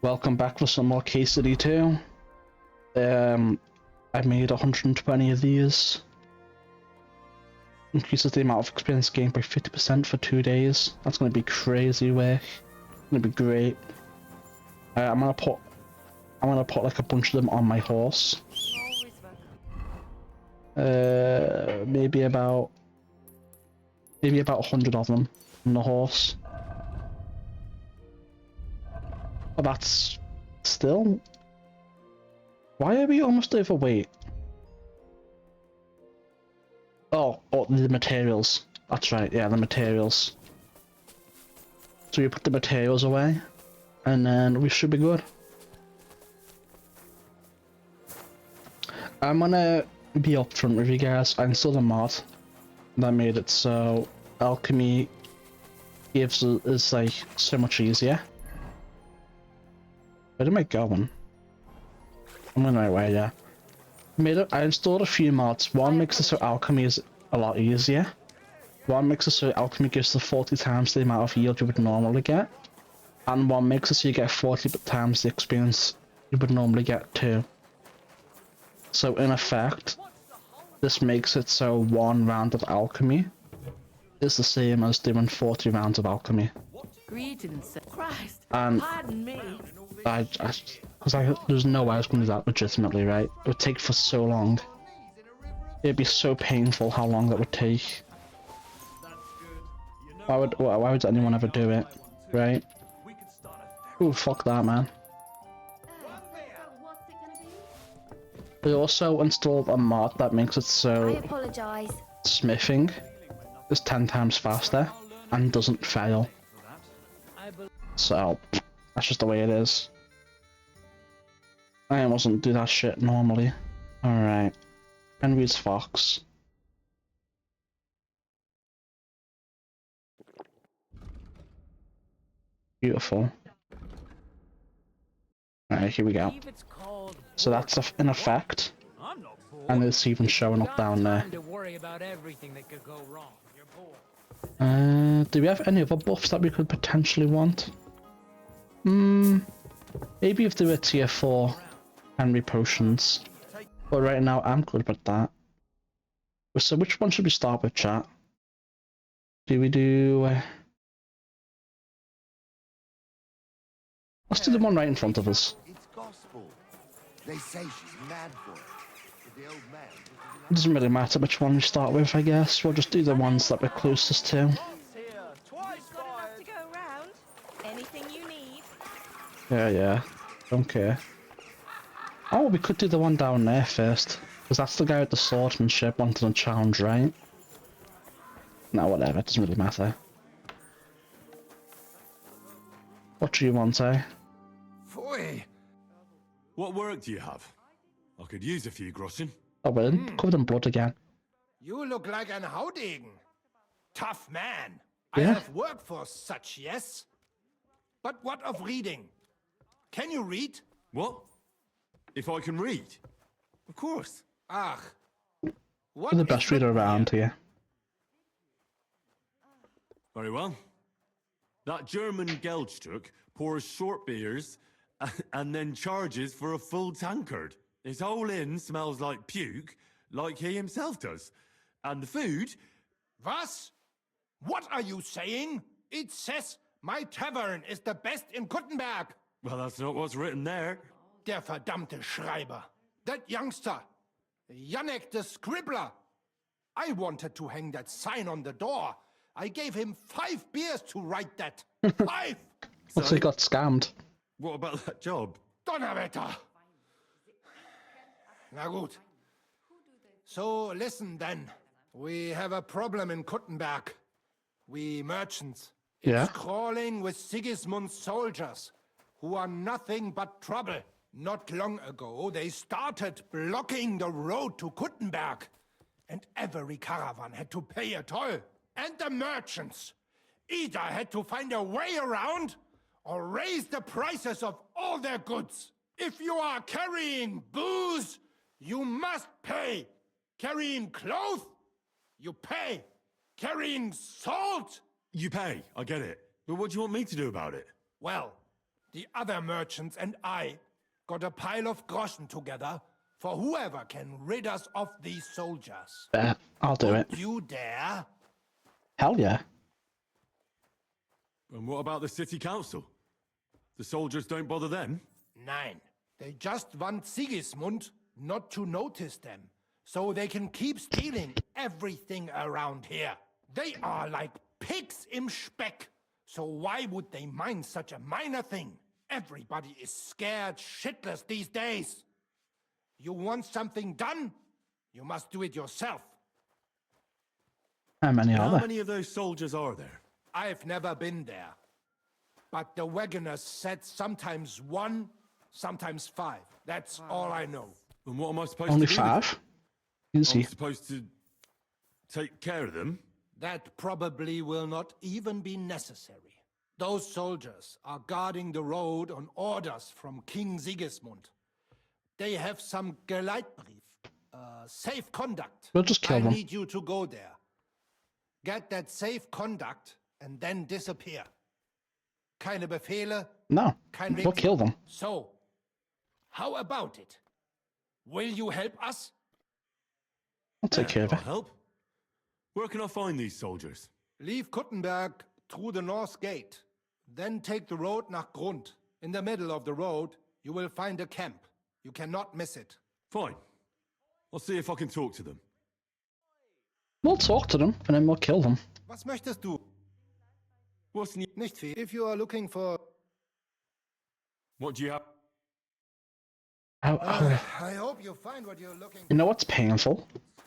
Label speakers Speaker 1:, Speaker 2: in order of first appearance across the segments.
Speaker 1: Welcome back for some more Case 2. I made 120 of these. Increases the amount of experience gained by 50% for 2 days. That's gonna be crazy work. Gonna be great. I'm gonna put like a bunch of them on my horse. Maybe about 100 of them on the horse. But that's still. Why are we almost overweight? Oh, the materials. That's right, yeah, the materials. So you put the materials away, and then we should be good. I'm gonna be upfront with you guys. I installed a mod that made it so alchemy is like so much easier. Where am I going? I'm on the right way, yeah. I installed a few mods. One makes it so alchemy is a lot easier. One makes it so alchemy gives the 40 times the amount of yield you would normally get. And one makes it so you get 40 times the experience you would normally get too. So in effect, this makes it so one round of alchemy is the same as doing 40 rounds of alchemy.
Speaker 2: Greetings, Christ.
Speaker 1: And
Speaker 2: Pardon me.
Speaker 1: there's no way I was going to do that legitimately, right? It would take for so long. It'd be so painful how long that would take. Why would anyone ever do it, right? Ooh, fuck that, man. I also installed a mod that makes it so
Speaker 3: I apologize.
Speaker 1: smithing is 10 times faster and doesn't fail. So, that's just the way it is. I mustn't do that shit normally. Alright. Henry's Fox. Beautiful. Alright, here we go. So that's in effect. And it's even showing up down there. Do we have any other buffs that we could potentially want? Maybe if they were tier 4 Henry potions. But right now I'm good with that. So which one should we start with, chat? Do we do... Let's do the one right in front of us.
Speaker 4: It's gospel. They say she's mad for it. But the old man...
Speaker 1: It doesn't really matter which one we start with, I guess. We'll just do the ones that we're closest to.
Speaker 3: Anything you need?
Speaker 1: Yeah. Don't care. Oh, we could do the one down there first. Because that's the guy with the swordsmanship wanting a challenge, right? No, whatever. It doesn't really matter. What do you want, eh?
Speaker 4: Pfui.
Speaker 5: What work do you have? I could use a few groschen.
Speaker 1: Oh, we're covered in blood again.
Speaker 6: You look like an Haudegen. Tough man.
Speaker 1: Yeah.
Speaker 6: I have worked for such, yes? But what of reading? Can you read?
Speaker 5: What? If I can read?
Speaker 6: Of course. Ach. What
Speaker 1: You're the
Speaker 6: is
Speaker 1: best reader
Speaker 6: written
Speaker 1: around here.
Speaker 5: Very well. That German Geldstück pours short beers and then charges for a full tankard. His whole inn smells like puke, like he himself does. And the food...
Speaker 6: Was? What are you saying? It says my tavern is the best in Kuttenberg.
Speaker 5: Well, that's not what's written there.
Speaker 6: Der verdammte Schreiber. That youngster. Janek the Scribbler. I wanted to hang that sign on the door. I gave him 5 beers to write that. 5!
Speaker 1: Looks like he got scammed.
Speaker 5: What about that job?
Speaker 6: Donnerwetter! Na gut. So listen then. We have a problem in Kuttenberg. We merchants.
Speaker 1: Yeah.
Speaker 6: It's crawling with Sigismund's soldiers, who are nothing but trouble. Not long ago, they started blocking the road to Kuttenberg. And every caravan had to pay a toll. And the merchants either had to find a way around or raise the prices of all their goods. If you are carrying booze, you must pay. Carrying clothes, you pay. Carrying salt,
Speaker 5: You pay, I get it. But what do you want me to do about it?
Speaker 6: well, The other merchants and I got a pile of groschen together for whoever can rid us of these soldiers.
Speaker 1: I'll do it.
Speaker 6: Don't you dare?
Speaker 1: Hell yeah.
Speaker 5: And what about the city council? The soldiers don't bother them?
Speaker 6: Nein. They just want Sigismund not to notice them, so they can keep stealing everything around here. They are like pigs im Speck. So why would they mind such a minor thing? Everybody is scared shitless these days. You want something done? You must do it yourself.
Speaker 1: How many are
Speaker 5: How
Speaker 1: there?
Speaker 5: many of those soldiers are there?
Speaker 6: I've never been there. But the wagoners said sometimes 1, sometimes 5. That's all I know.
Speaker 5: And what am I supposed
Speaker 1: Only
Speaker 5: to do? with
Speaker 1: 5?
Speaker 5: them?
Speaker 1: Easy.
Speaker 5: I'm supposed to take care of them?
Speaker 6: That probably will not even be necessary. Those soldiers are guarding the road on orders from King Sigismund. They have some Geleitbrief, safe conduct.
Speaker 1: We'll just kill
Speaker 6: I
Speaker 1: them.
Speaker 6: need you to go there. Get that safe conduct and then disappear. Keine Befehle,
Speaker 1: No.
Speaker 6: kein
Speaker 1: We'll
Speaker 6: Weg.
Speaker 1: kill them.
Speaker 6: So, how about it? Will you help us?
Speaker 1: I'll take care of
Speaker 5: I'll
Speaker 1: it.
Speaker 5: help. Where can I find these soldiers?
Speaker 6: Leave Kuttenberg through the north gate. Then take the road nach Grund. In the middle of the road, you will find a camp. You cannot miss it.
Speaker 5: Fine. I'll see if I can talk to them.
Speaker 1: We'll talk to them, and then we'll kill them.
Speaker 6: Was möchtest du?
Speaker 5: What's new?
Speaker 6: Nicht viel. If you are looking for...
Speaker 5: What do you have?
Speaker 6: I hope you find what you're looking
Speaker 1: You know what's painful?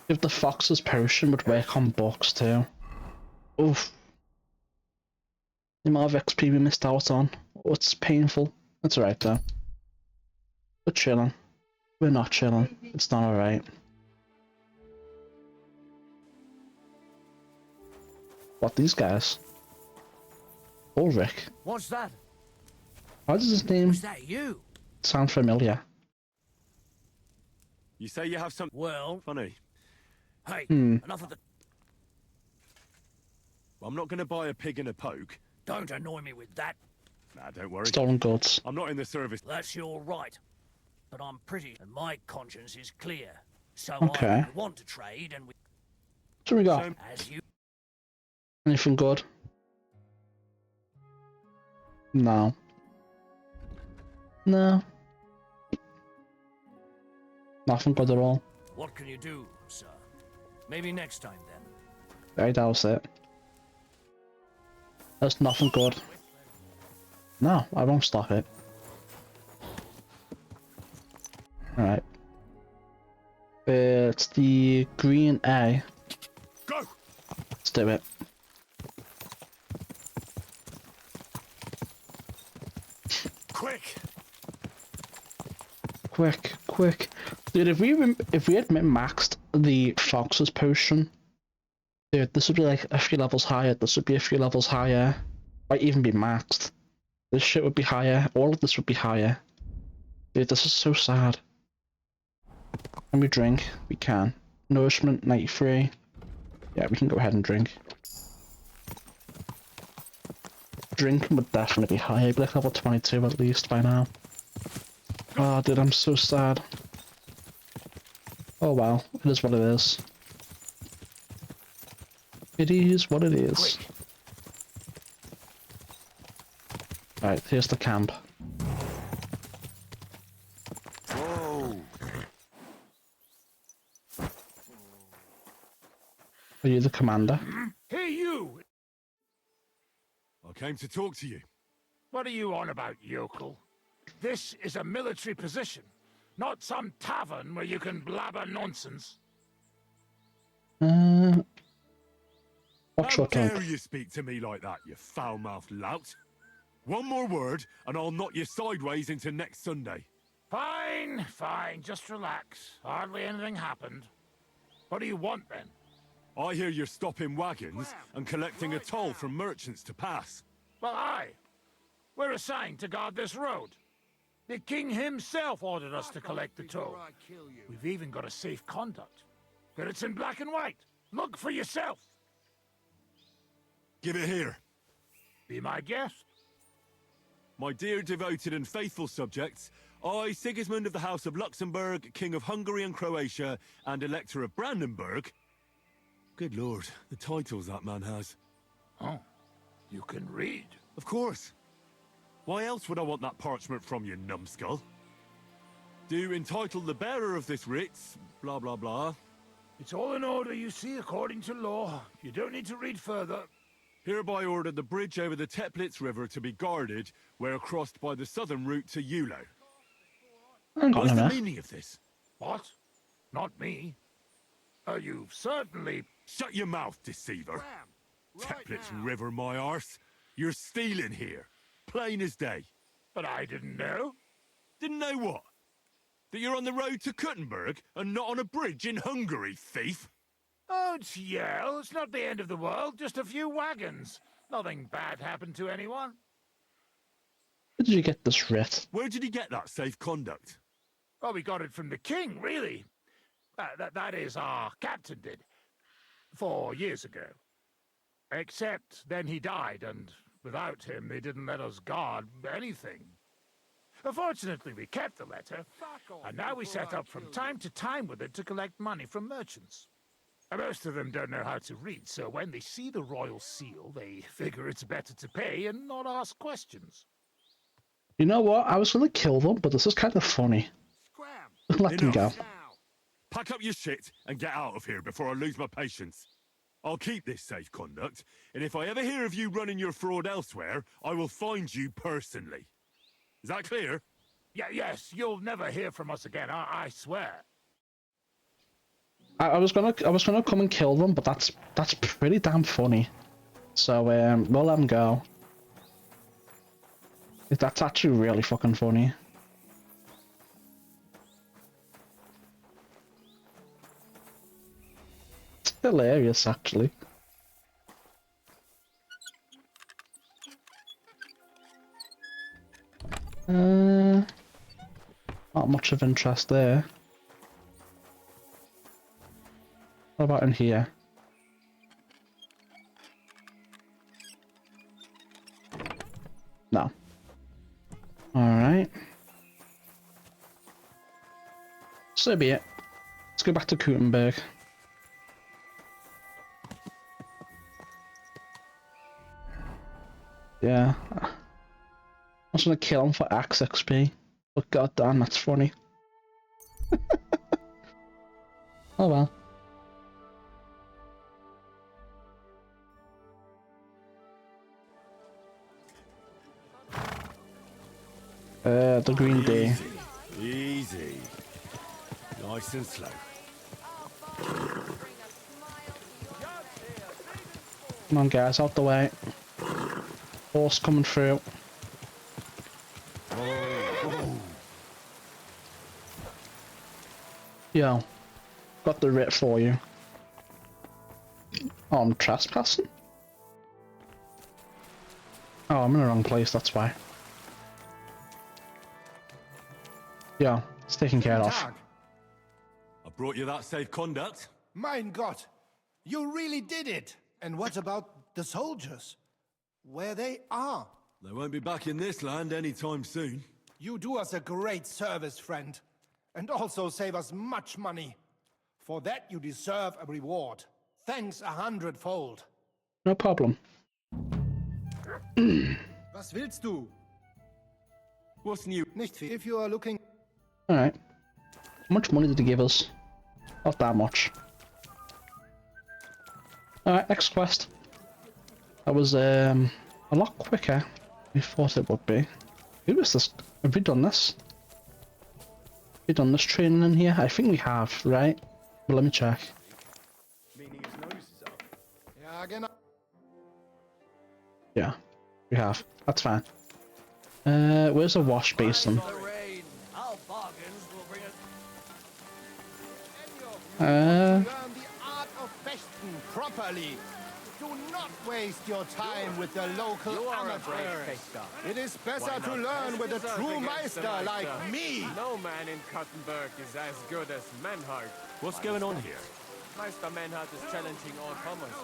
Speaker 1: If the Fox's potion would work on books too. Oof. The amount of XP we missed out on. Oh, it's painful. It's alright though. We're chilling. We're not chilling. It's not alright. What, these guys? Ulrich.
Speaker 7: What's that?
Speaker 1: How does his name
Speaker 7: Was that you?
Speaker 1: sound familiar?
Speaker 5: You say you have some
Speaker 7: Well,
Speaker 5: funny.
Speaker 7: hey, enough of the...
Speaker 5: I'm not going to buy a pig in a poke.
Speaker 7: Don't annoy me with that.
Speaker 5: Nah, don't worry.
Speaker 1: Stolen goods.
Speaker 5: I'm not in the service.
Speaker 7: That's your right. But I'm pretty, and my conscience is clear. So
Speaker 1: Okay.
Speaker 7: I want to trade, and we,
Speaker 1: So we got
Speaker 5: So-
Speaker 7: as you...
Speaker 1: anything good? No. No. Nothing good at all.
Speaker 7: What can you do, sir? Maybe next time, then.
Speaker 1: Very doubt it. There's nothing good. No, I won't stop it. Alright. It's the green A.
Speaker 5: Go!
Speaker 1: Let's do it.
Speaker 5: Quick!
Speaker 1: Quick, quick. Dude, if we had maxed the Fox's potion, dude, this would be like a few levels higher, this would be a few levels higher. Might even be maxed. This shit would be higher, all of this would be higher. Dude, this is so sad. Can we drink? We can. Nourishment, 93. Yeah, we can go ahead and drink. Drinking would definitely be higher, it'd be like level 22 at least by now. Oh, dude, I'm so sad. Oh well, it is what it is. It is what it is.
Speaker 7: Quick.
Speaker 1: Right, here's the camp.
Speaker 5: Whoa!
Speaker 1: Are you the commander?
Speaker 8: Hey, you!
Speaker 5: I came to talk to you.
Speaker 8: What are you on about, yokel? This is a military position, not some tavern where you can blabber nonsense.
Speaker 1: What's
Speaker 5: How
Speaker 1: your
Speaker 5: dare
Speaker 1: talk?
Speaker 5: you speak to me like that, you foul-mouthed lout? One more word, and I'll knock you sideways into next Sunday.
Speaker 8: Fine, fine, just relax. Hardly anything happened. What do you want, then?
Speaker 5: I hear you're stopping wagons and collecting a toll from merchants to pass.
Speaker 8: Well, aye. We're assigned to guard this road. The king himself ordered us to collect the toll. We've even got a safe conduct. But it's in black and white. Look for yourself.
Speaker 5: Give it here.
Speaker 8: Be my guest.
Speaker 5: my dear devoted and faithful subjects, I, Sigismund of the House of Luxembourg, King of Hungary and Croatia, and Elector of Brandenburg. Good lord, the titles that man has.
Speaker 8: Oh, you can read.
Speaker 5: Of course. Why else would I want that parchment from you, numbskull? Do entitle the bearer of this writ, blah blah blah.
Speaker 8: It's all in order, you see, according to law. You don't need to read further.
Speaker 5: Hereby order the bridge over the Teplitz River to be guarded where crossed by the southern route to Yulo.
Speaker 1: Hang on
Speaker 5: What's
Speaker 1: a
Speaker 5: the
Speaker 1: minute.
Speaker 5: meaning of this?
Speaker 8: What? Not me. You've certainly...
Speaker 5: Shut your mouth, deceiver. Teplitz River, my arse. You're stealing here. Plain as day.
Speaker 8: But I didn't know.
Speaker 5: Didn't know what? That you're on the road to Kuttenberg and not on a bridge in Hungary, thief?
Speaker 8: Oh, it's Yale. It's not the end of the world. Just a few wagons. Nothing bad happened to anyone.
Speaker 1: Where did you get this writ?
Speaker 5: Where did he get that safe conduct?
Speaker 8: Oh, we got it from the king, really. That is, our captain did. 4 years ago. Except then he died, and without him they didn't let us guard anything. Fortunately, we kept the letter, and now we set up from time to time with it to collect money from merchants. Most of them don't know how to read, so when they see the royal seal, they figure it's better to pay and not ask questions.
Speaker 1: You know what? I was going to kill them, but this is kind of funny. Let them go.
Speaker 5: Enough. Pack up your shit and get out of here before I lose my patience. I'll keep this safe conduct, and if I ever hear of you running your fraud elsewhere, I will find you personally. Is that clear?
Speaker 8: Yes, you'll never hear from us again, I swear.
Speaker 1: I was gonna come and kill them, but that's pretty damn funny. So we'll let them go. That's actually really fucking funny. It's hilarious, actually. Not much of interest there. What about in here? No. Alright. So be it. Let's go back to Kuttenberg. Yeah. I was gonna kill him for Axe XP. But goddamn, that's funny. Oh well. The Green Day.
Speaker 5: Easy. Nice and slow.
Speaker 1: Come on guys, out the way. Horse coming through. Yo, got the writ for you. Oh, I'm trespassing? Oh, I'm in the wrong place, that's why. Yo, it's taken care of.
Speaker 5: I brought you that safe conduct.
Speaker 6: Mein Gott! You really did it! And what about the soldiers? Where they are?
Speaker 5: They won't be back in this land anytime soon.
Speaker 6: You do us a great service, friend. And also save us much money. For that you deserve a reward. Thanks 100-fold.
Speaker 1: No problem.
Speaker 6: Was willst du?
Speaker 5: What's new?
Speaker 6: Nicht viel. If you are looking...
Speaker 1: Alright. How much money did he give us? Not that much. Alright, next quest. That was a lot quicker than we thought it would be. Who is this? Have we done this? Have we done this training in here? I think we have, right? Well, let me check.
Speaker 6: Ja, genau.
Speaker 1: Yeah, we have. That's fine. Where's the wash basin?
Speaker 6: Learn the art of fechten properly. Do not waste your time with the local amateurs. It is better to learn with a true meister like me.
Speaker 9: No man in Kuttenberg is as good as Menhard.
Speaker 5: What's going on here?
Speaker 9: Meister Menhard is challenging all comers.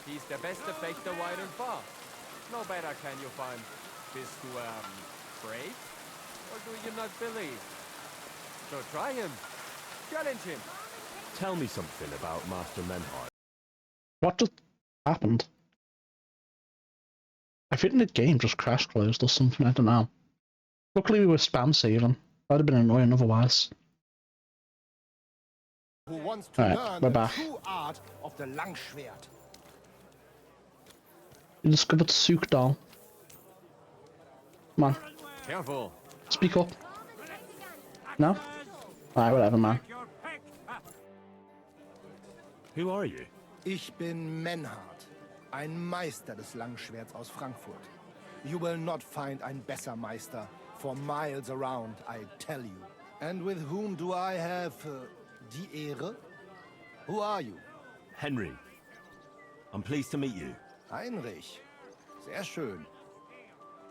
Speaker 9: He's the beste Fechter wide and far. No better can you find. Bist du, brave? Or do you not believe? So try him. Challenge him.
Speaker 5: Tell me something about Master Menhart.
Speaker 1: What just happened? I think the game just crash closed or something, I don't know. Luckily we were spam saving. That'd have been annoying otherwise.
Speaker 6: Who wants to
Speaker 1: Alright,
Speaker 6: learn
Speaker 1: we're
Speaker 6: the
Speaker 1: back.
Speaker 6: true art of the Langschwert?
Speaker 1: You discovered Sook doll. Come on,
Speaker 9: Careful.
Speaker 1: speak up. No? Alright, whatever, man.
Speaker 5: Who are you?
Speaker 6: Ich bin Menhart, ein Meister des Langschwerts aus Frankfurt. You will not find ein besser Meister for miles around, I tell you. And with whom do I have die Ehre? Who are you?
Speaker 5: Henry. I'm pleased to meet you.
Speaker 6: Heinrich. Sehr schön.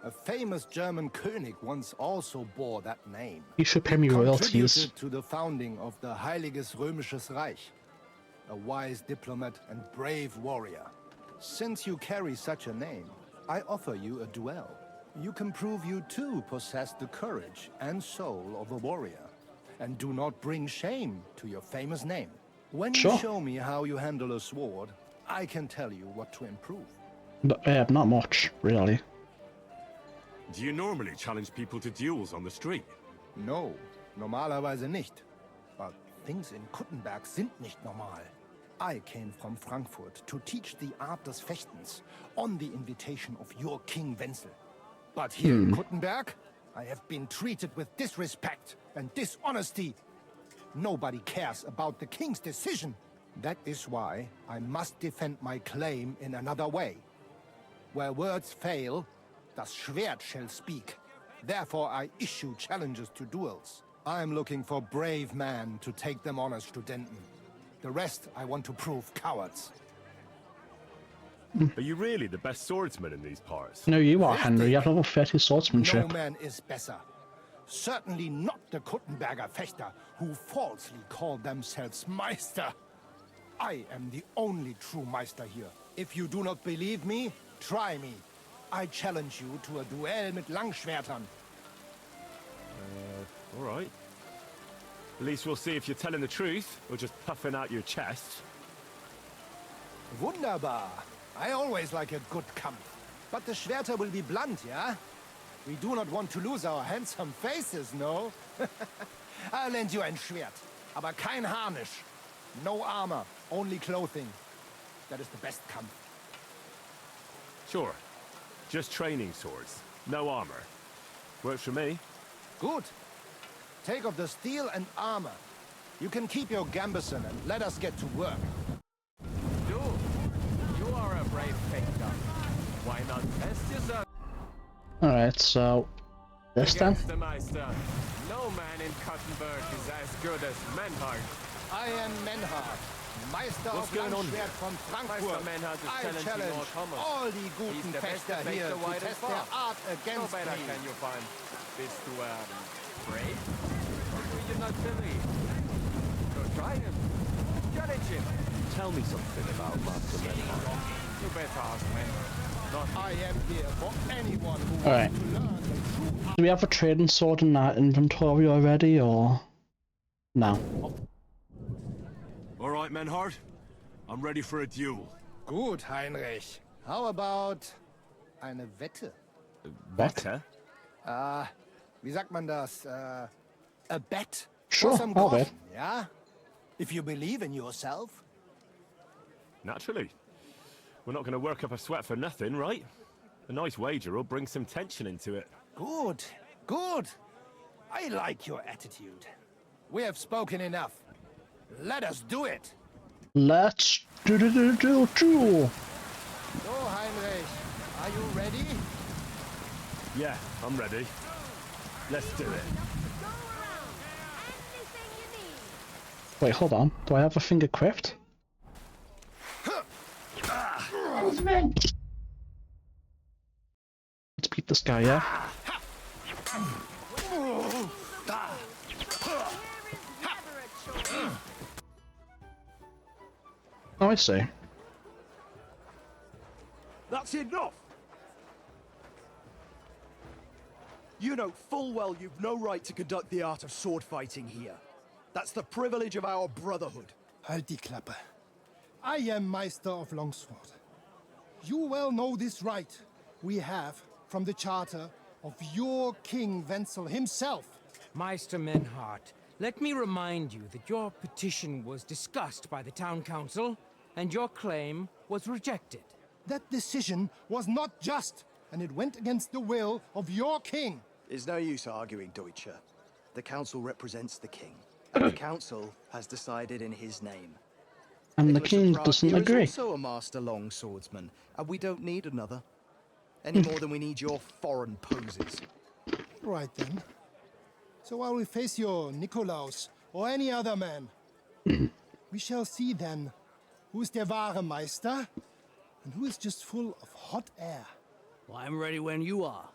Speaker 6: A famous German König once also bore that name.
Speaker 1: You should pay me
Speaker 6: He
Speaker 1: royalties.
Speaker 6: contributed to the founding of the Heiliges Römisches Reich. A wise diplomat and brave warrior. Since you carry such a name, I offer you a duel. You can prove you too possess the courage and soul of a warrior. And do not bring shame to your famous name. When
Speaker 1: Sure.
Speaker 6: you show me how you handle a sword, I can tell you what to improve.
Speaker 1: Not much, really.
Speaker 5: Do you normally challenge people to duels on the street?
Speaker 6: No, normalerweise nicht. But things in Kuttenberg sind nicht normal. I came from Frankfurt to teach the art des Fechtens on the invitation of your King Wenzel. But here in Kuttenberg, I have been treated with disrespect and dishonesty. Nobody cares about the king's decision. That is why I must defend my claim in another way. Where words fail, das Schwert shall speak. Therefore I issue challenges to duels. I am looking for brave men to take them on as Studenten. The rest I want to prove cowards.
Speaker 5: Are you really the best swordsman in these parts?
Speaker 1: No, you are, Henry. You have level 30 swordsmanship.
Speaker 6: No man is besser. Certainly not the Kuttenberger Fechter, who falsely call themselves Meister. I am the only true Meister here. If you do not believe me, try me. I challenge you to a duel mit Langschwertern.
Speaker 5: All right. At least we'll see if you're telling the truth or just puffing out your chest.
Speaker 6: Wunderbar. I always like a good Kampf. But the Schwerter will be blunt, yeah? We do not want to lose our handsome faces, no? I'll lend you ein Schwert, aber kein Harnisch. No armor, only clothing. That is the best Kampf.
Speaker 5: Sure. Just training swords. No armor. Works for me.
Speaker 6: Good. Take off the steel and armor. You can keep your gambeson and let us get to work.
Speaker 9: You are a brave fechter. Why not test yourself?
Speaker 1: Alright, so this then?
Speaker 9: Against the Meister. No man in Kuttenberg is as good as Menhart.
Speaker 6: I am Menhart, Meister
Speaker 5: What's
Speaker 6: of
Speaker 5: going on
Speaker 6: Langschwert
Speaker 5: here?
Speaker 6: von Frankfurt.
Speaker 9: Meister Menhart is
Speaker 6: I
Speaker 9: challenging
Speaker 6: challenge
Speaker 9: all comers.
Speaker 6: all die
Speaker 9: He's
Speaker 6: guten
Speaker 9: the best
Speaker 6: Fechter
Speaker 9: fechter
Speaker 6: here to
Speaker 9: wide and
Speaker 6: test their
Speaker 9: far.
Speaker 6: art
Speaker 9: No
Speaker 6: against
Speaker 9: better
Speaker 6: me.
Speaker 9: can you find. Bist du, brave? Or do you not believe? So try him. Challenge him.
Speaker 5: Tell me something about Master Menhart.
Speaker 9: You better ask Menhart. Not
Speaker 6: I am here for anyone who
Speaker 1: Alright.
Speaker 6: wants to learn the true art.
Speaker 1: Do we have a trading sword in our inventory already, or no?
Speaker 5: All right, Menhart. I'm ready for a duel.
Speaker 6: Gut, Heinrich. How about eine Wette?
Speaker 5: Better?
Speaker 6: Wie sagt man das? A bet?
Speaker 1: Sure,
Speaker 6: For some
Speaker 1: I'll bet.
Speaker 6: groschen, yeah? If you believe in yourself.
Speaker 5: Naturally. We're not going to work up a sweat for nothing, right? A nice wager will bring some tension into it.
Speaker 6: Good, good. I like your attitude. We have spoken enough. Let us do it.
Speaker 1: Let's do.
Speaker 6: So, Heinrich, are you ready?
Speaker 5: Yeah, I'm ready. Let's do it.
Speaker 1: Wait, hold on. Do I have a thing equipped? Let's beat this guy, yeah? Oh, I see.
Speaker 8: That's enough!
Speaker 10: You know full well you've no right to conduct the art of sword fighting here. That's the privilege of our brotherhood.
Speaker 6: Halt die Klappe. I am Meister of Longsword. You well know this right we have from the charter of your King Wenzel himself.
Speaker 11: Meister Menhart, let me remind you that your petition was discussed by the town council, and your claim was rejected.
Speaker 6: That decision was not just, and it went against the will of your king.
Speaker 10: There's no use arguing, Deutscher. The council represents the king, and the council has decided in his name.
Speaker 1: And the
Speaker 10: Nicholas
Speaker 1: king
Speaker 10: of Prague
Speaker 1: doesn't
Speaker 10: here
Speaker 1: agree.
Speaker 10: is also a master longswordsman, and we don't need another. Any more than we need your foreign poses.
Speaker 6: Right then. So while we face your Nikolaus or any other man, we shall see then who is der wahre Meister and who is just full of hot air.
Speaker 7: Well, I'm ready when you are,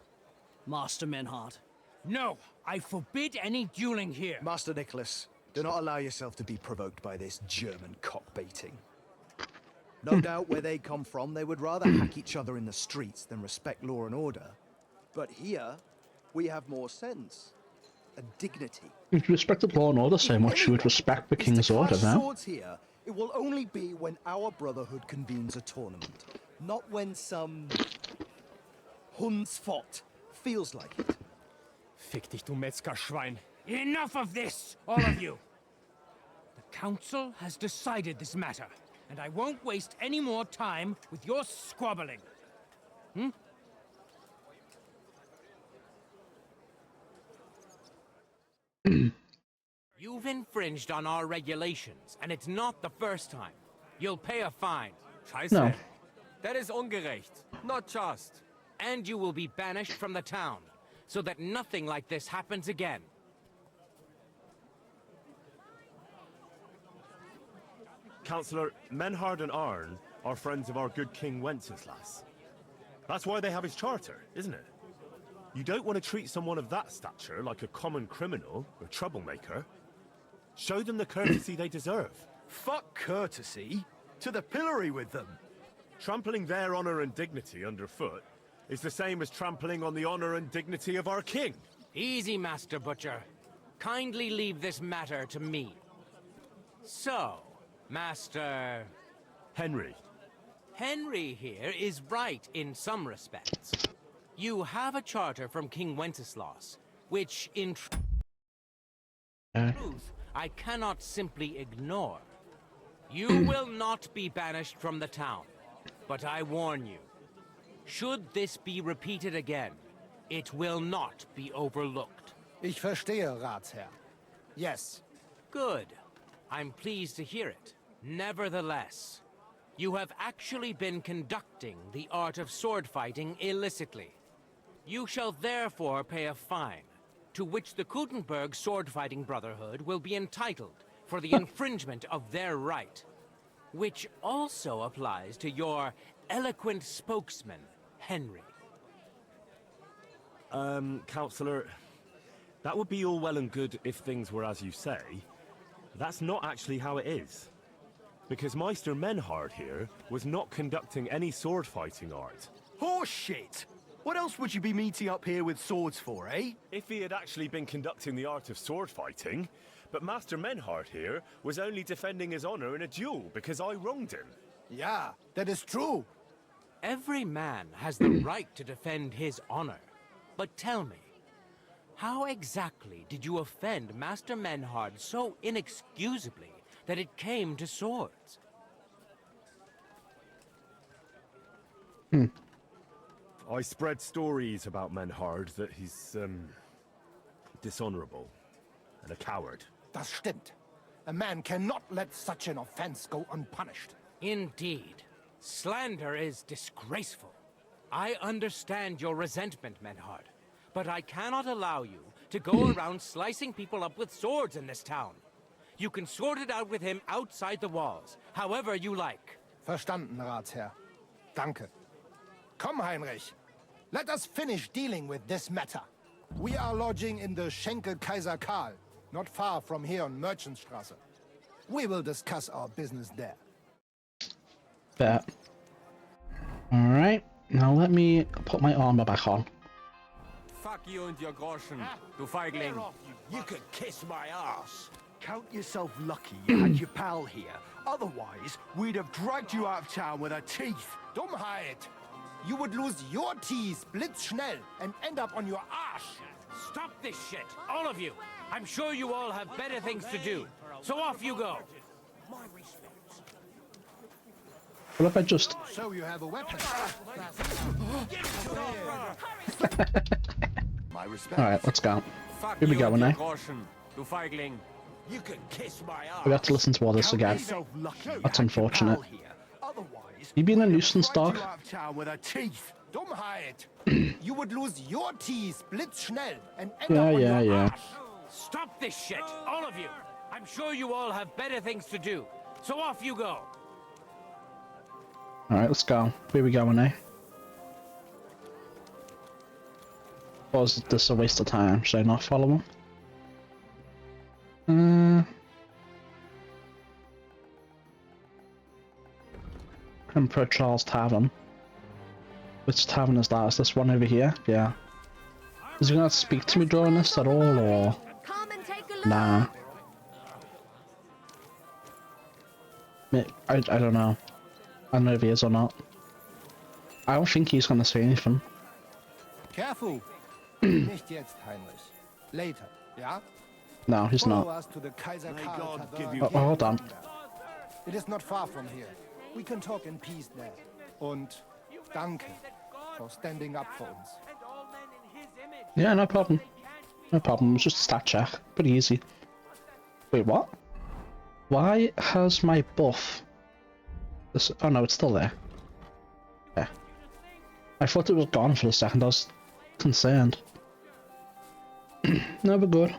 Speaker 7: Master Menhart.
Speaker 11: No, I forbid any dueling here.
Speaker 10: Master Nicholas, do not allow yourself to be provoked by this German cock-baiting. No doubt where they come from, they would rather hack each other in the streets than respect law and order. But here, we have more sense and dignity.
Speaker 1: If you respected law and order so much, you would respect the king's order, then.
Speaker 10: Swords here, it will only be when our brotherhood convenes a tournament, not when some Hundsfott feels like it.
Speaker 9: Fick dich, du Metzgerschwein.
Speaker 11: Enough of this, all of you! The council has decided this matter, and I won't waste any more time with your squabbling. You've infringed on our regulations, and it's not the first time. You'll pay a fine.
Speaker 9: Scheiße.
Speaker 1: No.
Speaker 9: That is ungerecht. Not just.
Speaker 11: And you will be banished from the town, so that nothing like this happens again.
Speaker 5: Councillor, Menhard and Arn are friends of our good King Wenceslas. That's why they have his charter, isn't it? You don't want to treat someone of that stature like a common criminal or troublemaker. Show them the courtesy they deserve.
Speaker 10: Fuck courtesy. To the pillory with them.
Speaker 5: Trampling their honor and dignity underfoot is the same as trampling on the honor and dignity of our king.
Speaker 11: Easy, Master Butcher. Kindly leave this matter to me. So, Master...
Speaker 5: Henry.
Speaker 11: Henry here is right in some respects. You have a charter from King Wenceslas, which in truth I cannot simply ignore. You will not be banished from the town, but I warn you, should this be repeated again, it will not be overlooked.
Speaker 6: Ich verstehe, Ratsherr. Yes.
Speaker 11: Good. I'm pleased to hear it. Nevertheless, you have actually been conducting the art of sword fighting illicitly. You shall therefore pay a fine, to which the Kuttenberg Sword-Fighting Brotherhood will be entitled for the infringement of their right, which also applies to your eloquent spokesman, Henry.
Speaker 5: Councillor, that would be all well and good if things were as you say. That's not actually how it is. Because Meister Menhard here was not conducting any sword-fighting art.
Speaker 10: Horseshit! What else would you be meeting up here with swords for, eh?
Speaker 5: If he had actually been conducting the art of sword fighting, but Master Menhard here was only defending his honor in a duel because I wronged him.
Speaker 6: Yeah, that is true.
Speaker 11: Every man has the right to defend his honor. But tell me, how exactly did you offend Master Menhard so inexcusably that it came to swords?
Speaker 5: I spread stories about Menhard that he's, dishonorable and a coward.
Speaker 6: Das stimmt. A man cannot let such an offense go unpunished.
Speaker 11: Indeed. Slander is disgraceful. I understand your resentment, Menhard, but I cannot allow you to go around slicing people up with swords in this town. You can sort it out with him outside the walls, however you like.
Speaker 6: Verstanden, Ratsherr. Danke. Komm, Heinrich. Let us finish dealing with this matter. We are lodging in the Schenke Kaiser Karl, not far from here on Merchantstrasse. We will discuss our business there.
Speaker 1: Bet. Alright, now let me put my armor back on.
Speaker 9: Fuck you and your Groschen, du Feigling.
Speaker 10: You could kiss my ass. Count yourself lucky you had your pal here. Otherwise, we'd have dragged you out of town with our teeth.
Speaker 6: Dummheit! You would lose your teeth blitzschnell and end up on your arse.
Speaker 11: Stop this shit, all of you. I'm sure you all have better things to do. So off you go.
Speaker 1: What if I just...
Speaker 6: So you have a weapon.
Speaker 4: My respect.
Speaker 1: Alright, let's go.
Speaker 9: Fuck
Speaker 1: Here we
Speaker 9: you
Speaker 1: go,
Speaker 9: and your
Speaker 1: eh?
Speaker 9: Groschen, du Feigling.
Speaker 10: You could kiss my ass.
Speaker 1: We have to listen to all this
Speaker 10: Count
Speaker 1: again.
Speaker 10: yourself lucky you
Speaker 1: That's
Speaker 10: had your
Speaker 1: unfortunate.
Speaker 10: pal here. Otherwise,
Speaker 1: You being a
Speaker 10: we'd have
Speaker 1: nuisance,
Speaker 10: dragged
Speaker 1: dog?
Speaker 10: you out of town with our teeth.
Speaker 6: Dummheit! You would lose your teeth blitzschnell and end
Speaker 1: Yeah,
Speaker 6: up on
Speaker 1: yeah,
Speaker 6: your
Speaker 1: yeah.
Speaker 6: arse.
Speaker 11: Stop this shit, all of you. I'm sure you all have better things to do. So off you go.
Speaker 1: Alright, let's go. Where we going, eh? Or is this a waste of time? Should I not follow him? Emperor Charles Tavern. Which tavern is that? Is this one over here? Yeah. Is he gonna speak to me during this at all, or...?
Speaker 3: Come and take a look.
Speaker 1: Nah. I don't know. I don't know if he is or not. I don't think he's gonna say anything.
Speaker 6: Careful. Nicht jetzt, Heinrich. Later, yeah?
Speaker 1: No, he's
Speaker 6: Follow
Speaker 1: not.
Speaker 6: us to the Kaiser
Speaker 4: May
Speaker 6: Karl
Speaker 4: God
Speaker 6: Tavern.
Speaker 4: give you-
Speaker 1: Hold on.
Speaker 6: It is not far from here. We can talk in peace there. Und danke for standing up for uns.
Speaker 1: Yeah, no problem. No problem, it's just a stat check. Pretty easy. Wait, what? Why has my buff... This... Oh no, it's still there. Yeah. I thought it was gone for a second, I was concerned. No, we're good.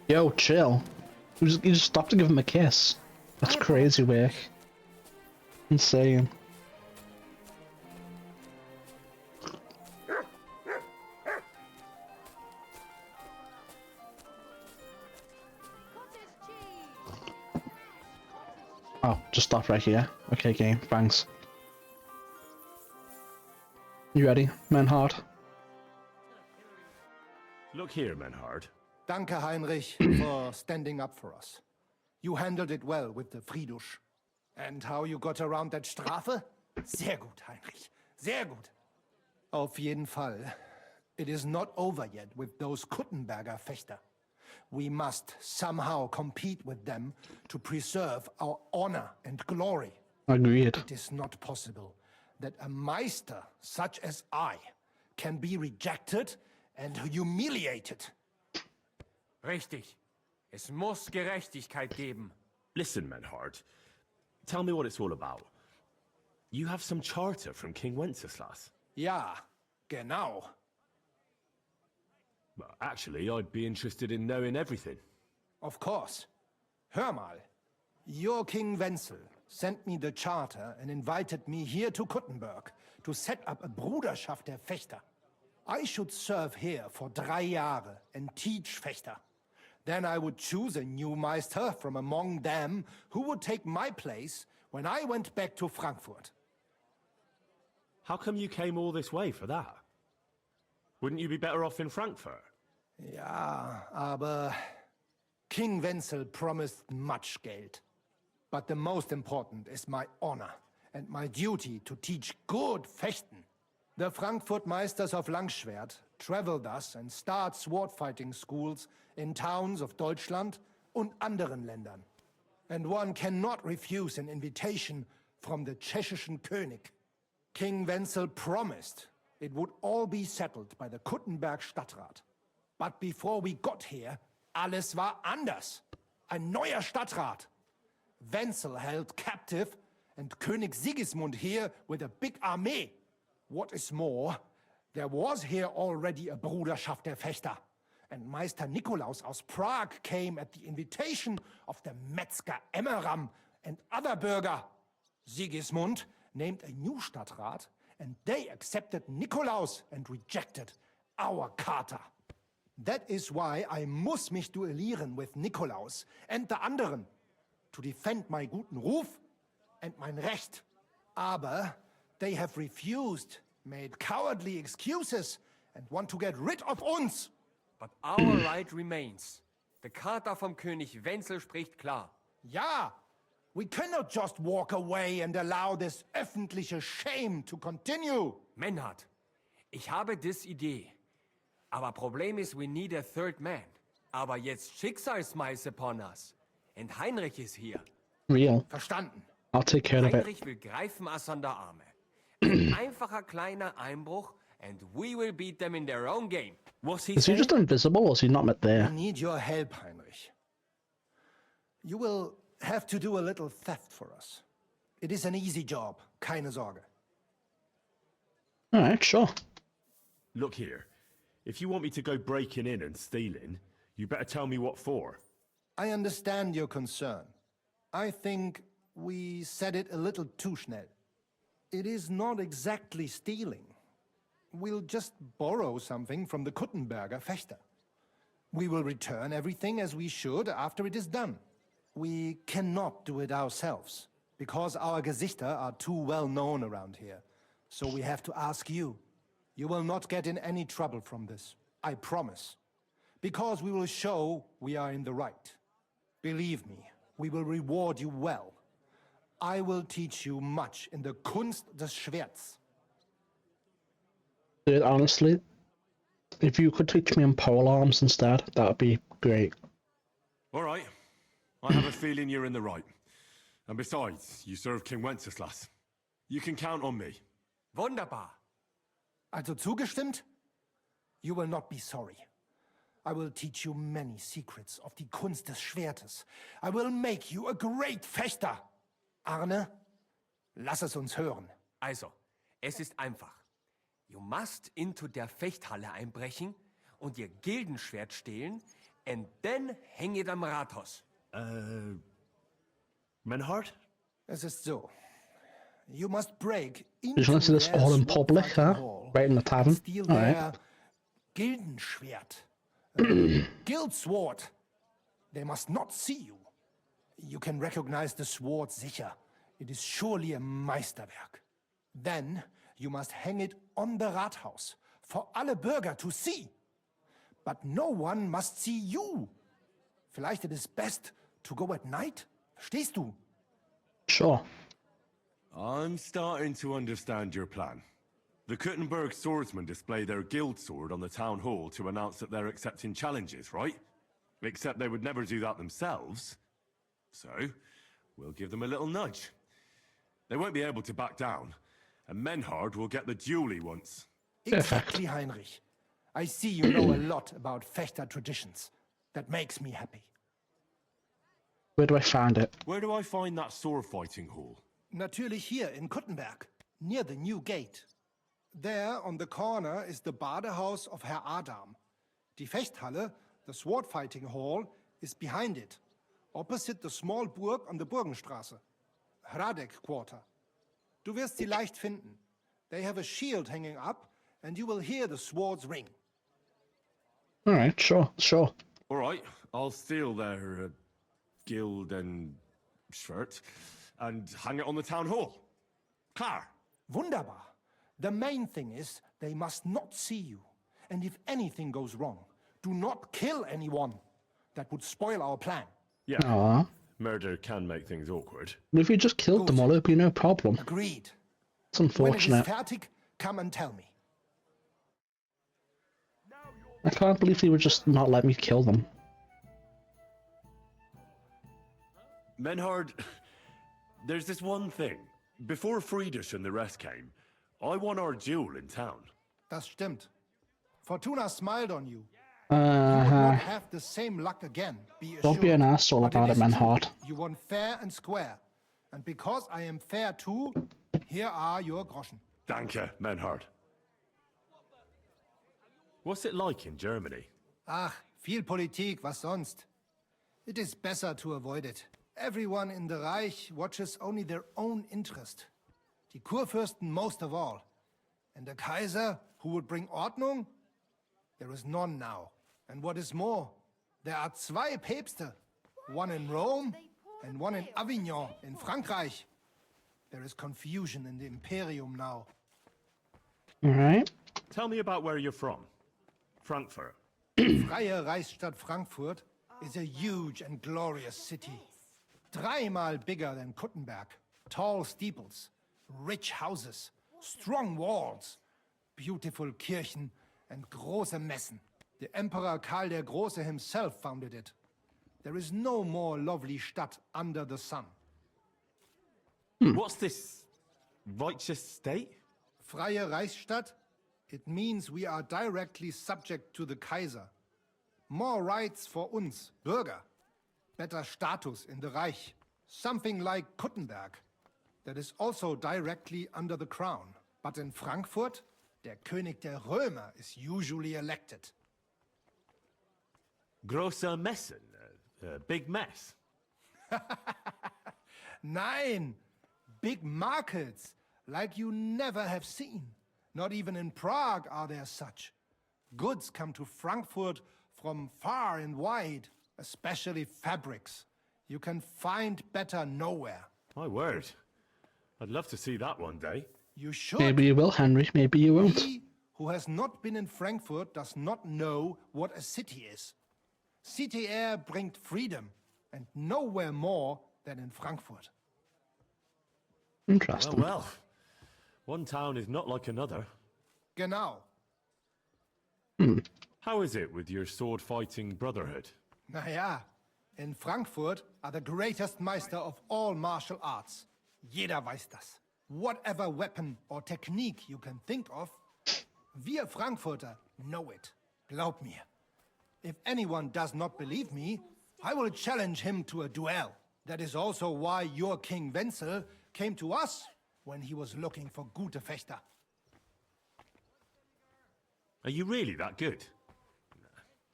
Speaker 1: Yo, chill. You just stopped to give him a kiss. That's crazy work. Insane. Oh, just stop right here. Okay, game. Thanks. You ready, Menhard?
Speaker 5: Look here, Menhard.
Speaker 6: Danke, Heinrich, for standing up for us. You handled it well with the Friedusch. And how you got around that Strafe? Sehr gut, Heinrich. Sehr gut. Auf jeden Fall. It is not over yet with those Kuttenberger Fechter. We must somehow compete with them to preserve our honor and glory.
Speaker 1: Agreed.
Speaker 6: It is not possible that a Meister such as I can be rejected and humiliated.
Speaker 9: Richtig. Es muss Gerechtigkeit geben.
Speaker 5: Listen, Menhard. Tell me what it's all about. You have some charter from King Wenceslas.
Speaker 6: Ja, genau.
Speaker 5: Well, actually, I'd be interested in knowing everything.
Speaker 6: Of course. Hör mal. Your King Wenzel sent me the charter and invited me here to Kuttenberg to set up a Bruderschaft der Fechter. I should serve here for 3 Jahre and teach Fechter. Then I would choose a new Meister from among them who would take my place when I went back to Frankfurt.
Speaker 5: How come you came all this way for that? Wouldn't you be better off in Frankfurt?
Speaker 6: Ja, aber King Wenzel promised much Geld. But the most important is my honor and my duty to teach good Fechten. The Frankfurt Meisters of Langschwert travel thus and start sword fighting schools in towns of Deutschland und anderen Ländern. And one cannot refuse an invitation from the Tschechischen König. King Wenzel promised it would all be settled by the Kuttenberg Stadtrat. But before we got here, alles war anders. Ein neuer Stadtrat. Wenzel held captive and König Sigismund here with a big army. What is more, there was here already a Bruderschaft der Fechter. And Meister Nikolaus aus Prague came at the invitation of the Metzger Emmeram and other burger. Sigismund named a new Stadtrat and they accepted Nikolaus and rejected our Charta. That is why I muss mich duellieren with Nikolaus and the anderen, to defend my guten Ruf and mein Recht. Aber they have refused, made cowardly excuses, and want to get rid of uns.
Speaker 9: But our right remains. The Charta vom König Wenzel spricht klar.
Speaker 6: Ja, we cannot just walk away and allow this öffentliche shame to continue.
Speaker 9: Menhard, ich habe dis Idee. Aber Problem ist, we need a third man. Aber jetzt Schicksalsmeis upon us. And Heinrich is here.
Speaker 1: Real.
Speaker 6: Verstanden.
Speaker 1: I'll take care of it.
Speaker 9: Heinrich will greifen us an der Arme. Ein einfacher kleiner Einbruch and we will beat them in their own game. What's he
Speaker 1: Is he
Speaker 9: saying?
Speaker 1: just invisible or is he not met there?
Speaker 6: I need your help, Heinrich. You will have to do a little theft for us. It is an easy job, keine Sorge.
Speaker 1: Alright, sure.
Speaker 5: Look here. If you want me to go breaking in and stealing, you better tell me what for.
Speaker 6: I understand your concern. I think we said it a little too schnell. It is not exactly stealing. We'll just borrow something from the Kuttenberger Fechter. We will return everything as we should after it is done. We cannot do it ourselves, because our Gesichter are too well known around here. So we have to ask you. You will not get in any trouble from this, I promise. Because we will show we are in the right. Believe me, we will reward you well. I will teach you much in the Kunst des Schwerts.
Speaker 1: Dude, honestly, if you could teach me on polearms instead, that would be great.
Speaker 5: All right. I have a feeling you're in the right. And besides, you serve King Wenceslas. You can count on me.
Speaker 9: Wunderbar.
Speaker 6: Also zugestimmt? You will not be sorry. I will teach you many secrets of die Kunst des Schwertes. I will make you a great Fechter. Arne, lass es uns hören.
Speaker 9: Also, es ist einfach. You must into der Fechthalle einbrechen und ihr Gildenschwert stehlen and then hang it am Rathaus.
Speaker 5: Menhard?
Speaker 6: Es ist so. You must break
Speaker 1: You
Speaker 6: into
Speaker 1: want to see this
Speaker 6: their
Speaker 1: all in public,
Speaker 6: sword-fighting
Speaker 1: huh?
Speaker 6: hall
Speaker 1: Right in the tavern?
Speaker 6: and steal
Speaker 1: Alright.
Speaker 6: their Gildenschwert. Guild sword. They must not see you. You can recognize the sword sicher. It is surely a Meisterwerk. Then you must hang it on the Rathaus for alle Bürger to see. But no one must see you. Vielleicht it is best to go at night? Verstehst du?
Speaker 1: Sure.
Speaker 5: I'm starting to understand your plan. The Kuttenberg swordsmen display their guild sword on the town hall to announce that they're accepting challenges, right? Except they would never do that themselves. So, we'll give them a little nudge. They won't be able to back down, and Menhard will get the duel he wants.
Speaker 6: Exactly, Heinrich. I see you know a lot about Fechter traditions. That makes me happy.
Speaker 1: Where do I find it?
Speaker 5: Where do I find that sword fighting hall?
Speaker 6: Natürlich hier in Kuttenberg, near the new gate. There, on the corner, is the Badehaus of Herr Adam. Die Fechthalle, the sword fighting hall, is behind it, opposite the small Burg on the Burgenstraße. Hradek Quarter. Du wirst sie leicht finden. They have a shield hanging up, and you will hear the swords ring.
Speaker 1: Alright, sure, sure.
Speaker 5: All right, I'll steal their guild and shirt and hang it on the town hall. Klar.
Speaker 6: Wunderbar. The main thing is they must not see you. And if anything goes wrong, do not kill anyone. That would spoil our plan.
Speaker 5: Yeah.
Speaker 1: Aww.
Speaker 5: Murder can make things awkward.
Speaker 1: If you just killed them all, it'd be no problem.
Speaker 6: Agreed.
Speaker 1: It's
Speaker 6: When it is
Speaker 1: unfortunate.
Speaker 6: fertig, come and tell me.
Speaker 1: I can't believe they would just not let me kill them.
Speaker 5: Menhard, there's this one thing. Before Friedrich and the rest came, I won our duel in town.
Speaker 6: Das stimmt. Fortuna smiled on you. You would not
Speaker 1: Uh-huh.
Speaker 6: have the same luck again, be assured.
Speaker 1: Don't be an asshole
Speaker 6: But
Speaker 1: about
Speaker 6: is
Speaker 1: it,
Speaker 6: true.
Speaker 1: Menhard.
Speaker 6: You won fair and square. And because I am fair too, here are your groschen.
Speaker 5: Danke, Menhard. What's it like in Germany?
Speaker 6: Ach, viel Politik, was sonst? It is better to avoid it. Everyone in the Reich watches only their own interest. Die Kurfürsten most of all. And a Kaiser who would bring Ordnung? There is none now. And what is more, there are zwei Päpste, one in Rome and one in Avignon in Frankreich. There is confusion in the Imperium now.
Speaker 1: Alright.
Speaker 5: Tell me about where you're from. Frankfurt.
Speaker 6: Freie Reichsstadt Frankfurt is a huge and glorious city. Dreimal bigger than Kuttenberg. Tall steeples, rich houses, strong walls, beautiful Kirchen, and große Messen. The Emperor Karl der Große himself founded it. There is no more lovely Stadt under the sun.
Speaker 5: What's this righteous state?
Speaker 6: Freie Reichsstadt? It means we are directly subject to the Kaiser. More rights for uns, Bürger. Better status in the Reich. Something like Kuttenberg. That is also directly under the crown. But in Frankfurt, der König der Römer is usually elected.
Speaker 5: Große Messen. Big mess.
Speaker 6: Nein! Big markets, like you never have seen. Not even in Prague are there such. Goods come to Frankfurt from far and wide, especially fabrics. You can find better nowhere.
Speaker 5: My word. I'd love to see that one day.
Speaker 6: You should.
Speaker 1: Maybe you will, Henry. Maybe you won't.
Speaker 6: He who has not been in Frankfurt does not know what a city is. City air brings freedom, and nowhere more than in Frankfurt.
Speaker 1: Interesting.
Speaker 5: Well. One town is not like another.
Speaker 6: Genau.
Speaker 5: How is it with your sword-fighting brotherhood?
Speaker 6: Naja, in Frankfurt are the greatest Meister of all martial arts. Jeder weiß das. Whatever weapon or technique you can think of, wir Frankfurter know it. Glaub mir. If anyone does not believe me, I will challenge him to a duel. That is also why your King Wenzel came to us when he was looking for gute Fechter.
Speaker 5: Are you really that good?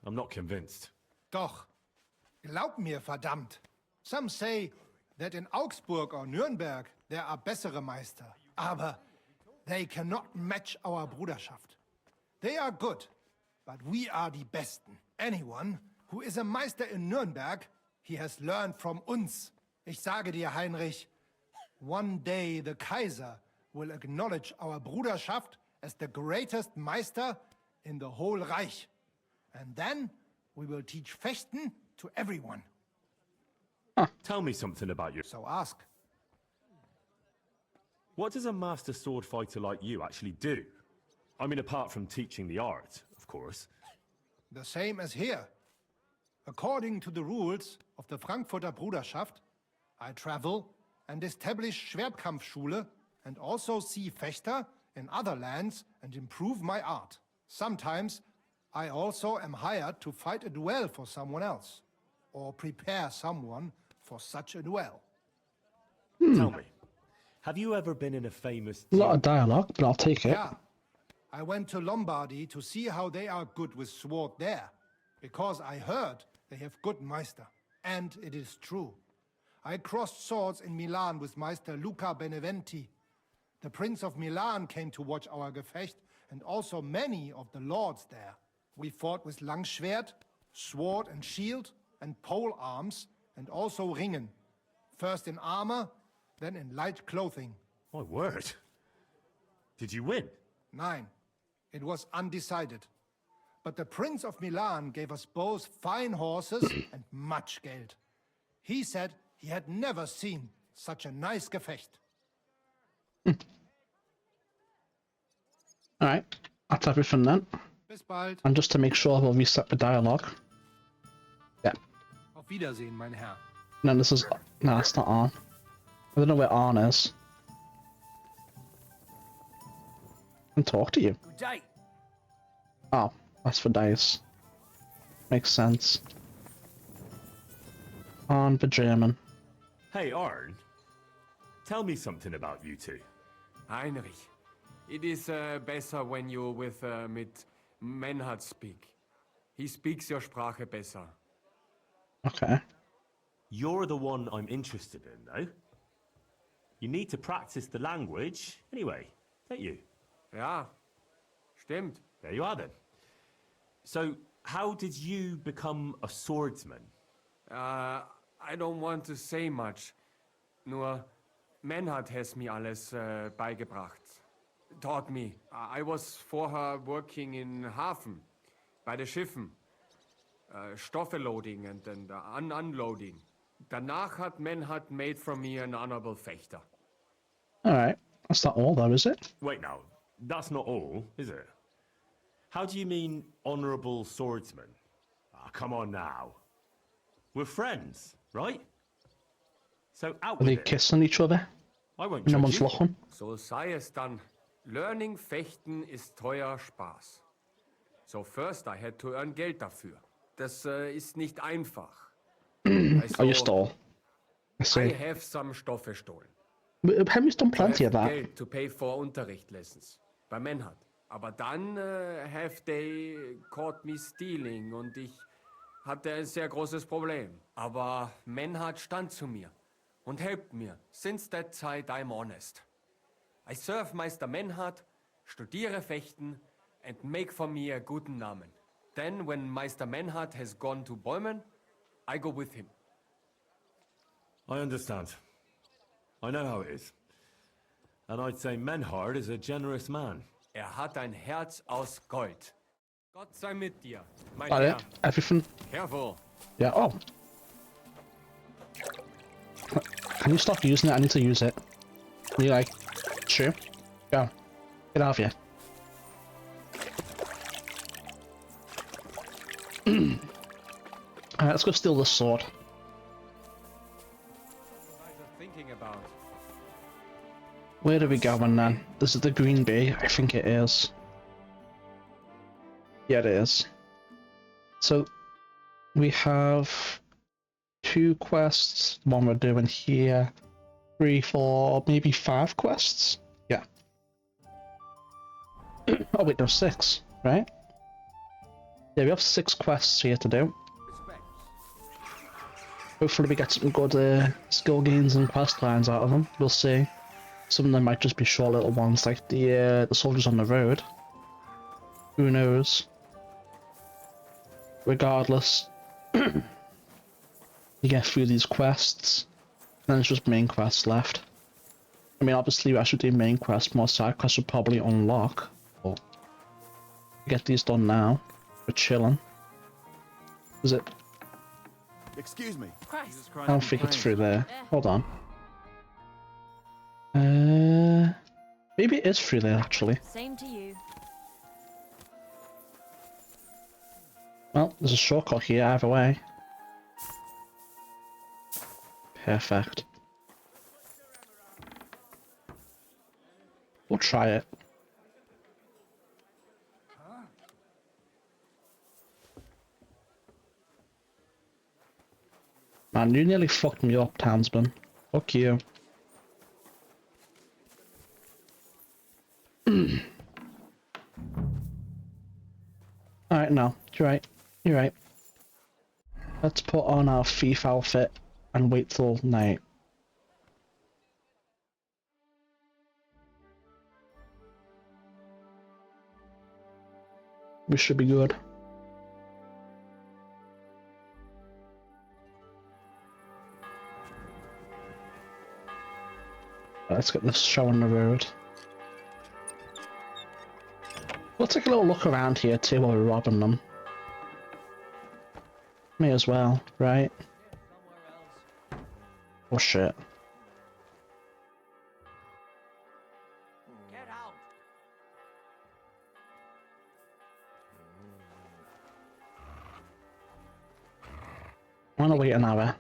Speaker 5: I'm not convinced.
Speaker 6: Doch. Glaub mir, verdammt. Some say that in Augsburg or Nürnberg there are bessere Meister. Aber they cannot match our Bruderschaft. They are good, but we are die Besten. Anyone who is a Meister in Nürnberg, he has learned from uns. Ich sage dir, Heinrich, one day the Kaiser will acknowledge our Bruderschaft as the greatest Meister in the whole Reich. And then we will teach Fechten to everyone.
Speaker 5: Tell me something about you.
Speaker 6: So ask.
Speaker 5: What does a master sword fighter like you actually do? I mean, apart from teaching the art, of course.
Speaker 6: The same as here. According to the rules of the Frankfurter Bruderschaft, I travel and establish Schwertkampfschule and also see Fechter in other lands and improve my art. Sometimes I also am hired to fight a duel for someone else or prepare someone for such a duel.
Speaker 5: Tell me, have you ever been in a famous...
Speaker 1: A lot of dialogue, but I'll take it.
Speaker 6: Yeah. I went to Lombardy to see how they are good with sword there, because I heard they have good Meister. And it is true. I crossed swords in Milan with Meister Luca Beneventi. The Prince of Milan came to watch our Gefecht, and also many of the lords there. We fought with Langschwert, sword and shield, and pole arms, and also Ringen. First in armor, then in light clothing.
Speaker 5: My word. Did you win?
Speaker 6: Nein, it was undecided. But the Prince of Milan gave us both fine horses and much Geld. He said he had never seen such a nice Gefecht.
Speaker 1: Alright, that's everything then.
Speaker 6: Bis bald.
Speaker 1: And just to make sure we'll reset the dialogue. Yeah.
Speaker 6: Auf Wiedersehen, mein Herr.
Speaker 1: And then this is... No, it's not on. I don't know where on is. I can talk to you.
Speaker 7: Good day.
Speaker 1: Oh, that's for dice. Makes sense. On for German.
Speaker 5: Hey, Arn. Tell me something about you two.
Speaker 9: Heinrich, it is besser when you with mit Menhard speak. He speaks your Sprache besser.
Speaker 1: Okay.
Speaker 5: You're the one I'm interested in, though. You need to practice the language anyway, don't you?
Speaker 9: Ja, stimmt.
Speaker 5: There you are then. So, how did you become a swordsman?
Speaker 9: I don't want to say much. Nur, Menhard has me alles beigebracht. Taught me. I was vorher working in Hafen, bei den Schiffen. Stoffe loading and unloading. Danach hat Menhard made from me an honorable fechter.
Speaker 1: Alright, that's not all though, is it?
Speaker 5: Wait now, that's not all, is it? How do you mean honorable swordsman? Ah, come on now. We're friends, right? So out
Speaker 1: Are
Speaker 5: with
Speaker 1: they
Speaker 5: it.
Speaker 1: kissing each other?
Speaker 5: I won't
Speaker 1: No
Speaker 5: judge
Speaker 1: one's
Speaker 5: you.
Speaker 1: looking.
Speaker 9: So sei es dann. Learning Fechten ist teuer Spaß. So first I had to earn Geld dafür. Das ist nicht einfach.
Speaker 1: Oh, you stole. I
Speaker 9: I
Speaker 1: see.
Speaker 9: have some Stoffe stolen.
Speaker 1: Hemmy's done
Speaker 9: To
Speaker 1: plenty
Speaker 9: have
Speaker 1: of that.
Speaker 9: Geld to pay for Unterrichtlessons. Bei Menhard. Aber dann have they caught me stealing und ich hatte ein sehr großes Problem. Aber Menhard stand zu mir und helpt mir. Since that time I'm honest. I serve Meister Menhard, studiere Fechten and make for me a guten Namen. Then when Meister Menhard has gone to Bäumen, I go with him.
Speaker 5: I understand. I know how it is. And I'd say Menhard is a generous man.
Speaker 9: Hat ein Herz aus Gold. Gott sei mit dir, mein
Speaker 1: Got
Speaker 9: Herr.
Speaker 1: it? Everything?
Speaker 9: Careful.
Speaker 1: Yeah, oh. Can you stop using it? I need to use it. Can you, like, sure? Go. Get out of here. Alright, let's go steal this sword.
Speaker 9: Thinking about.
Speaker 1: Where are we going then? This is the Green Bay, I think it is. Yeah, it is. So, we have 2 quests, one we're doing here, 3, 4, maybe 5 quests? Yeah. Oh wait, no, 6, right? Yeah, we have 6 quests here to do. Hopefully we get some good skill gains and quest lines out of them, we'll see. Some of them might just be short little ones, like the soldiers on the road. Who knows? Regardless, you get through these quests, and then it's just main quests left. I mean, obviously, I should do main quests, more side quests would probably unlock, but get these done now. We're chilling. Is it?
Speaker 4: Excuse me.
Speaker 2: Christ.
Speaker 1: I don't think it's through there. Hold on. Maybe it is through there actually.
Speaker 3: Same to you.
Speaker 1: Well, there's a shortcut here either way. Perfect. We'll try it. Man, you nearly fucked me up, townsman. Fuck you. Alright, no. You're right. You're right. Let's put on our thief outfit and wait till night. We should be good. Let's get this show on the road. We'll take a little look around here too while we're robbing them. May as well, right? Oh shit.
Speaker 7: Get out!
Speaker 1: I wanna wait an hour.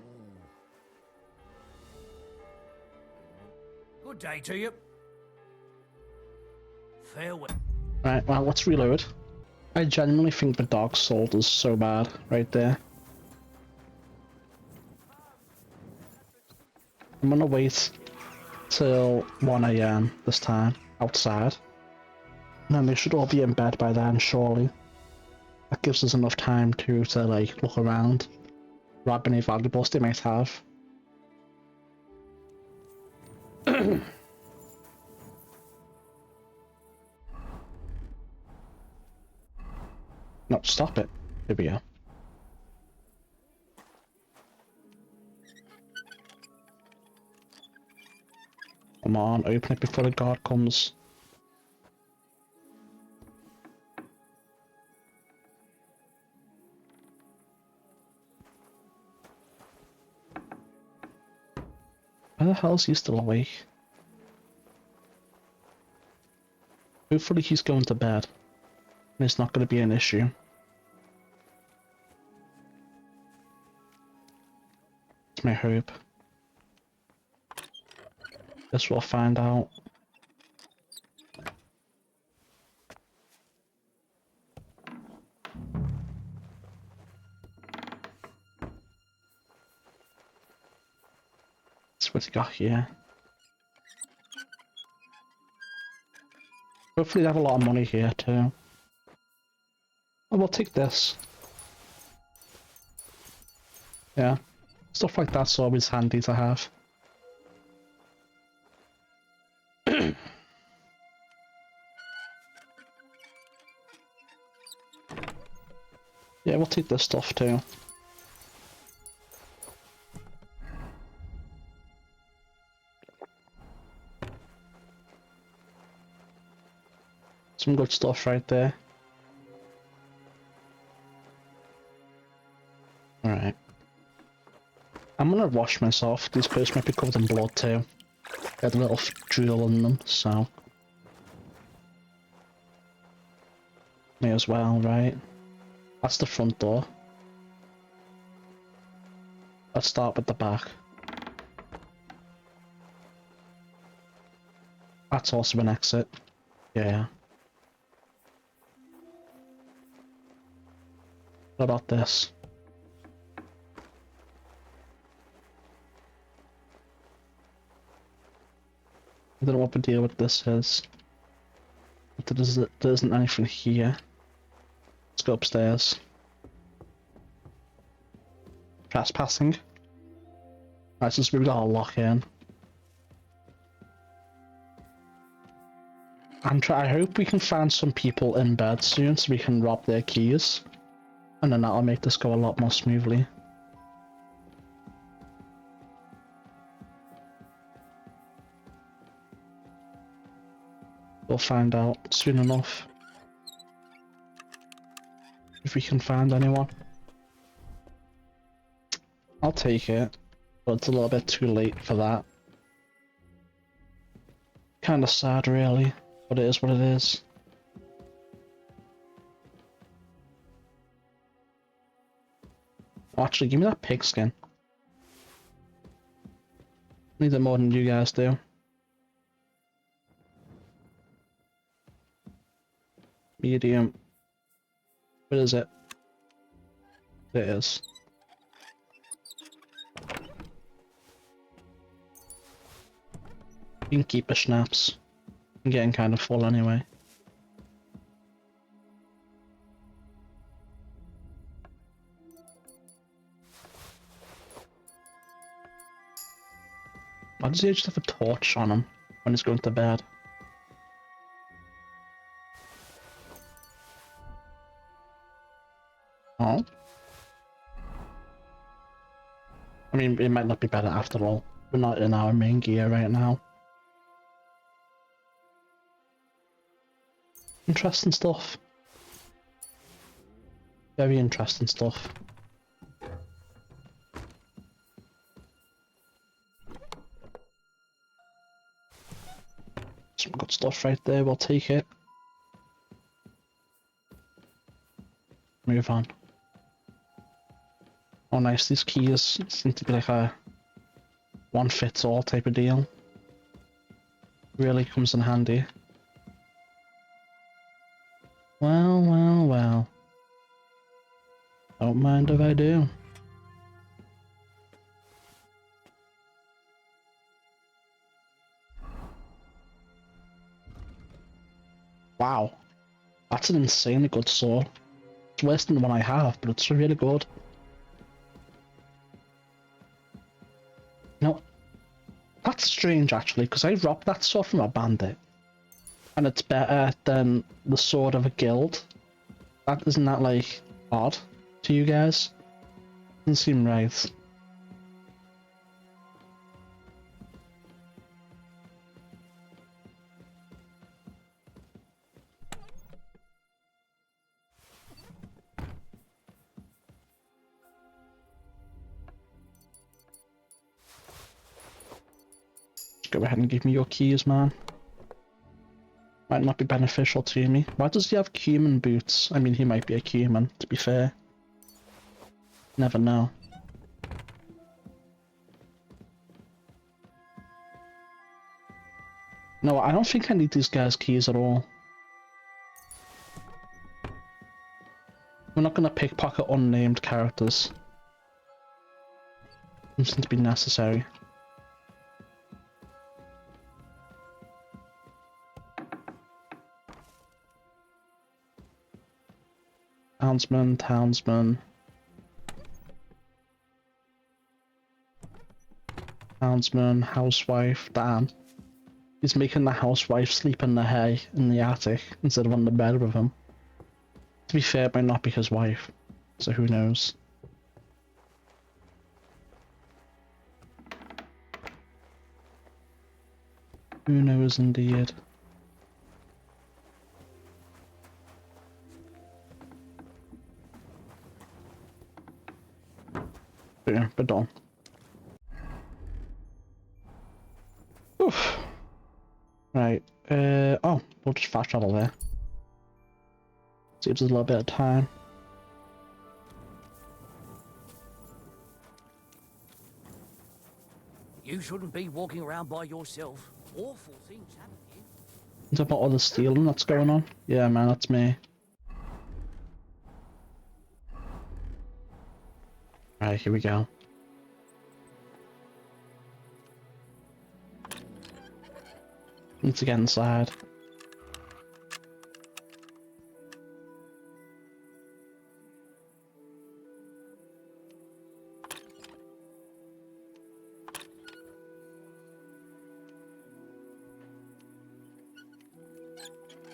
Speaker 7: Good day to you. Farewell.
Speaker 1: Right, well, let's reload. I genuinely think the dog sold is so bad, right there. I'm gonna wait till 1 AM this time, outside. And then they should all be in bed by then, surely. That gives us enough time to like, look around, grab any valuables they might have. No, stop it. Here we go. Come on, open it before the guard comes. Why the hell is he still awake? Hopefully he's going to bed. And it's not going to be an issue. It's my hope. Guess we'll find out. That's what he got here. Hopefully they have a lot of money here too. Oh, we'll take this. Yeah. Stuff like that's always handy to have. Yeah, we'll take this stuff too. Some good stuff right there. Alright. I'm gonna wash myself. These clothes might be covered in blood too. They had a little drill in them, so... May as well, right? That's the front door. Let's start with the back. That's also an exit. Yeah. What about this? I don't know what the deal with this is. But there isn't anything here. Let's go upstairs. Trespassing. Right, since we've got a lock in. I hope we can find some people in bed soon so we can rob their keys. And then that'll make this go a lot more smoothly. We'll find out soon enough. If we can find anyone. I'll take it, but it's a little bit too late for that. Kinda sad really, but it is what it is. Oh, actually, give me that pigskin. Need it more than you guys do. Medium. What is it? It is. You can keep the schnapps. I'm getting kind of full anyway. Why does he just have a torch on him when he's going to bed? Oh? I mean, it might not be better after all. We're not in our main gear right now. Interesting stuff. Very interesting stuff. Some good stuff right there, we'll take it. Move on. Oh nice, these keys seem to be like a one-fits-all type of deal. Really comes in handy. Well, well, well. Don't mind if I do. Wow. That's an insanely good sword. It's worse than the one I have, but it's really good. No, that's strange actually, because I robbed that sword from a bandit. And it's better than the sword of a guild. Isn't that like odd to you guys? Doesn't seem right. Go ahead and give me your keys, man. Might not be beneficial to me. Why does he have cumin boots? I mean, he might be a cumin, to be fair. Never know. No, I don't think I need these guys' keys at all. We're not gonna pickpocket unnamed characters. Doesn't seem to be necessary. Townsman, townsman. Townsman, housewife, damn. He's making the housewife sleep in the hay in the attic instead of on the bed with him. To be fair, it might not be his wife, so who knows. Who knows indeed. But yeah, we're done. Oof. Right, oh, we'll just fast travel there. Saves us a little bit of time.
Speaker 7: You shouldn't be walking around by yourself. Awful things happen to you.
Speaker 1: Is about all the stealing that's going on? Yeah, man, that's me. Right, here we go. Need to get inside.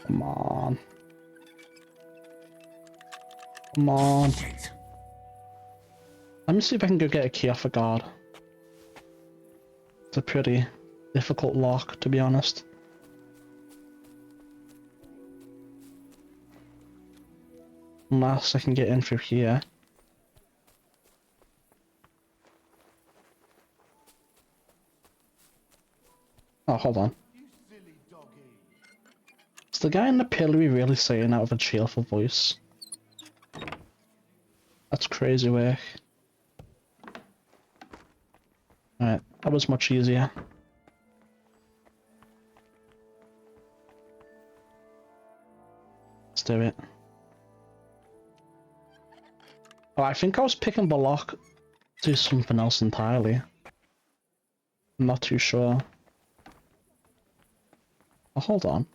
Speaker 1: Come on. Come on. Let me see if I can go get a key off a guard. It's a pretty difficult lock, to be honest. Unless I can get in through here. Oh, hold on. Is the guy in the pillory really saying out of a cheerful voice? That's crazy work. Alright, that was much easier. Let's do it. Oh, I think I was picking the lock to do something else entirely. I'm not too sure. Oh, hold on.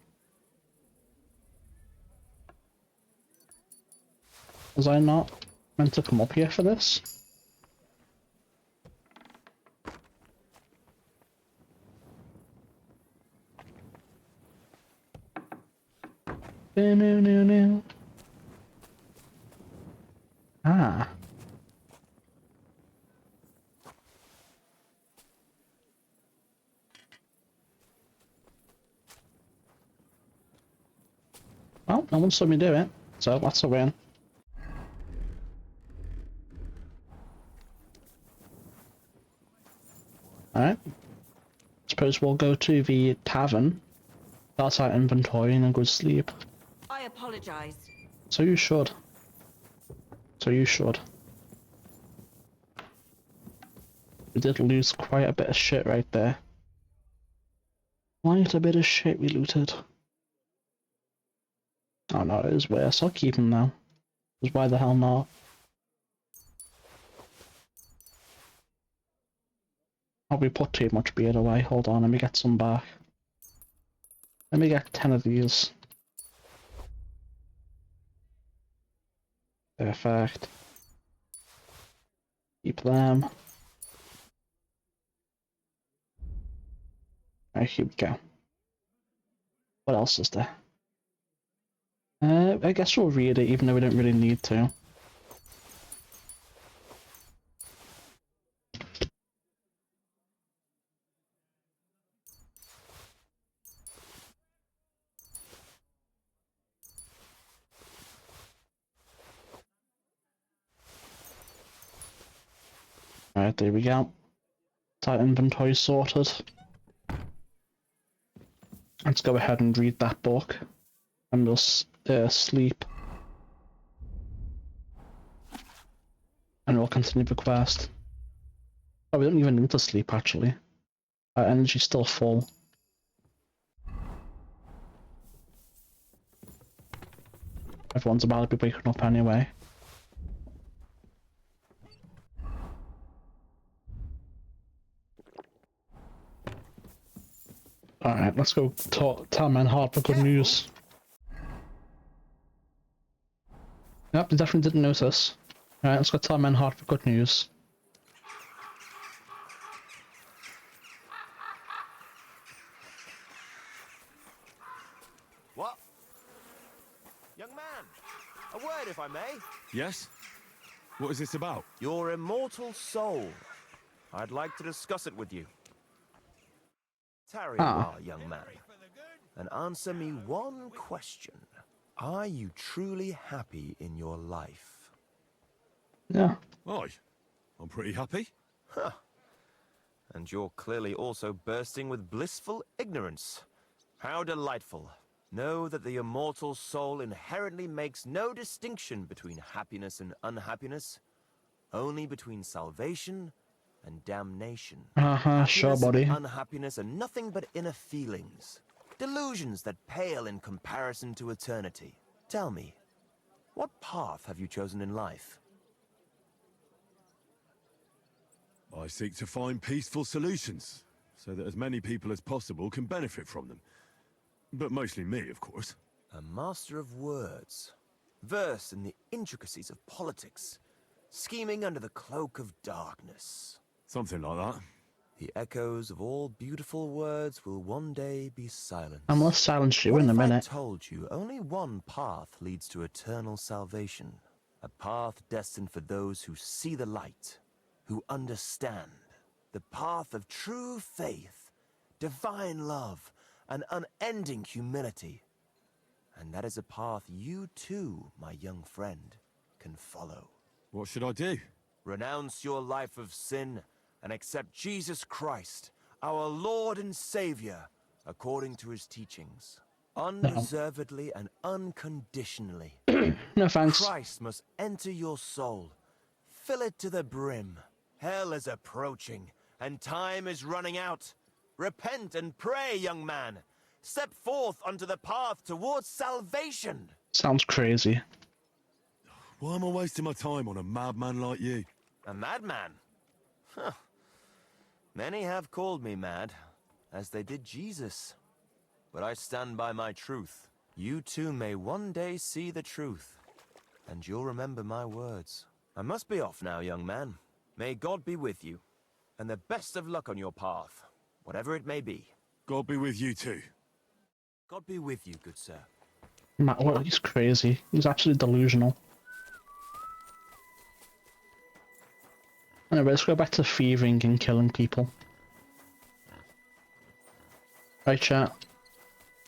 Speaker 1: Was I not meant to come up here for this? No. Ah. Well, no one saw me do it, so that's a win. Alright. Suppose we'll go to the tavern, start our inventory, and then go to sleep.
Speaker 2: I apologize.
Speaker 1: So you should. So you should. We did lose quite a bit of shit right there. Quite a bit of shit we looted. Oh no, it is worse. I'll keep him now. Because why the hell not? Oh, we put too much beer away. Hold on, let me get some back. Let me get 10 of these. Perfect. Keep them. Right, here we go. What else is there? I guess we'll read it, even though we don't really need to. Alright, there we go. That inventory sorted. Let's go ahead and read that book. And we'll sleep. And we'll continue the quest. Oh, we don't even need to sleep, actually. Our energy's still full. Everyone's about to be waking up anyway. Alright, let's go tell Manhart the good news. Yep, they definitely didn't notice. Alright, let's go tell Manhart the good news.
Speaker 12: What? Young man, a word if I may.
Speaker 5: Yes? What is this about?
Speaker 12: Your immortal soul. I'd like to discuss it with you. Tarry a while, young man, and answer me one question. Are you truly happy in your life?
Speaker 1: Yeah.
Speaker 5: Aye. I'm pretty happy.
Speaker 12: Huh. And you're clearly also bursting with blissful ignorance. How delightful. Know that the immortal soul inherently makes no distinction between happiness and unhappiness, only between salvation and damnation.
Speaker 1: Sure, buddy.
Speaker 12: And unhappiness are nothing but inner feelings, delusions that pale in comparison to eternity. Tell me, what path have you chosen in life?
Speaker 5: I seek to find peaceful solutions, so that as many people as possible can benefit from them. But mostly me, of course.
Speaker 12: A master of words, versed in the intricacies of politics, scheming under the cloak of darkness.
Speaker 5: Something like that.
Speaker 12: The echoes of all beautiful words will one day be silenced.
Speaker 1: I'm gonna silence you in a minute.
Speaker 12: I told you only one path leads to eternal salvation. A path destined for those who see the light, who understand. The path of true faith, divine love, and unending humility. And that is a path you too, my young friend, can follow.
Speaker 5: What should I do?
Speaker 12: Renounce your life of sin and accept Jesus Christ, our Lord and Savior, according to his teachings. Unreservedly and unconditionally.
Speaker 1: No thanks.
Speaker 12: Christ must enter your soul. Fill it to the brim. Hell is approaching, and time is running out. Repent and pray, young man. Step forth onto the path towards salvation.
Speaker 1: Sounds crazy.
Speaker 5: Why am I wasting my time on a madman like you?
Speaker 12: A madman? Huh. Many have called me mad, as they did Jesus. But I stand by my truth. You too may one day see the truth, and you'll remember my words. I must be off now, young man. May God be with you, and the best of luck on your path, whatever it may be.
Speaker 5: God be with you too.
Speaker 12: God be with you, good sir.
Speaker 1: Matt, well, he's crazy. He's absolutely delusional. Anyway, let's go back to thieving and killing people. Right, chat.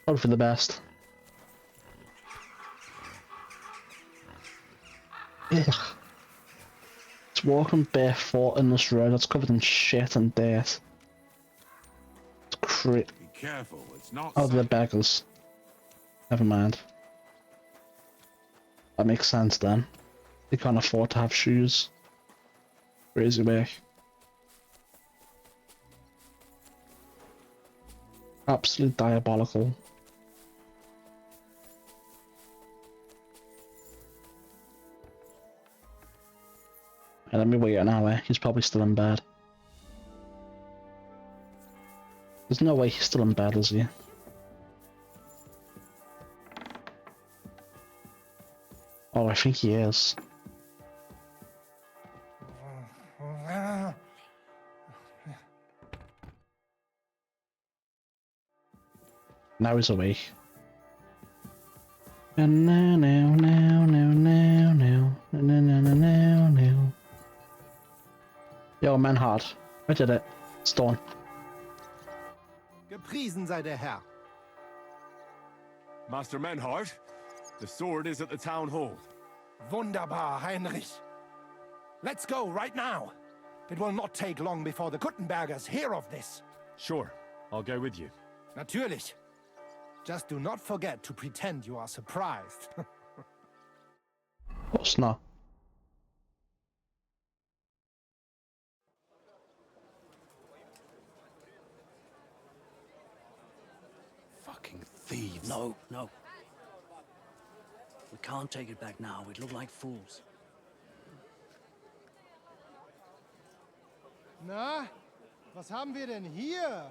Speaker 1: Hope for the best. Ugh. It's walking barefoot in this road that's covered in shit and dirt. It's
Speaker 8: Be careful, it's not
Speaker 1: Oh, they're
Speaker 8: safe.
Speaker 1: beggars. Never mind. That makes sense then. They can't afford to have shoes. Crazy work. Absolutely diabolical. Let me wait an hour. He's probably still in bed. There's no way he's still in bed, is he? Oh, I think he is. Now he's awake. Now, now, now, now, now, now, now, now, now, now. Yo, Manhart. I did it. It's done.
Speaker 6: Gepriesen sei der Herr.
Speaker 5: Master Menhart, the sword is at the town hall.
Speaker 6: Wunderbar, Heinrich. Let's go right now. It will not take long before the Kuttenbergers hear of this.
Speaker 5: Sure, I'll go with you.
Speaker 6: Natürlich. Just do not forget to pretend you are surprised.
Speaker 1: What's not?
Speaker 7: Fucking thieves. No, no. We can't take it back now. We'd look like fools.
Speaker 6: Na, was haben wir denn hier?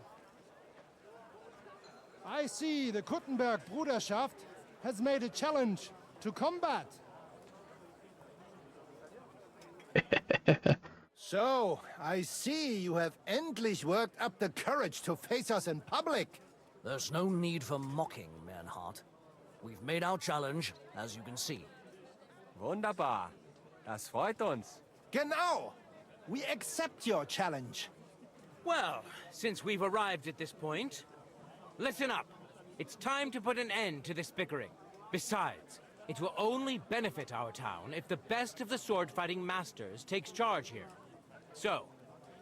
Speaker 6: I see the Kuttenberg Bruderschaft has made a challenge to combat. So, I see you have endlich worked up the courage to face us in public.
Speaker 7: There's no need for mocking, Manhart. We've made our challenge, as you can see.
Speaker 9: Wunderbar. Das freut uns.
Speaker 6: Genau. We accept your challenge.
Speaker 11: Well, since we've arrived at this point, listen up. It's time to put an end to this bickering. Besides, it will only benefit our town if the best of the sword-fighting masters takes charge here. So,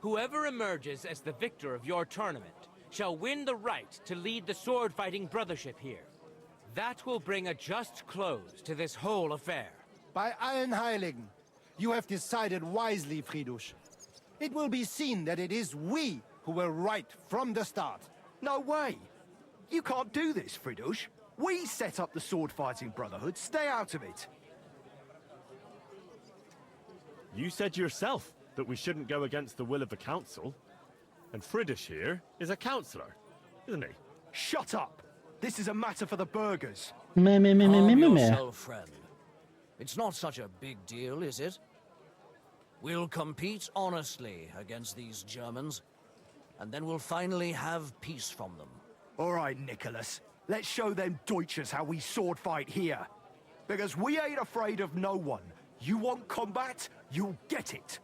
Speaker 11: whoever emerges as the victor of your tournament shall win the right to lead the sword-fighting brothership here. That will bring a just close to this whole affair.
Speaker 6: Bei allen Heiligen, you have decided wisely, Fridush. It will be seen that it is we who were right from the start.
Speaker 10: No way! You can't do this, Fridush. We set up the sword-fighting brotherhood. Stay out of it.
Speaker 5: You said yourself that we shouldn't go against the will of the council. And Friedrich here is a councillor, isn't he?
Speaker 10: Shut up! This is a matter for the burghers.
Speaker 1: Me.
Speaker 7: Calm yourself, friend. It's not such a big deal, is it? We'll compete honestly against these Germans, and then we'll finally have peace from them.
Speaker 10: All right, Nicholas. Let's show them Deutschers how we sword fight here. Because we ain't afraid of no one. You want combat? You'll get it.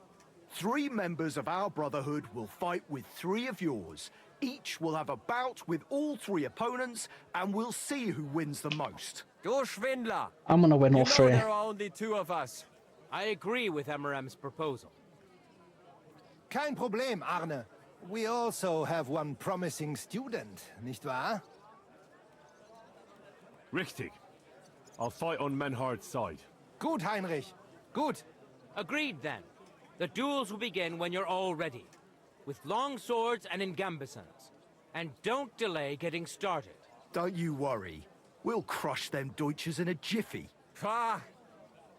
Speaker 10: 3 members of our brotherhood will fight with 3 of yours. Each will have a bout with all 3 opponents, and we'll see who wins the most.
Speaker 9: Du Schwindler!
Speaker 1: I'm gonna win all
Speaker 9: You know
Speaker 1: 3.
Speaker 9: there are only 2 of us.
Speaker 11: I agree with Emerem's proposal.
Speaker 6: Kein Problem, Arne. We also have one promising student, nicht wahr?
Speaker 5: Richtig. I'll fight on Menhard's side.
Speaker 6: Gut, Heinrich. Gut.
Speaker 11: Agreed, then. The duels will begin when you're all ready, with long swords and in gambesons. And don't delay getting started.
Speaker 10: Don't you worry. We'll crush them Deutschers in a jiffy.
Speaker 9: Pah!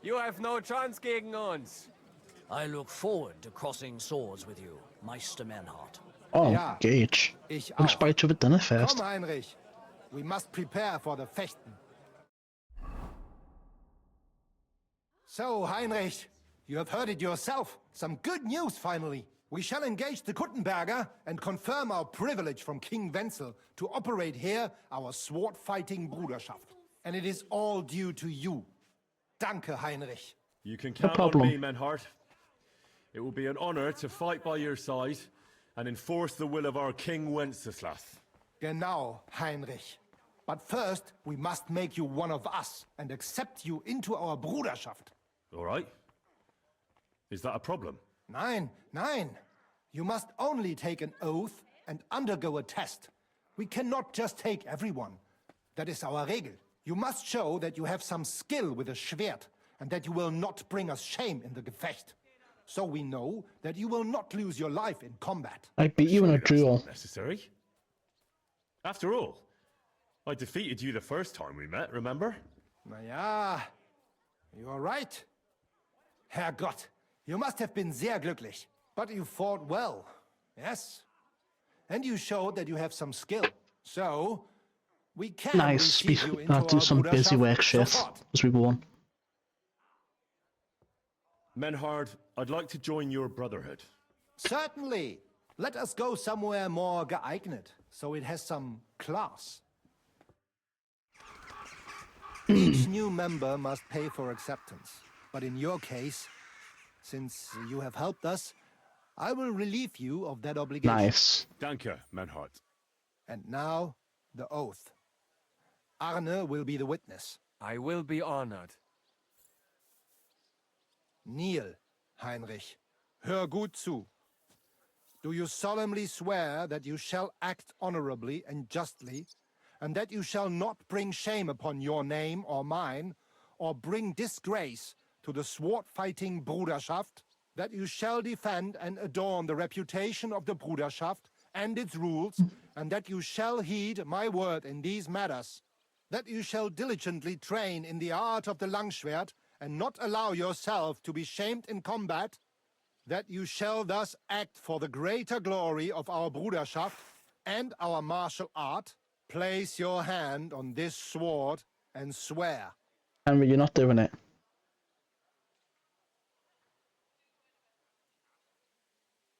Speaker 9: You have no chance gegen uns.
Speaker 7: I look forward to crossing swords with you, Meister Manhart.
Speaker 1: Oh,
Speaker 6: Ja,
Speaker 1: Gage.
Speaker 6: Ich
Speaker 1: Let's
Speaker 6: auch.
Speaker 1: buy each other dinner first.
Speaker 6: Komm, Heinrich. We must prepare for the Fechten. So, Heinrich, you have heard it yourself. Some good news, finally. We shall engage the Kuttenberger and confirm our privilege from King Wenzel to operate here our sword-fighting Bruderschaft. And it is all due to you. Danke, Heinrich.
Speaker 5: You can count on
Speaker 1: problem.
Speaker 5: me, Menhart. It will be an honor to fight by your side and enforce the will of our King Wenceslaus.
Speaker 6: Genau, Heinrich. But first, we must make you one of us and accept you into our Bruderschaft.
Speaker 5: All right? Is that a problem?
Speaker 6: Nein, nein. You must only take an oath and undergo a test. We cannot just take everyone. That is our Regel. You must show that you have some skill with a Schwert and that you will not bring us shame in the Gefecht. So we know that you will not lose your life in combat.
Speaker 1: I beat you in a
Speaker 5: Surely that's
Speaker 1: duel.
Speaker 5: not necessary. After all, I defeated you the first time we met, remember?
Speaker 6: Na ja, you are right. Herrgott, you must have been sehr glücklich. But you fought well, yes? And you showed that you have some skill. So, we can
Speaker 1: Nice.
Speaker 6: receive you into
Speaker 1: Do
Speaker 6: our
Speaker 1: some busy
Speaker 6: Bruderschaft
Speaker 1: work shit
Speaker 6: sofort.
Speaker 1: as we won.
Speaker 5: Menhard, I'd like to join your brotherhood.
Speaker 6: Certainly. Let us go somewhere more geeignet, so it has some class. Each new member must pay for acceptance. But in your case, since you have helped us, I will relieve you of that obligation.
Speaker 1: Nice.
Speaker 5: Danke, Menhart.
Speaker 6: And now, the oath. Arne will be the witness.
Speaker 9: I will be honored.
Speaker 6: Kneel, Heinrich. Hör gut zu. Do you solemnly swear that you shall act honorably and justly, and that you shall not bring shame upon your name or mine, or bring disgrace to the sword-fighting Bruderschaft, that you shall defend and adorn the reputation of the Bruderschaft and its rules, and that you shall heed my word in these matters, that you shall diligently train in the art of the Langschwert, and not allow yourself to be shamed in combat, that you shall thus act for the greater glory of our Bruderschaft and our martial art. Place your hand on this sword and swear.
Speaker 1: Henry, you're not doing it.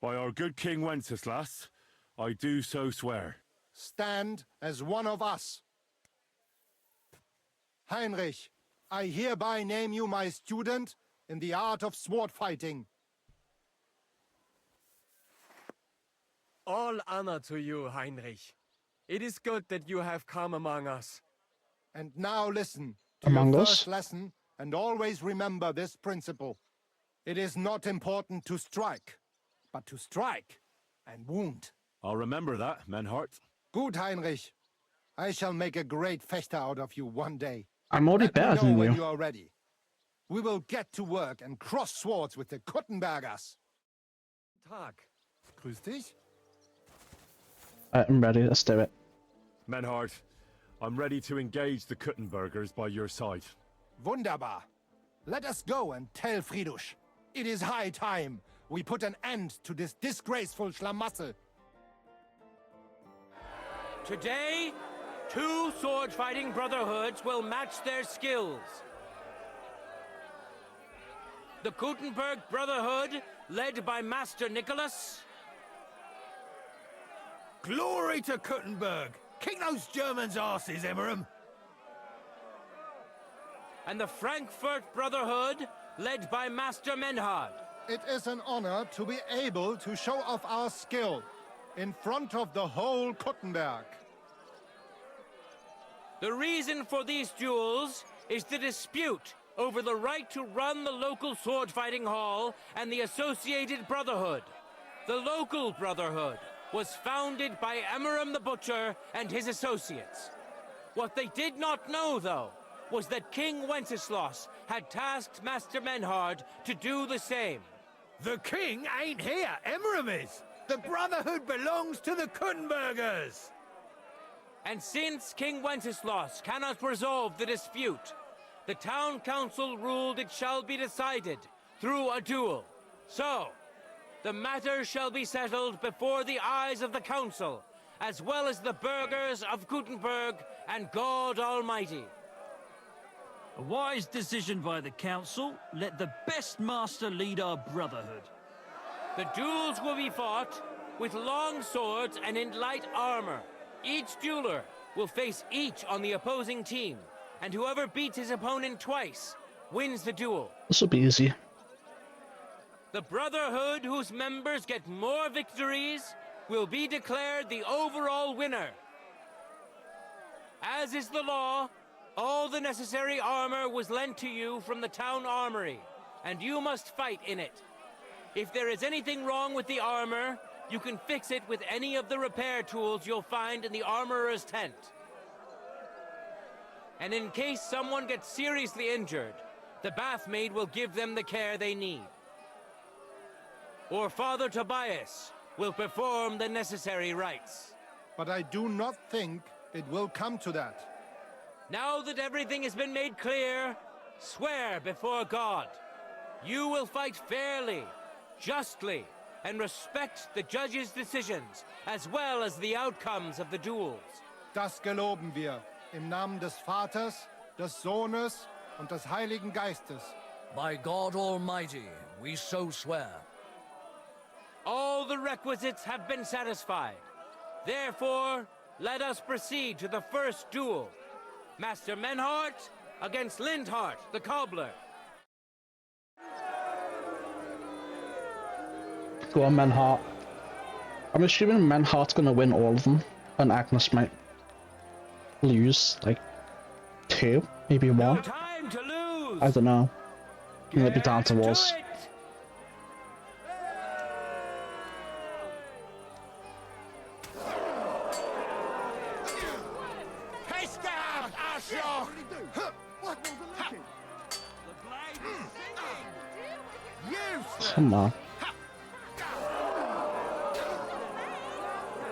Speaker 5: By our good King Wenceslas, I do so swear.
Speaker 6: Stand as one of us. Heinrich, I hereby name you my student in the art of sword fighting.
Speaker 9: All honor to you, Heinrich. It is good that you have come among us.
Speaker 6: And now listen to
Speaker 1: Among
Speaker 6: your
Speaker 1: us?
Speaker 6: first lesson, and always remember this principle. It is not important to strike, but to strike and wound.
Speaker 5: I'll remember that, Menhart.
Speaker 6: Good, Heinrich. I shall make a great fechter out of you one day.
Speaker 1: I'm already
Speaker 6: Let me
Speaker 1: better
Speaker 6: know
Speaker 1: than
Speaker 6: when
Speaker 1: you.
Speaker 6: you are ready. We will get to work and cross swords with the Kuttenbergers.
Speaker 9: Tag.
Speaker 6: Grüß dich.
Speaker 1: I'm ready, let's do it.
Speaker 5: Menhart, I'm ready to engage the Kuttenbergers by your side.
Speaker 6: Wunderbar. Let us go and tell Friedrich. It is high time we put an end to this disgraceful schlamassel.
Speaker 11: Today, 2 sword-fighting brotherhoods will match their skills. The Kuttenberg Brotherhood, led by Master Nicholas.
Speaker 8: Glory to Kuttenberg! Kick those Germans' asses, Emmeram!
Speaker 11: And the Frankfurt Brotherhood, led by Master Menhard.
Speaker 6: It is an honor to be able to show off our skill in front of the whole Kuttenberg.
Speaker 11: The reason for these duels is the dispute over the right to run the local sword-fighting hall and the associated brotherhood. The local brotherhood was founded by Emmeram the Butcher and his associates. What they did not know, though, was that King Wenceslas had tasked Master Menhard to do the same.
Speaker 8: The king ain't here, Emmeram is! The Brotherhood belongs to the Kuttenbergers!
Speaker 11: And since King Wenceslas cannot resolve the dispute, the town council ruled it shall be decided through a duel. So, the matter shall be settled before the eyes of the council, as well as the burghers of Kuttenberg and God Almighty.
Speaker 13: A wise decision by the council. Let the best master lead our brotherhood.
Speaker 11: The duels will be fought with long swords and in light armor. Each dueler will face each on the opposing team, and whoever beats his opponent twice wins the duel.
Speaker 1: This will be easy.
Speaker 11: The brotherhood whose members get more victories will be declared the overall winner. As is the law, all the necessary armor was lent to you from the town armory, and you must fight in it. If there is anything wrong with the armor, you can fix it with any of the repair tools you'll find in the armorer's tent. And in case someone gets seriously injured, the bathmaid will give them the care they need. Or Father Tobias will perform the necessary rites.
Speaker 6: But I do not think it will come to that.
Speaker 11: Now that everything has been made clear, swear before God. You will fight fairly, justly, and respect the judge's decisions, as well as the outcomes of the duels.
Speaker 6: Das geloben wir, im Namen des Vaters, des Sohnes und des Heiligen Geistes.
Speaker 7: By God Almighty, we so swear.
Speaker 11: All the requisites have been satisfied. Therefore, let us proceed to the first duel. Master Menhart against Lindhart, the cobbler.
Speaker 1: Go on, Menhart. I'm assuming Menhart's gonna win all of them, and Agnes might lose, like, 2, maybe 1.
Speaker 11: No time to lose.
Speaker 1: I don't know. It'll be down to us.
Speaker 11: it.
Speaker 1: Come on.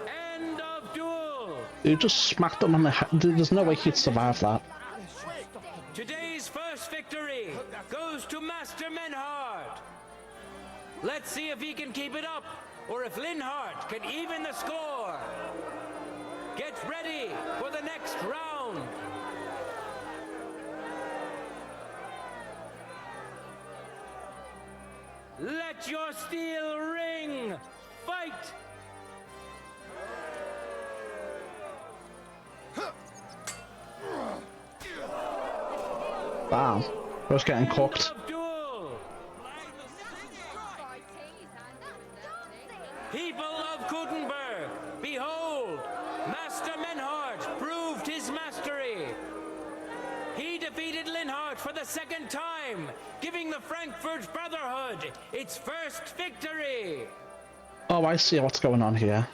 Speaker 11: End of duel.
Speaker 1: You just smacked him on the head. There's no way he'd survive that.
Speaker 11: Today's first victory goes to Master Menhart. Let's see if he can keep it up, or if Lindhart can even the score. Get ready for the next round. Let your steel ring. Fight!
Speaker 1: Damn. I was getting cooked.
Speaker 11: People of Gutenberg, behold, Master Menhart proved his mastery. He defeated Lindhart for the second time, giving the Frankfurt Brotherhood its first victory.
Speaker 1: Oh, I see what's going on here.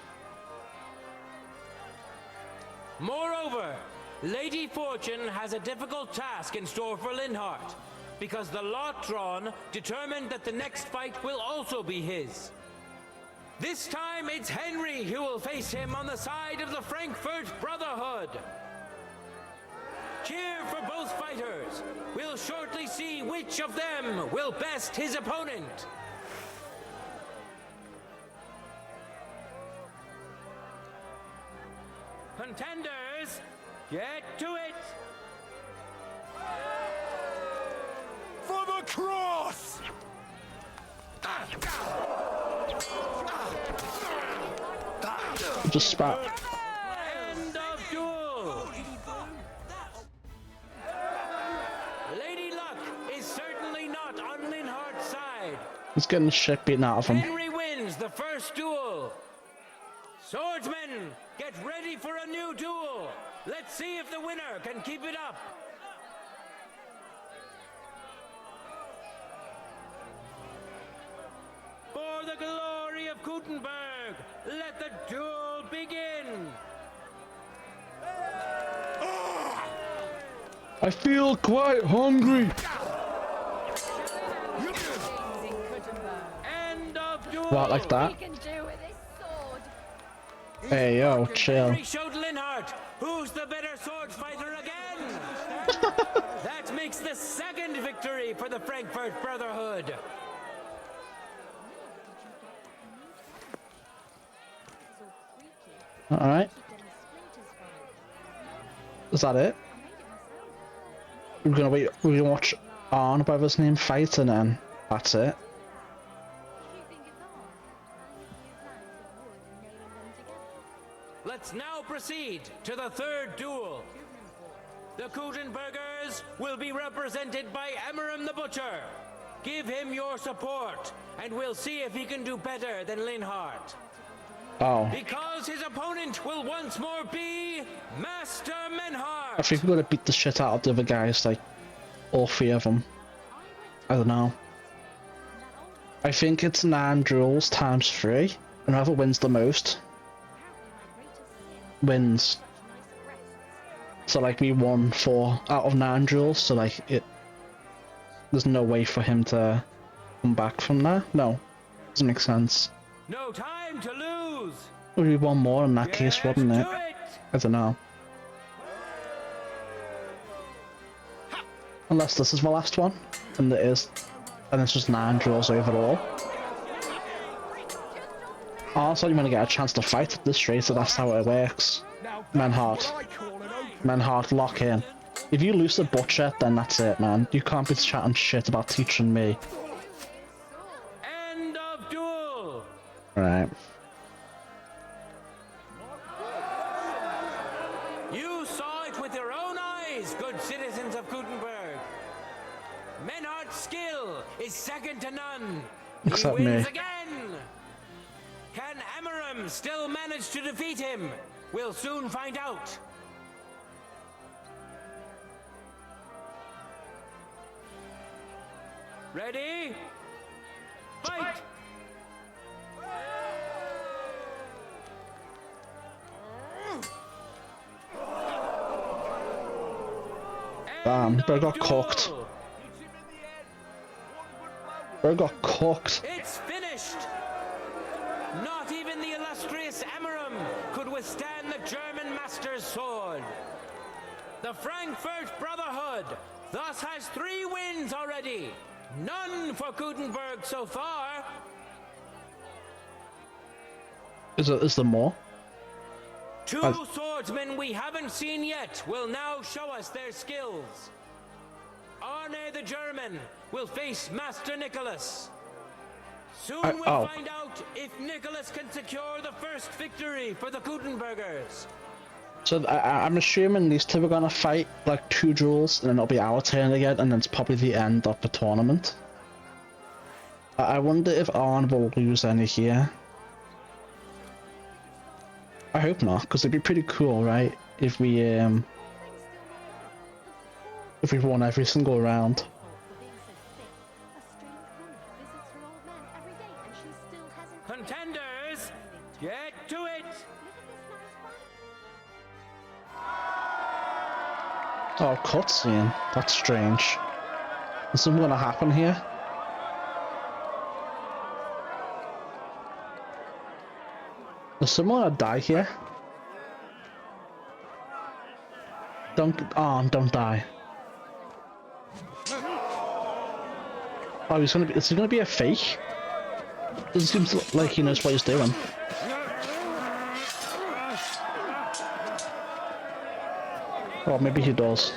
Speaker 11: Moreover, Lady Fortune has a difficult task in store for Lindhart, because the lot drawn determined that the next fight will also be his. This time it's Henry who will face him on the side of the Frankfurt Brotherhood. Cheer for both fighters. We'll shortly see which of them will best his opponent. Contenders, get to it!
Speaker 6: For the cross!
Speaker 1: Just spat.
Speaker 11: End of duel! Lady Luck is certainly not on Lindhart's side.
Speaker 1: He's getting the shit beaten out of him.
Speaker 11: Henry wins the first duel. Swordsmen, get ready for a new duel. Let's see if the winner can keep it up. For the glory of Gutenberg, let the duel begin.
Speaker 1: I feel quite hungry.
Speaker 11: End of duel.
Speaker 1: What, like that? Hey, yo, chill.
Speaker 11: Henry showed Lindhart who's the better sword fighter again. That makes the second victory for the Frankfurt Brotherhood.
Speaker 1: Alright. Is that it? We're gonna watch Arn, whatever his name, fight, and then that's it.
Speaker 11: Let's now proceed to the third duel. The Gutenbergers will be represented by Emmeram the Butcher. Give him your support, and we'll see if he can do better than Lindhart.
Speaker 1: Oh.
Speaker 11: Because his opponent will once more be Master Menhart.
Speaker 1: I think we're gonna beat the shit out of the other guys, like, all 3 of them. I don't know. I think it's 9 duels times 3, and whoever wins the most wins. So like we won 4 out of 9 duels, so like there's no way for him to come back from that. No, doesn't make sense.
Speaker 11: No time to lose.
Speaker 1: Would be one more in that case, wouldn't it? I don't know. Unless this is my last one, and it is, and it's just 9 draws overall. Also, you want to get a chance to fight at this rate, so that's how it works. Menhart. Menhart, lock in. If you lose the Butcher, then that's it, man. You can't be chatting shit about teaching me.
Speaker 11: End of duel.
Speaker 1: Right.
Speaker 11: You saw it with your own eyes, good citizens of Gutenberg. is second to none.
Speaker 1: Except
Speaker 11: he wins
Speaker 1: me.
Speaker 11: again. Can Amaram still manage to defeat him? We'll soon find out. Ready? Fight!
Speaker 1: Damn, bro got cooked. Bro got cooked.
Speaker 11: It's finished! Not even the illustrious Amaram could withstand the German master's sword. The Frankfurt Brotherhood thus has 3 wins already. None for Gutenberg so far.
Speaker 1: Is there more?
Speaker 11: 2 swordsmen we haven't seen yet will now show us their skills. Arne the German will face Master Nicholas. Soon we'll find out if Nicholas can secure the first victory for the Gutenbergers.
Speaker 1: So I'm assuming these two are gonna fight like 2 duels, and then it'll be our turn again, and then it's probably the end of the tournament. I wonder if Arne will lose any here. I hope not, because it'd be pretty cool, right? If we won every single round.
Speaker 11: Contenders, get to it!
Speaker 1: Oh, cutscene. That's strange. Is something gonna happen here? Is someone gonna die here? Don't die. Oh, is he gonna be a fake? It seems like he knows what he's doing. Or maybe he does.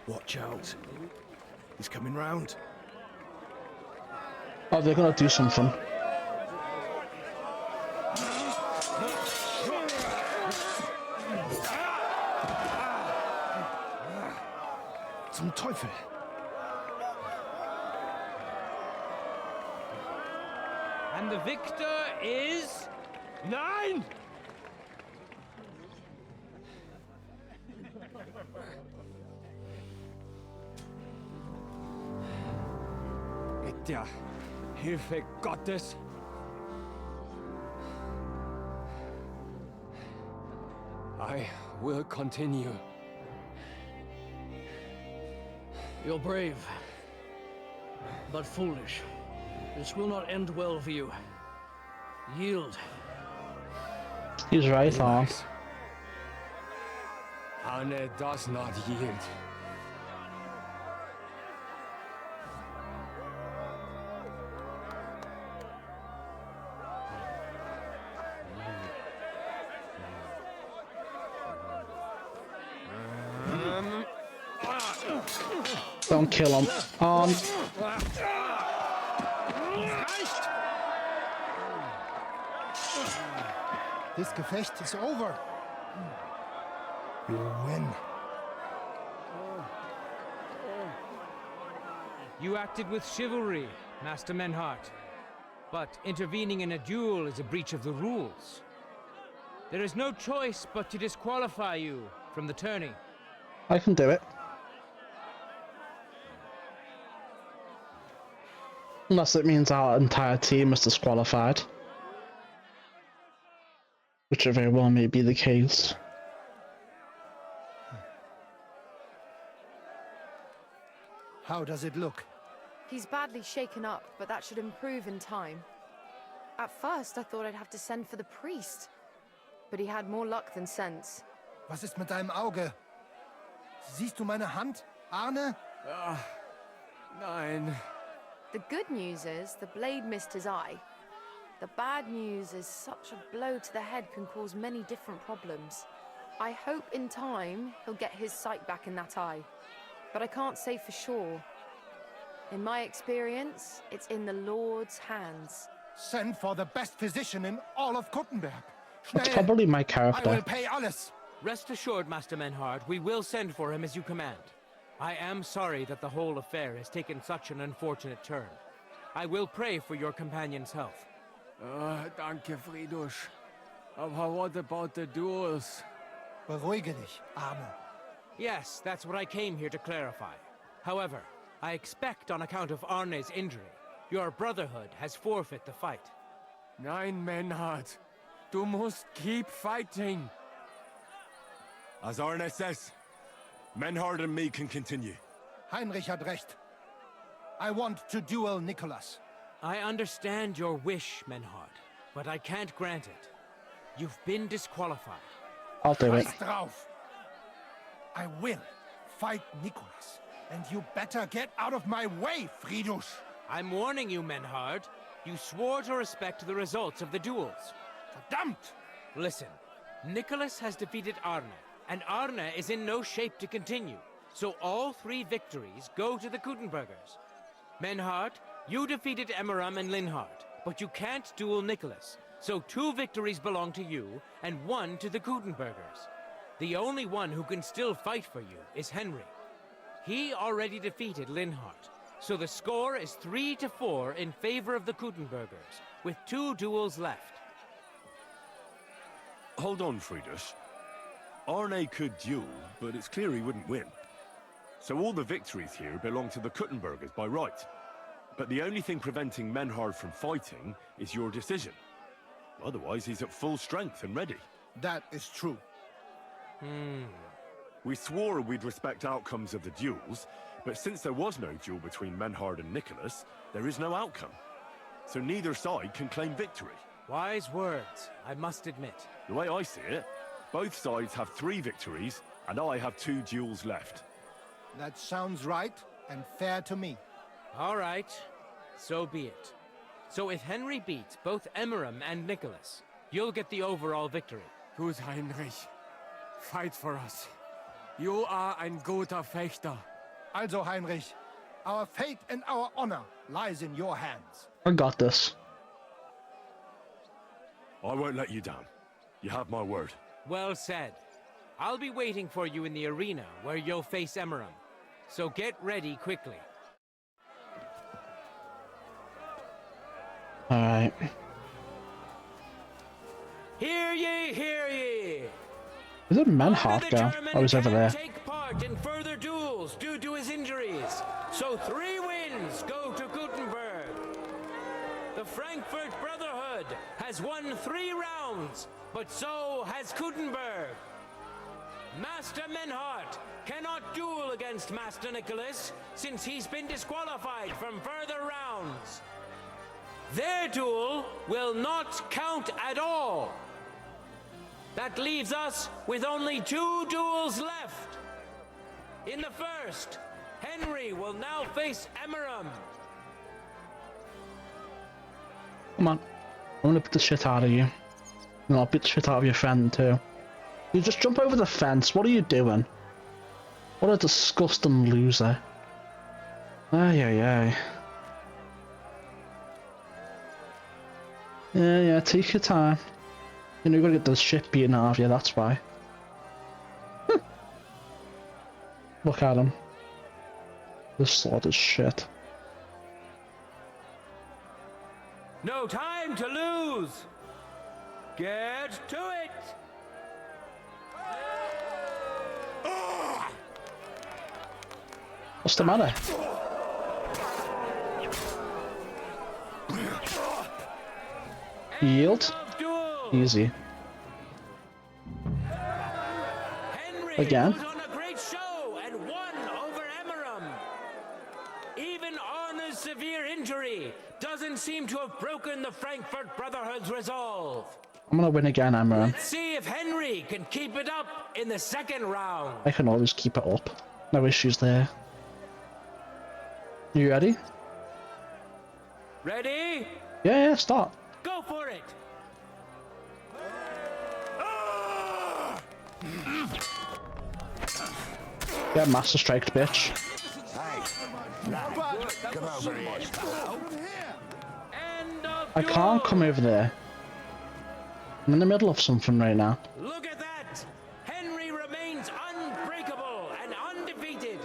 Speaker 10: Watch out. He's coming round.
Speaker 1: Oh, they're gonna do something.
Speaker 10: Zum Teufel.
Speaker 11: And the victor is... Nein!
Speaker 9: Mit der Hilfe Gottes. I will continue.
Speaker 7: You're brave, but foolish. This will not end well for you. Yield.
Speaker 1: He's right, Arne.
Speaker 9: Arne does not yield.
Speaker 1: Don't kill him. Arne.
Speaker 6: This Gefecht is over. You win.
Speaker 11: You acted with chivalry, Master Menhart. But intervening in a duel is a breach of the rules. There is no choice but to disqualify you from the tourney.
Speaker 1: I can do it. Unless it means our entire team is disqualified. Which very well may be the case.
Speaker 6: How does it look?
Speaker 14: He's badly shaken up, but that should improve in time. At first, I thought I'd have to send for the priest. But he had more luck than sense.
Speaker 6: Was ist mit deinem Auge? Siehst du meine Hand, Arne?
Speaker 9: Nein.
Speaker 14: The good news is the blade missed his eye. The bad news is such a blow to the head can cause many different problems. I hope in time he'll get his sight back in that eye. But I can't say for sure. In my experience, it's in the Lord's hands.
Speaker 6: Send for the best physician in all of Kuttenberg.
Speaker 1: That's probably my character.
Speaker 6: I will pay alles.
Speaker 11: Rest assured, Master Menhart, we will send for him as you command. I am sorry that the whole affair has taken such an unfortunate turn. I will pray for your companion's health.
Speaker 9: Danke, Friedrich. Aber what about the duels?
Speaker 6: Beruhige dich, Arme.
Speaker 11: Yes, that's what I came here to clarify. However, I expect on account of Arne's injury, your brotherhood has forfeit the fight.
Speaker 9: Nein, Menhard. Du musst keep fighting.
Speaker 5: As Arne says, Menhard and me can continue.
Speaker 6: Heinrich hat recht. I want to duel Nicholas.
Speaker 11: I understand your wish, Menhard, but I can't grant it. You've been disqualified.
Speaker 1: I'll do it.
Speaker 6: Scheiß drauf. I will fight Nicholas, and you better get out of my way, Friedrich.
Speaker 11: I'm warning you, Menhard. You swore to respect the results of the duels.
Speaker 6: Verdammt!
Speaker 11: Listen, Nicholas has defeated Arne, and Arne is in no shape to continue. So all 3 victories go to the Kuttenbergers. Menhard, you defeated Emmeram and Linhard, but you can't duel Nicholas. So 2 victories belong to you, and 1 to the Kuttenbergers. The only one who can still fight for you is Henry. He already defeated Linhard, so the score is 3-4 in favor of the Kuttenbergers, with 2 duels left.
Speaker 5: Hold on, Friedrich. Arne could duel, but it's clear he wouldn't win. So all the victories here belong to the Kuttenbergers by right. But the only thing preventing Menhard from fighting is your decision. Otherwise, he's at full strength and ready.
Speaker 6: That is true.
Speaker 5: We swore we'd respect outcomes of the duels, but since there was no duel between Menhard and Nicholas, there is no outcome. So neither side can claim victory.
Speaker 11: Wise words, I must admit.
Speaker 5: The way I see it, both sides have 3 victories, and I have 2 duels left.
Speaker 6: That sounds right and fair to me.
Speaker 11: All right, so be it. So if Henry beats both Emmeram and Nicholas, you'll get the overall victory.
Speaker 9: Gut, Heinrich. Fight for us. You are ein guter Fechter.
Speaker 6: Also, Heinrich, our fate and our honor lies in your hands.
Speaker 1: I got this.
Speaker 5: I won't let you down. You have my word.
Speaker 11: Well said. I'll be waiting for you in the arena where you'll face Emmeram. So get ready quickly.
Speaker 1: Alright.
Speaker 11: Hear ye, hear ye!
Speaker 1: Is it Menhard go? Oh, he's over there.
Speaker 11: Take part in further duels due to his injuries. So 3 wins go to Gutenberg. The Frankfurt Brotherhood has won 3 rounds, but so has Gutenberg. Master Menhard cannot duel against Master Nicholas since he's been disqualified from further rounds. Their duel will not count at all. That leaves us with only 2 duels left. In the first, Henry will now face Emmeram.
Speaker 1: Come on. I'm gonna beat the shit out of you. And I'll beat the shit out of your friend too. You just jump over the fence. What are you doing? What a disgusting loser. Ay, ay, ay. Yeah, take your time. You know, you're gonna get the shit beaten out of you, that's why. Look at him. This sword is shit.
Speaker 11: No time to lose. Get to it.
Speaker 1: What's the matter? Yield? Easy.
Speaker 11: Henry
Speaker 1: again.
Speaker 11: put on a great show and won over Emmeram. Even Arne's severe injury doesn't seem to have broken the Frankfurt Brotherhood's resolve.
Speaker 1: I'm gonna win again, Emmeram.
Speaker 11: Let's see if Henry can keep it up in the second round.
Speaker 1: I can always keep it up. No issues there. You ready?
Speaker 11: Ready?
Speaker 1: Yeah, start.
Speaker 11: Go for it.
Speaker 1: Yeah, master striked, bitch.
Speaker 4: Come over here.
Speaker 1: I can't come over there. I'm in the middle of something right now.
Speaker 11: Look at that! Henry remains unbreakable and undefeated.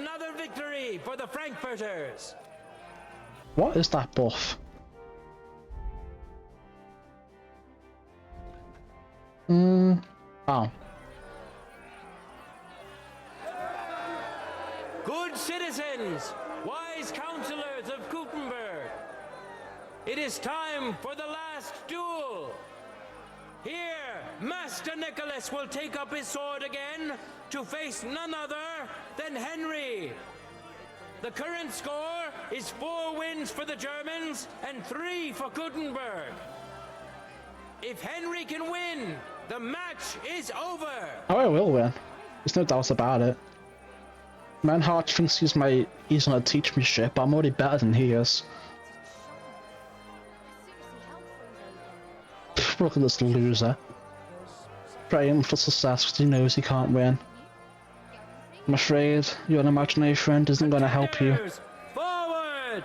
Speaker 11: another victory for the Frankfurters.
Speaker 1: What is that buff? Oh.
Speaker 11: Good citizens, wise counselors of Gutenberg, it is time for the last duel. Here, Master Nicholas will take up his sword again to face none other than Henry. The current score is 4 wins for the Germans and 3 for Gutenberg. If Henry can win, the match is over.
Speaker 1: Oh, I will win. There's no doubt about it. Manhart thinks he's gonna teach me shit, but I'm already better than he is. Look at this loser. Praying for success because he knows he can't win. I'm afraid your imagination isn't gonna help you.
Speaker 11: Forward!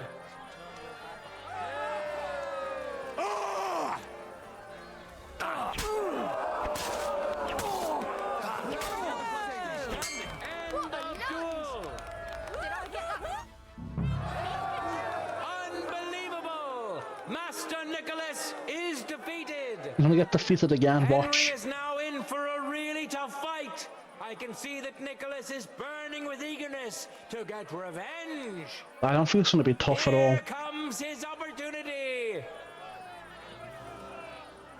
Speaker 11: Unbelievable! Master Nicholas is defeated.
Speaker 1: You're gonna get defeated again, watch.
Speaker 11: Henry is now in for a really tough fight. I can see that Nicholas is burning with eagerness to get revenge.
Speaker 1: I don't think it's gonna be tough at all.
Speaker 11: Here comes his opportunity.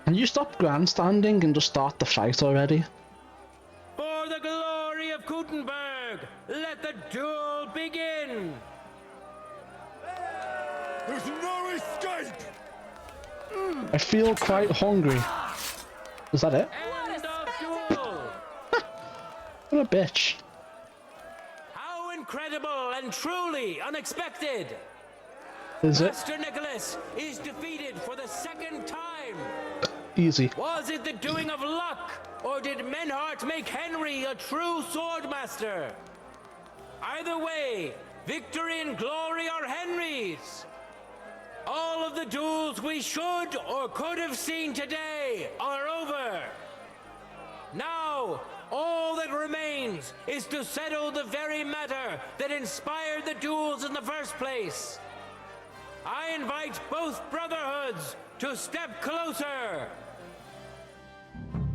Speaker 1: Can you stop grandstanding and just start the fight already?
Speaker 11: For the glory of Gutenberg, let the duel begin.
Speaker 4: There's no escape!
Speaker 1: I feel quite hungry. Is that it?
Speaker 11: End of duel.
Speaker 1: What a bitch.
Speaker 11: How incredible and truly unexpected.
Speaker 1: Is it?
Speaker 11: Master Nicholas is defeated for the 2nd time.
Speaker 1: Easy.
Speaker 11: Was it the doing of luck, or did Menhart make Henry a true swordmaster? Either way, victory and glory are Henry's. All of the duels we should or could have seen today are over. Now, all that remains is to settle the very matter that inspired the duels in the first place. I invite both brotherhoods to step closer.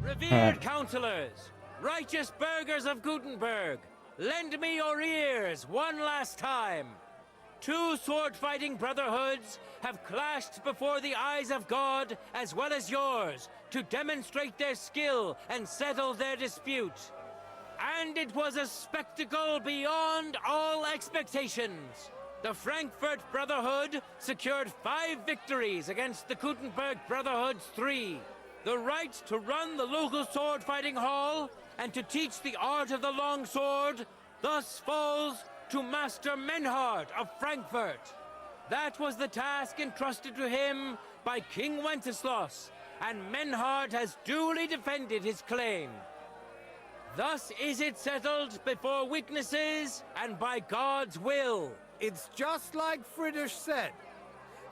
Speaker 11: Revered counselors, righteous burghers of Gutenberg, lend me your ears one last time. 2 sword-fighting brotherhoods have clashed before the eyes of God as well as yours to demonstrate their skill and settle their dispute. And it was a spectacle beyond all expectations. The Frankfurt Brotherhood secured 5 victories against the Gutenberg Brotherhood's 3. The right to run the local sword-fighting hall and to teach the art of the long sword thus falls to Master Menhart of Frankfurt. That was the task entrusted to him by King Wenceslas, and Menhart has duly defended his claim. Thus is it settled before witnesses and by God's will.
Speaker 10: It's just like Friedrich said.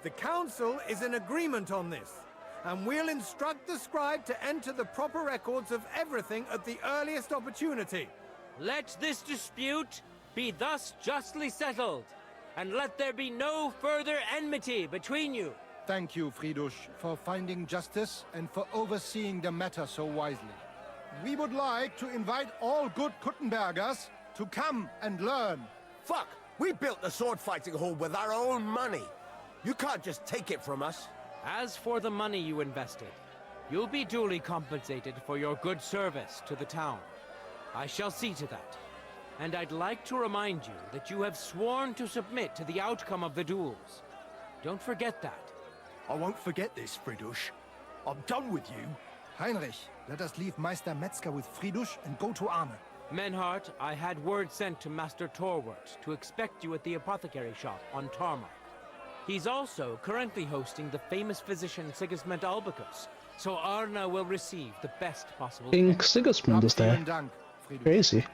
Speaker 10: The council is in agreement on this, and we'll instruct the scribe to enter the proper records of everything at the earliest opportunity.
Speaker 11: Let this dispute be thus justly settled, and let there be no further enmity between you.
Speaker 6: Thank you, Friedrich, for finding justice and for overseeing the matter so wisely. We would like to invite all good Kuttenbergers to come and learn.
Speaker 4: Fuck! We built the sword-fighting hall with our own money. You can't just take it from us.
Speaker 11: As for the money you invested, you'll be duly compensated for your good service to the town. I shall see to that. And I'd like to remind you that you have sworn to submit to the outcome of the duels. Don't forget that.
Speaker 10: I won't forget this, Friedrich. I'm done with you.
Speaker 6: Heinrich, let us leave Meister Metzger with Friedrich and go to Arne.
Speaker 11: Menhart, I had word sent to Master Torwart to expect you at the apothecary shop on Tarmac. He's also currently hosting the famous physician Sigismund Albicus, so Arne will receive the best possible
Speaker 1: King
Speaker 11: care.
Speaker 1: Sigismund is there. Crazy.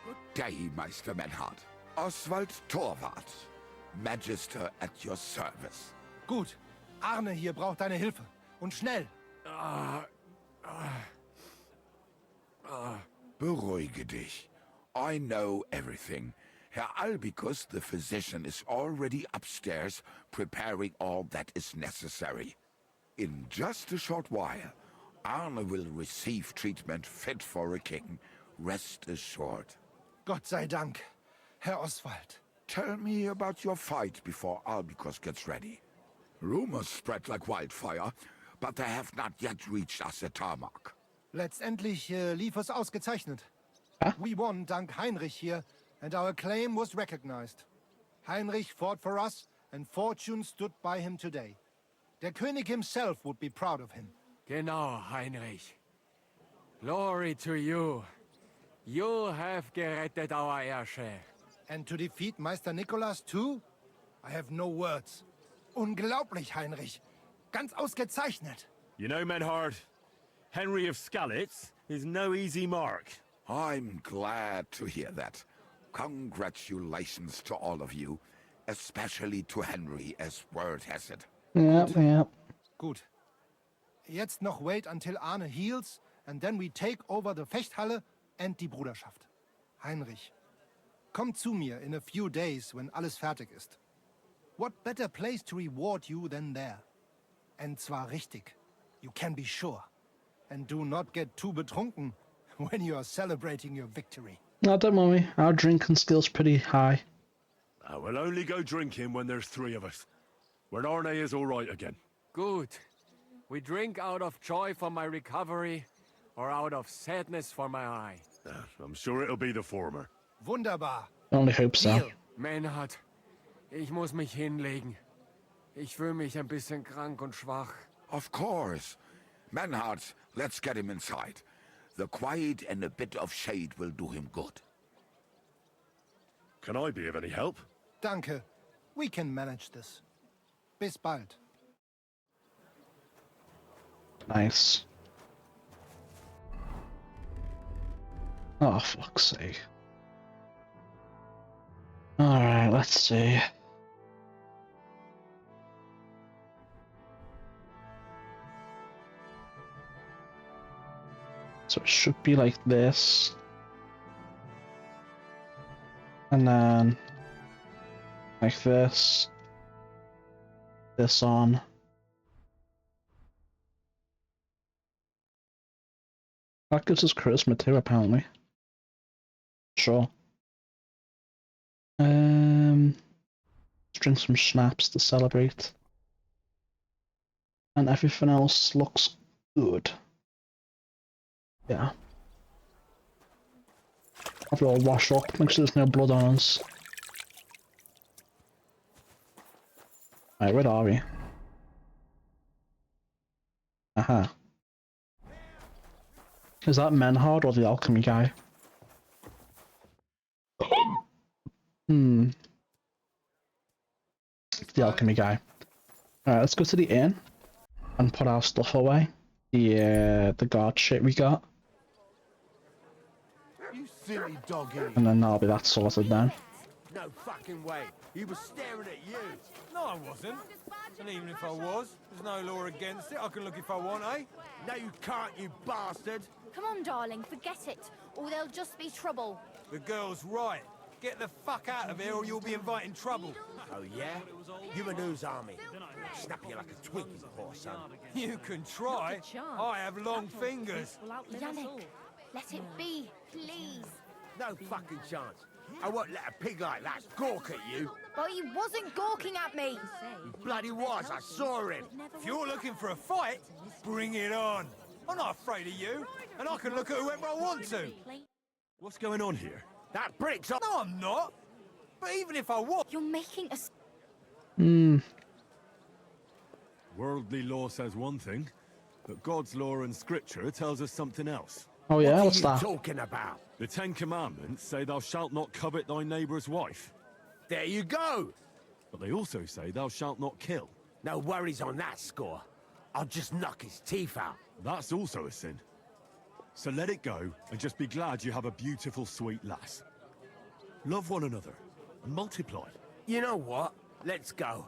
Speaker 15: Good day, Meister Menhart. Oswald Torwart, Magister at your service.
Speaker 6: Gut. Arne hier braucht deine Hilfe. Und schnell.
Speaker 15: Beruhige dich. I know everything. Herr Albicus, the physician, is already upstairs preparing all that is necessary. In just a short while, Arne will receive treatment fit for a king. Rest assured.
Speaker 6: Gott sei Dank, Herr Oswald.
Speaker 15: Tell me about your fight before Albicus gets ready. Rumors spread like wildfire, but they have not yet reached us at Tarmac.
Speaker 6: Letztendlich lief es ausgezeichnet. We won dank Heinrich here, and our claim was recognized. Heinrich fought for us, and fortune stood by him today. Der König himself would be proud of him.
Speaker 9: Genau, Heinrich. Glory to you. You have gerettet our heirshare.
Speaker 6: And to defeat Meister Nicholas too? I have no words. Unglaublich, Heinrich. Ganz ausgezeichnet.
Speaker 5: You know, Menhard, Henry of Skalitz is no easy mark.
Speaker 15: I'm glad to hear that. Congratulations to all of you, especially to Henry, as word has it.
Speaker 1: Yep.
Speaker 6: Gut. Jetzt noch wait until Arne heals, and then we take over the Fechthalle and die Bruderschaft. Heinrich, komm zu mir in a few days when alles fertig ist. What better place to reward you than there? And zwar richtig. You can be sure. And do not get too betrunken when you are celebrating your victory.
Speaker 1: No, don't worry. Our drinking skill's pretty high.
Speaker 5: I will only go drinking when there's 3 of us. When Arne is all right again.
Speaker 9: Good. We drink out of joy for my recovery, or out of sadness for my eye.
Speaker 5: I'm sure it'll be the former.
Speaker 6: Wunderbar.
Speaker 1: I only hope so.
Speaker 9: Menhard, ich muss mich hinlegen. Ich fühle mich ein bisschen krank und schwach.
Speaker 15: Of course. Menhard, let's get him inside. The quiet and a bit of shade will do him good.
Speaker 5: Can I be of any help?
Speaker 6: Danke. We can manage this. Bis bald.
Speaker 1: Nice. Oh, fuck's sake. Alright, let's see. So it should be like this. And then like this. This on. That gives us charisma too, apparently. Sure. Let's drink some schnapps to celebrate. And everything else looks good. Yeah. Have it all wash up, make sure there's no blood on us. Right, where are we? Aha. Is that Menhard or the alchemy guy? It's the alchemy guy. Alright, let's go to the inn and put our stuff away. The guard shit we got.
Speaker 4: You silly doggy.
Speaker 1: And then that'll be that sorted then.
Speaker 4: No fucking way. He was staring at you.
Speaker 16: No, I wasn't. And even if I was, there's no law against it. I can look if I want, eh?
Speaker 4: No, you can't, you bastard.
Speaker 3: Come on, darling, forget it, or there'll just be trouble.
Speaker 16: The girl's right. Get the fuck out of here or you'll be inviting trouble.
Speaker 4: Oh, yeah? You and whose army? Snap you like a Twinkie, poor son.
Speaker 16: You can try. I have long fingers.
Speaker 3: Yannick, let it be, please.
Speaker 4: No fucking chance. I won't let a pig like that gawk at you.
Speaker 3: Well, he wasn't gawking at me.
Speaker 4: He bloody was, I saw him.
Speaker 16: If you're looking for a fight, bring it on. I'm not afraid of you, and I can look at whoever I want to.
Speaker 5: What's going on here?
Speaker 4: That brick's up.
Speaker 16: No, I'm not. But even if I was...
Speaker 3: You're making us...
Speaker 5: Worldly law says one thing, but God's law and scripture tells us something else.
Speaker 1: Oh yeah,
Speaker 4: What
Speaker 1: what's
Speaker 4: are you
Speaker 1: that?
Speaker 4: talking about?
Speaker 5: The 10 Commandments say thou shalt not covet thy neighbour's wife.
Speaker 4: There you go.
Speaker 5: But they also say thou shalt not kill.
Speaker 4: No worries on that score. I'll just knock his teeth out.
Speaker 5: That's also a sin. So let it go, and just be glad you have a beautiful, sweet lass. Love one another, and multiply.
Speaker 4: You know what? Let's go.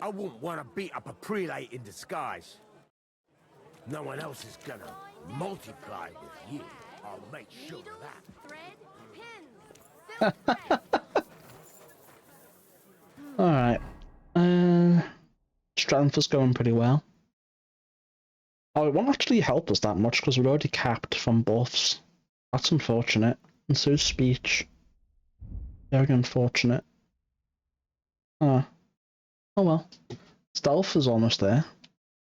Speaker 4: I wouldn't want to beat up a prelate in disguise. No one else is gonna multiply with you. I'll make sure of that.
Speaker 3: Thread, pins.
Speaker 1: Alright. Strength is going pretty well. Oh, it won't actually help us that much because we're already capped from buffs. That's unfortunate. And so is speech. Very unfortunate. Oh. Oh well. Stealth is almost there.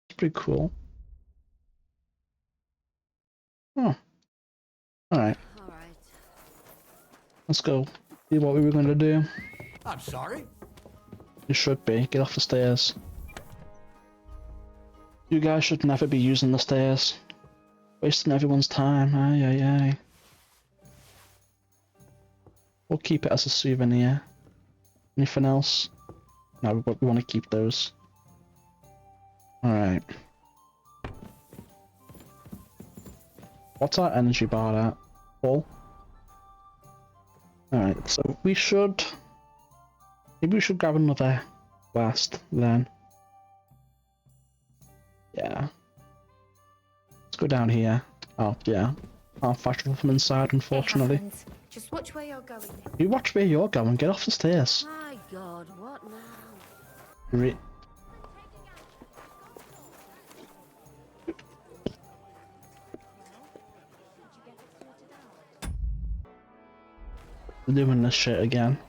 Speaker 1: It's pretty cool. Oh. Alright. Let's go. See what we were gonna do.
Speaker 16: I'm sorry.
Speaker 1: You should be. Get off the stairs. You guys should never be using the stairs. Wasting everyone's time. Aye, aye, aye. We'll keep it as a souvenir. Anything else? No, we want to keep those. Alright. What's our energy bar at? Full? Alright, so we should... Maybe we should grab another quest then. Yeah. Let's go down here. Oh, yeah. Can't fashion from inside, unfortunately.
Speaker 3: It happens. Just watch where you're going.
Speaker 1: You watch where you're going, get off the stairs.
Speaker 3: My God, what now?
Speaker 1: Doing this shit again.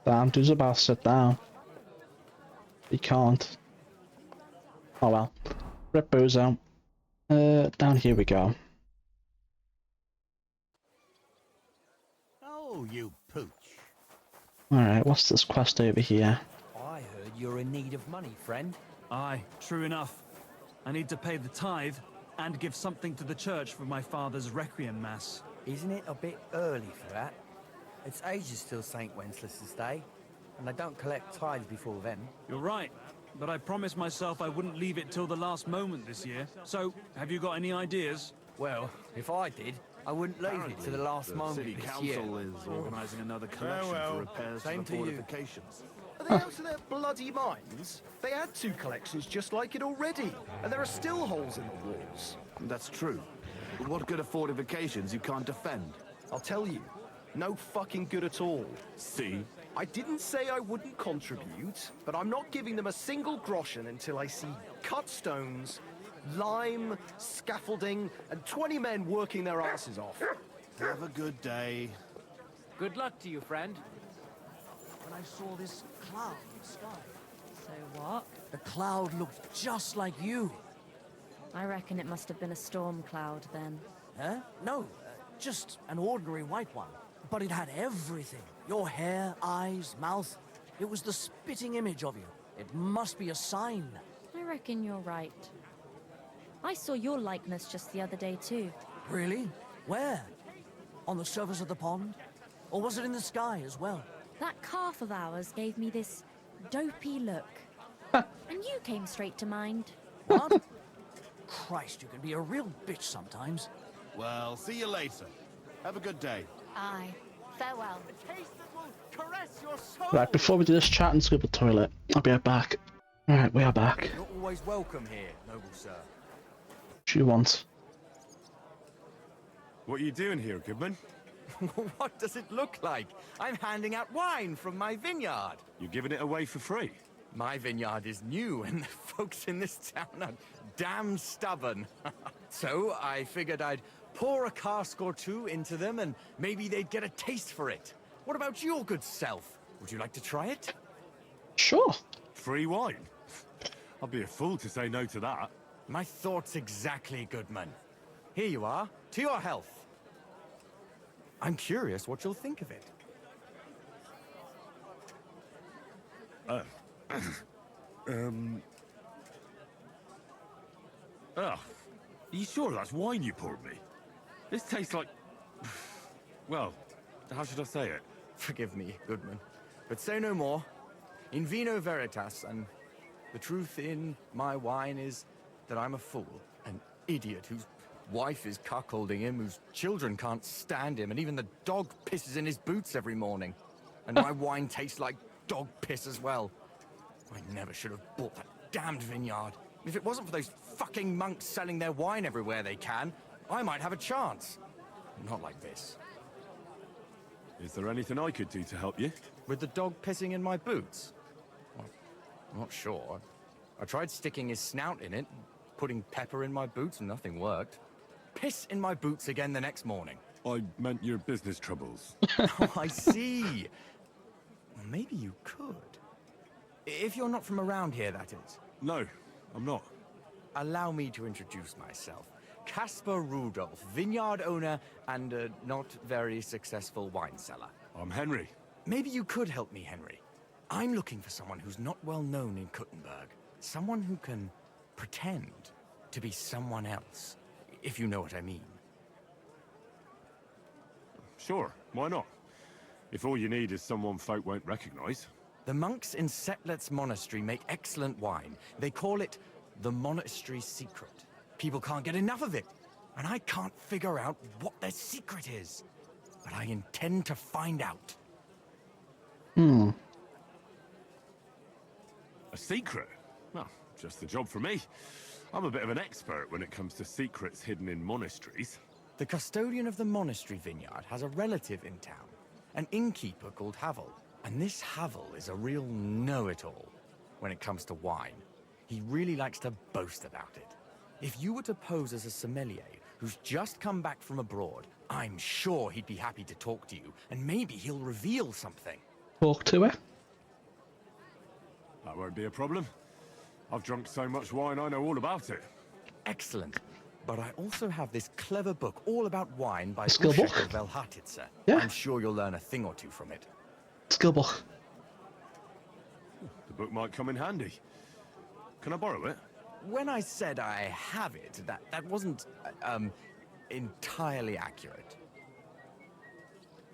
Speaker 1: Damn, dude's about to sit down. He can't. Oh well. Rip Booze out. Down here we go.
Speaker 16: Oh, you pooch.
Speaker 1: Alright, what's this quest over here?
Speaker 17: I heard you're in need of money, friend.
Speaker 13: Aye, true enough. I need to pay the tithe and give something to the church for my father's requiem mass.
Speaker 17: Isn't it a bit early for that? It's ages till St. Wenceslas's Day, and I don't collect tithes before then.
Speaker 13: You're right, but I promised myself I wouldn't leave it till the last moment this year. So, have you got any ideas?
Speaker 17: Well, if I did, I wouldn't leave it to the last moment
Speaker 18: City
Speaker 17: this
Speaker 18: Council
Speaker 17: year.
Speaker 18: is organising another collection for repairs
Speaker 17: Same
Speaker 18: to
Speaker 17: to
Speaker 18: the
Speaker 17: you.
Speaker 18: fortifications.
Speaker 19: Are they out of their bloody minds? They had 2 collections just like it already, and there are still holes in the walls.
Speaker 18: That's true. But what good are fortifications you can't defend?
Speaker 19: I'll tell you, no fucking good at all.
Speaker 18: See?
Speaker 19: I didn't say I wouldn't contribute, but I'm not giving them a single groschen until I see cut stones, lime, scaffolding, and 20 men working their asses off.
Speaker 18: Have a good day.
Speaker 11: Good luck to you, friend. When I saw this cloud in the sky.
Speaker 14: So what?
Speaker 7: The cloud looked just like you.
Speaker 14: I reckon it must have been a storm cloud then.
Speaker 7: Huh? No, just an ordinary white one. But it had everything. Your hair, eyes, mouth. It was the spitting image of you. It must be a sign.
Speaker 14: I reckon you're right. I saw your likeness just the other day too.
Speaker 7: Really? Where? On the surface of the pond? Or was it in the sky as well?
Speaker 14: That calf of ours gave me this dopey look. And you came straight to mind.
Speaker 7: What? Christ, you can be a real bitch sometimes.
Speaker 18: Well, see you later. Have a good day.
Speaker 3: Aye. Farewell.
Speaker 16: A taste that will caress your soul.
Speaker 1: Right, before we do this chat and go to the toilet, I'll be right back. Alright, we are back.
Speaker 17: You're always welcome here, noble sir.
Speaker 1: What do you want?
Speaker 5: What are you doing here, Goodman?
Speaker 17: What does it look like? I'm handing out wine from my vineyard.
Speaker 5: You're giving it away for free?
Speaker 17: My vineyard is new, and the folks in this town are damn stubborn. So I figured I'd pour a cask or two into them, and maybe they'd get a taste for it. What about your good self? Would you like to try it?
Speaker 1: Sure.
Speaker 5: Free wine? I'd be a fool to say no to that.
Speaker 17: My thoughts exactly, Goodman. Here you are, to your health. I'm curious what you'll think of it.
Speaker 5: Oh, are you sure that's wine you poured me? This tastes like... Well, how should I say it?
Speaker 17: Forgive me, Goodman, but say no more. In vino veritas, and the truth in my wine is that I'm a fool, an idiot whose wife is cuckolding him, whose children can't stand him, and even the dog pisses in his boots every morning. And my wine tastes like dog piss as well. I never should have bought that damned vineyard. If it wasn't for those fucking monks selling their wine everywhere they can, I might have a chance. not like this.
Speaker 5: Is there anything I could do to help you?
Speaker 17: With the dog pissing in my boots? Well, I'm not sure. I tried sticking his snout in it, putting pepper in my boots, and nothing worked. Piss in my boots again the next morning.
Speaker 5: I meant your business troubles.
Speaker 17: Oh, I see. Well, maybe you could. If you're not from around here, that is.
Speaker 5: No, I'm not.
Speaker 17: Allow me to introduce myself. Caspar Rudolph, vineyard owner and a not very successful wine seller.
Speaker 5: I'm Henry.
Speaker 17: Maybe you could help me, Henry. I'm looking for someone who's not well known in Kuttenberg. Someone who can pretend to be someone else, if you know what I mean.
Speaker 5: Sure, why not? If all you need is someone folk won't recognize.
Speaker 17: The monks in Setlet's monastery make excellent wine. They call it the monastery secret. People can't get enough of it, and I can't figure out what their secret is. But I intend to find out.
Speaker 5: A secret? Well, just the job for me. I'm a bit of an expert when it comes to secrets hidden in monasteries.
Speaker 17: The custodian of the monastery vineyard has a relative in town, an innkeeper called Havel. And this Havel is a real know-it-all when it comes to wine. He really likes to boast about it. If you were to pose as a sommelier who's just come back from abroad, I'm sure he'd be happy to talk to you, and maybe he'll reveal something.
Speaker 1: Talk to her?
Speaker 5: That won't be a problem. I've drunk so much wine I know all about it.
Speaker 17: Excellent. But I also have this clever book all about wine by
Speaker 1: Skill book?
Speaker 17: Velhartitzer.
Speaker 1: Yeah.
Speaker 17: I'm sure you'll learn a thing or two from it.
Speaker 1: Skill book.
Speaker 5: The book might come in handy. Can I borrow it?
Speaker 17: When I said I have it, that wasn't, entirely accurate.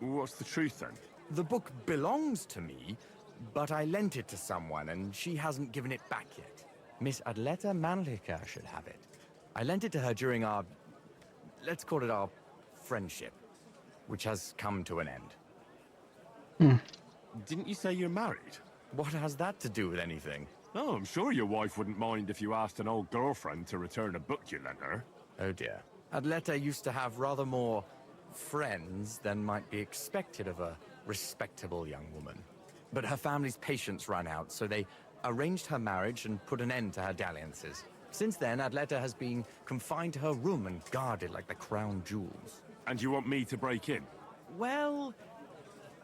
Speaker 5: What's the truth then?
Speaker 17: The book belongs to me, but I lent it to someone and she hasn't given it back yet. Miss Adleta Manlicher should have it. I lent it to her during our, let's call it our friendship, which has come to an end.
Speaker 5: Didn't you say you're married?
Speaker 17: What has that to do with anything?
Speaker 5: Oh, I'm sure your wife wouldn't mind if you asked an old girlfriend to return a book you lent her.
Speaker 17: Oh dear. Adleta used to have rather more friends than might be expected of a respectable young woman. But her family's patience ran out, so they arranged her marriage and put an end to her dalliances. Since then, Adleta has been confined to her room and guarded like the crown jewels.
Speaker 5: And you want me to break in?
Speaker 17: Well,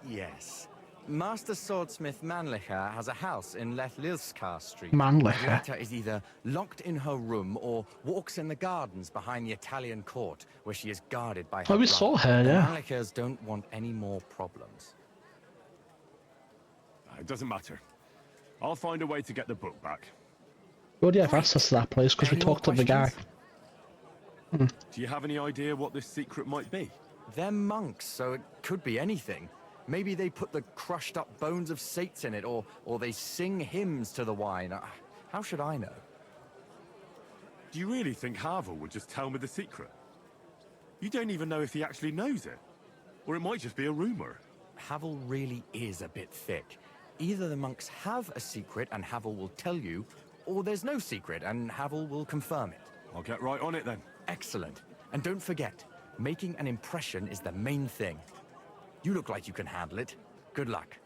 Speaker 17: yes. Master swordsmith Manlicher has a house in Lethlilskar Street.
Speaker 1: Manlicher?
Speaker 17: Adleta is either locked in her room or walks in the gardens behind the Italian court, where she is guarded by her
Speaker 1: Oh, we
Speaker 17: brother.
Speaker 1: saw her,
Speaker 17: The
Speaker 1: yeah.
Speaker 17: Manlichers don't want any more problems.
Speaker 5: It doesn't matter. I'll find a way to get the book back.
Speaker 1: We already have access to that place because we
Speaker 17: Any more
Speaker 1: talked to the guy.
Speaker 5: Do you have any idea what this secret might be?
Speaker 17: They're monks, so it could be anything. Maybe they put the crushed up bones of saints in it, or they sing hymns to the wine. How should I know?
Speaker 5: Do you really think Havel would just tell me the secret? You don't even know if he actually knows it. Or it might just be a rumor.
Speaker 17: Havel really is a bit thick. Either the monks have a secret and Havel will tell you, or there's no secret and Havel will confirm it.
Speaker 5: I'll get right on it then.
Speaker 17: Excellent. And don't forget, making an impression is the main thing. You look like you can handle it. Good luck.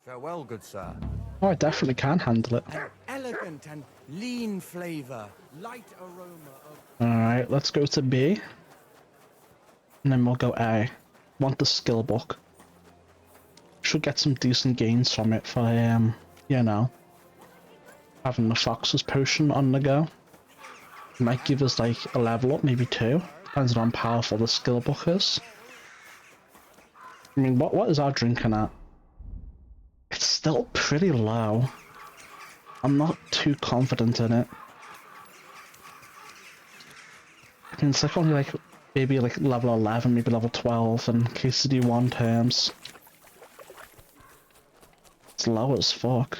Speaker 17: Farewell, good sir.
Speaker 1: Oh, I definitely can handle it.
Speaker 17: An elegant and lean flavor, light aroma of...
Speaker 1: Alright, let's go to B. And then we'll go A. Want the skill book. Should get some decent gains from it for, you know, having the Fox's potion on the go. Might give us like a level up, maybe 2. Depends on how powerful the skill book is. I mean, what is our drinking at? It's still pretty low. I'm not too confident in it. I mean, it's like only like, maybe like level 11, maybe level 12 in KCD1 terms. It's low as fuck.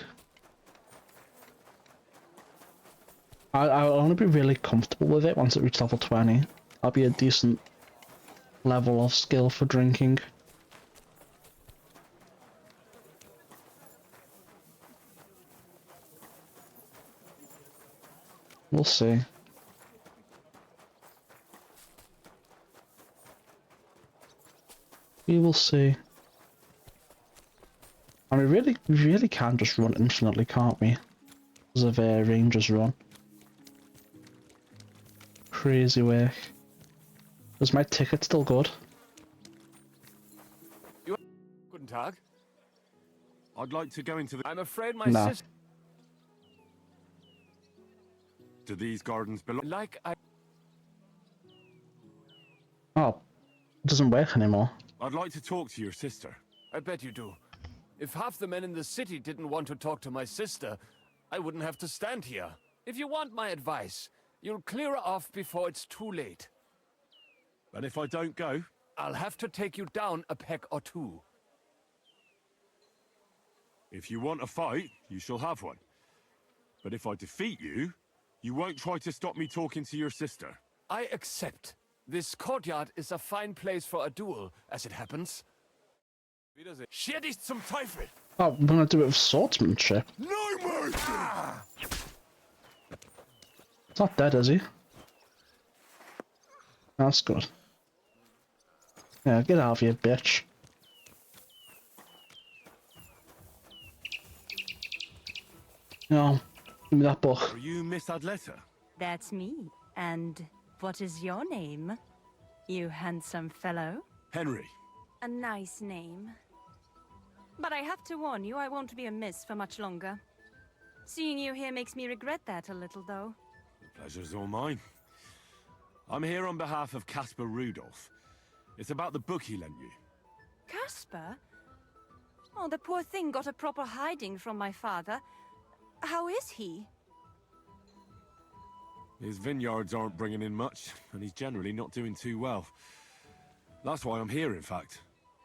Speaker 1: I'll only be really comfortable with it once it reaches level 20. I'll be a decent level of skill for drinking. We'll see. We will see. And we really can just run infinitely, can't we? Because of Ranger's run. Crazy work. Is my ticket still good?
Speaker 9: Guten Tag.
Speaker 5: I'd like to go into the...
Speaker 9: I'm afraid my
Speaker 1: No.
Speaker 9: sister...
Speaker 5: Do these gardens belong...
Speaker 9: Like I...
Speaker 1: Oh, it doesn't work anymore.
Speaker 5: I'd like to talk to your sister.
Speaker 9: I bet you do. If half the men in the city didn't want to talk to my sister, I wouldn't have to stand here. If you want my advice, you'll clear her off before it's too late.
Speaker 5: And if I don't go?
Speaker 9: I'll have to take you down a peg or two.
Speaker 5: If you want a fight, you shall have one. But if I defeat you, you won't try to stop me talking to your sister.
Speaker 9: I accept. This courtyard is a fine place for a duel, as it happens. Scher dich zum Teufel!
Speaker 1: Oh, we're gonna do it with swordsmanship.
Speaker 15: No mercy!
Speaker 1: It's not dead, is he? That's good. Yeah, get out of here, bitch. No, give me that book.
Speaker 5: Are you Miss Adletta?
Speaker 20: That's me. And what is your name, you handsome fellow?
Speaker 5: Henry.
Speaker 20: A nice name. But I have to warn you, I won't be a miss for much longer. Seeing you here makes me regret that a little, though.
Speaker 5: The pleasure's all mine. I'm here on behalf of Caspar Rudolph. It's about the book he lent you.
Speaker 20: Caspar? Oh, the poor thing got a proper hiding from my father. How is he?
Speaker 5: His vineyards aren't bringing in much, and he's generally not doing too well. That's why I'm here, in fact.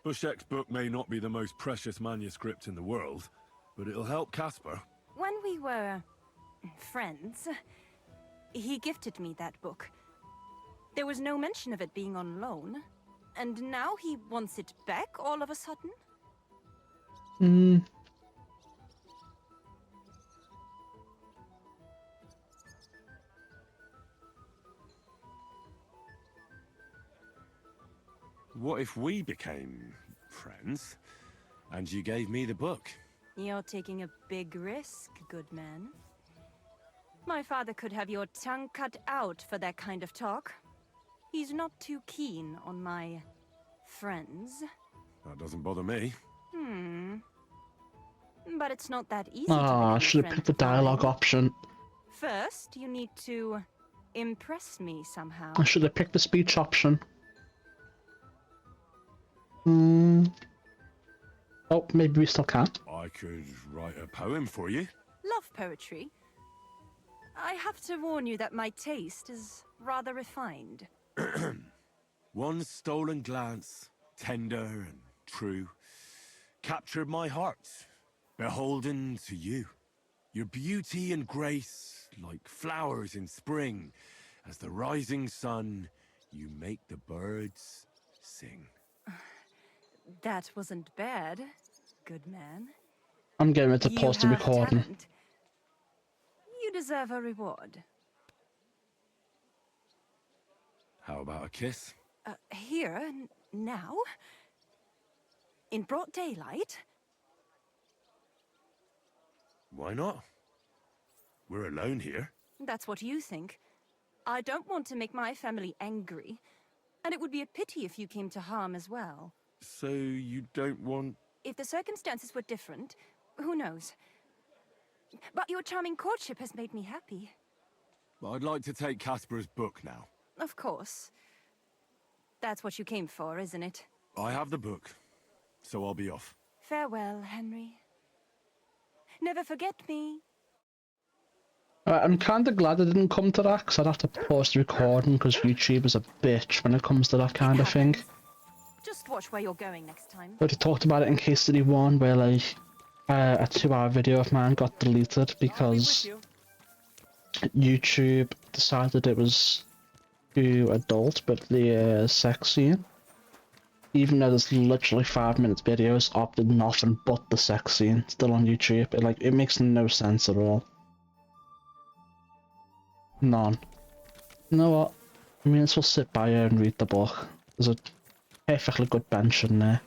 Speaker 5: Bushek's book may not be the most precious manuscript in the world, but it'll help Caspar.
Speaker 20: When we were friends, he gifted me that book. There was no mention of it being on loan, and now he wants it back all of a sudden?
Speaker 5: What if we became friends, and you gave me the book?
Speaker 20: You're taking a big risk, good man. My father could have your tongue cut out for that kind of talk. He's not too keen on my friends.
Speaker 5: That doesn't bother me.
Speaker 20: But it's not that easy
Speaker 1: Ah,
Speaker 20: to
Speaker 1: I
Speaker 20: become a
Speaker 1: should have
Speaker 20: friend
Speaker 1: picked the
Speaker 20: of mine.
Speaker 1: dialogue option.
Speaker 20: First, you need to impress me somehow.
Speaker 1: I should have picked the speech option. Oh, maybe we still can.
Speaker 5: I could write a poem for you.
Speaker 20: Love poetry. I have to warn you that my taste is rather refined.
Speaker 5: One stolen glance, tender and true, captured my heart, beholden to you. Your beauty and grace, like flowers in spring, as the rising sun, you make the birds sing.
Speaker 20: That wasn't bad, good man.
Speaker 1: I'm getting ready to pause the
Speaker 20: You have
Speaker 1: recording.
Speaker 20: talent. You deserve a reward.
Speaker 5: How about a kiss?
Speaker 20: Here, now? In broad daylight?
Speaker 5: Why not? We're alone here.
Speaker 20: That's what you think. I don't want to make my family angry, and it would be a pity if you came to harm as well.
Speaker 5: So you don't want...
Speaker 20: If the circumstances were different, who knows? But your charming courtship has made me happy.
Speaker 5: I'd like to take Caspar's book now.
Speaker 20: Of course. That's what you came for, isn't it?
Speaker 5: I have the book, so I'll be off.
Speaker 20: Farewell, Henry. Never forget me.
Speaker 1: I'm kind of glad I didn't come to that, because I'd have to pause the recording, because YouTube is a bitch when it comes to that kind of thing.
Speaker 20: Just watch where you're going next time.
Speaker 1: I already talked about it in Case Study 1, where like a 2-hour video of mine got deleted because YouTube decided it was too adult, but the sex scene, even though there's literally 5 minutes videos of nothing but the sex scene still on YouTube, it makes no sense at all. None. You know what? I mean, let's just sit by here and read the book. There's Perfectly good bench in there.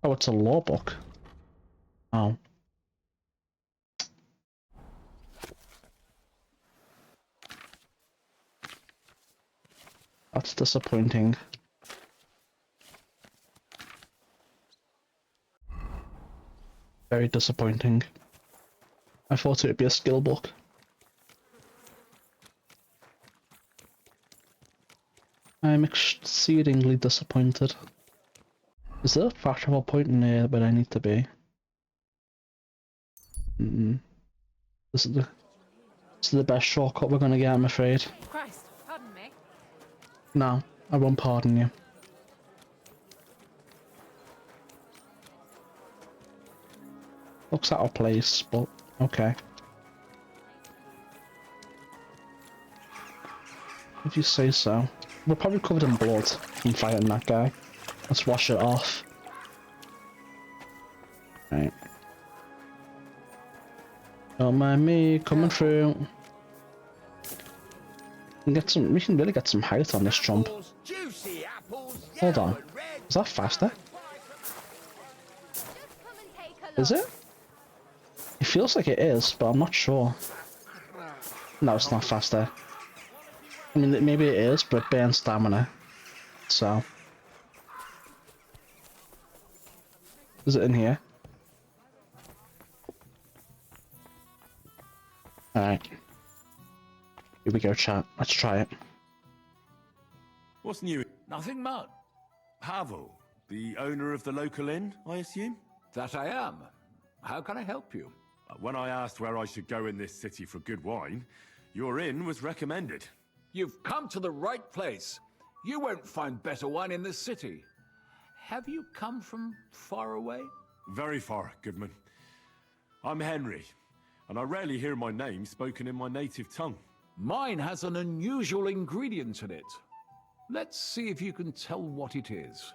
Speaker 1: Oh, it's a law book. Oh. That's disappointing. Very disappointing. I thought it would be a skill book. I'm exceedingly disappointed. Is there a fast travel point in there where I need to be? This is the best shortcut we're gonna get, I'm afraid.
Speaker 14: Christ, pardon me.
Speaker 1: No, I won't pardon you. Looks out of place, but okay. If you say so. We're probably covered in blood from fighting that guy. Let's wash it off. Right. Don't mind me coming through. We can really get some height on this jump. Hold on. Is that faster? Is it? It feels like it is, but I'm not sure. No, it's not faster. I mean, maybe it is, but it burns stamina. So. Is it in here? Alright. Here we go, chat. Let's try it.
Speaker 5: What's new?
Speaker 21: Nothing much.
Speaker 5: Pavel, the owner of the local inn, I assume?
Speaker 21: That I am. How can I help you?
Speaker 5: When I asked where I should go in this city for good wine, your inn was recommended.
Speaker 21: You've come to the right place. You won't find better wine in this city. Have you come from far away?
Speaker 5: Very far, Goodman. I'm Henry, and I rarely hear my name spoken in my native tongue.
Speaker 21: Mine has an unusual ingredient in it. Let's see if you can tell what it is.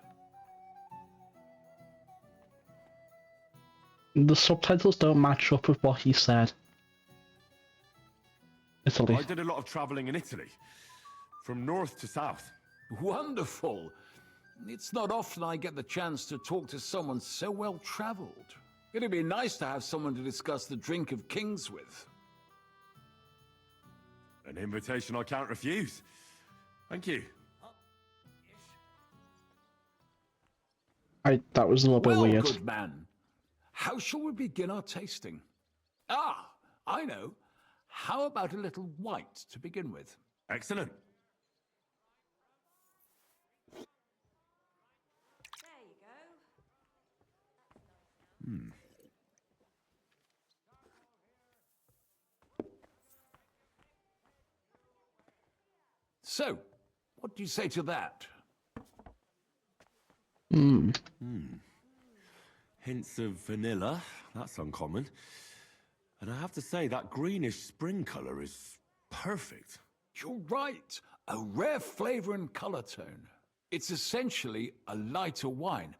Speaker 1: The subtitles don't match up with what he said. Italy.
Speaker 5: I did a lot of traveling in Italy, from north to south.
Speaker 21: Wonderful. It's not often I get the chance to talk to someone so well-traveled. It'd be nice to have someone to discuss the drink of kings with.
Speaker 5: An invitation I can't refuse. Thank you.
Speaker 1: That was a little bit weird.
Speaker 21: Good man. How shall we begin our tasting? Ah, I know. How about a little white to begin with?
Speaker 5: Excellent.
Speaker 21: So, what do you say to that?
Speaker 5: Hints of vanilla. That's uncommon. And I have to say, that greenish spring colour is perfect.
Speaker 21: You're right. A rare flavor and color tone. It's essentially a lighter wine.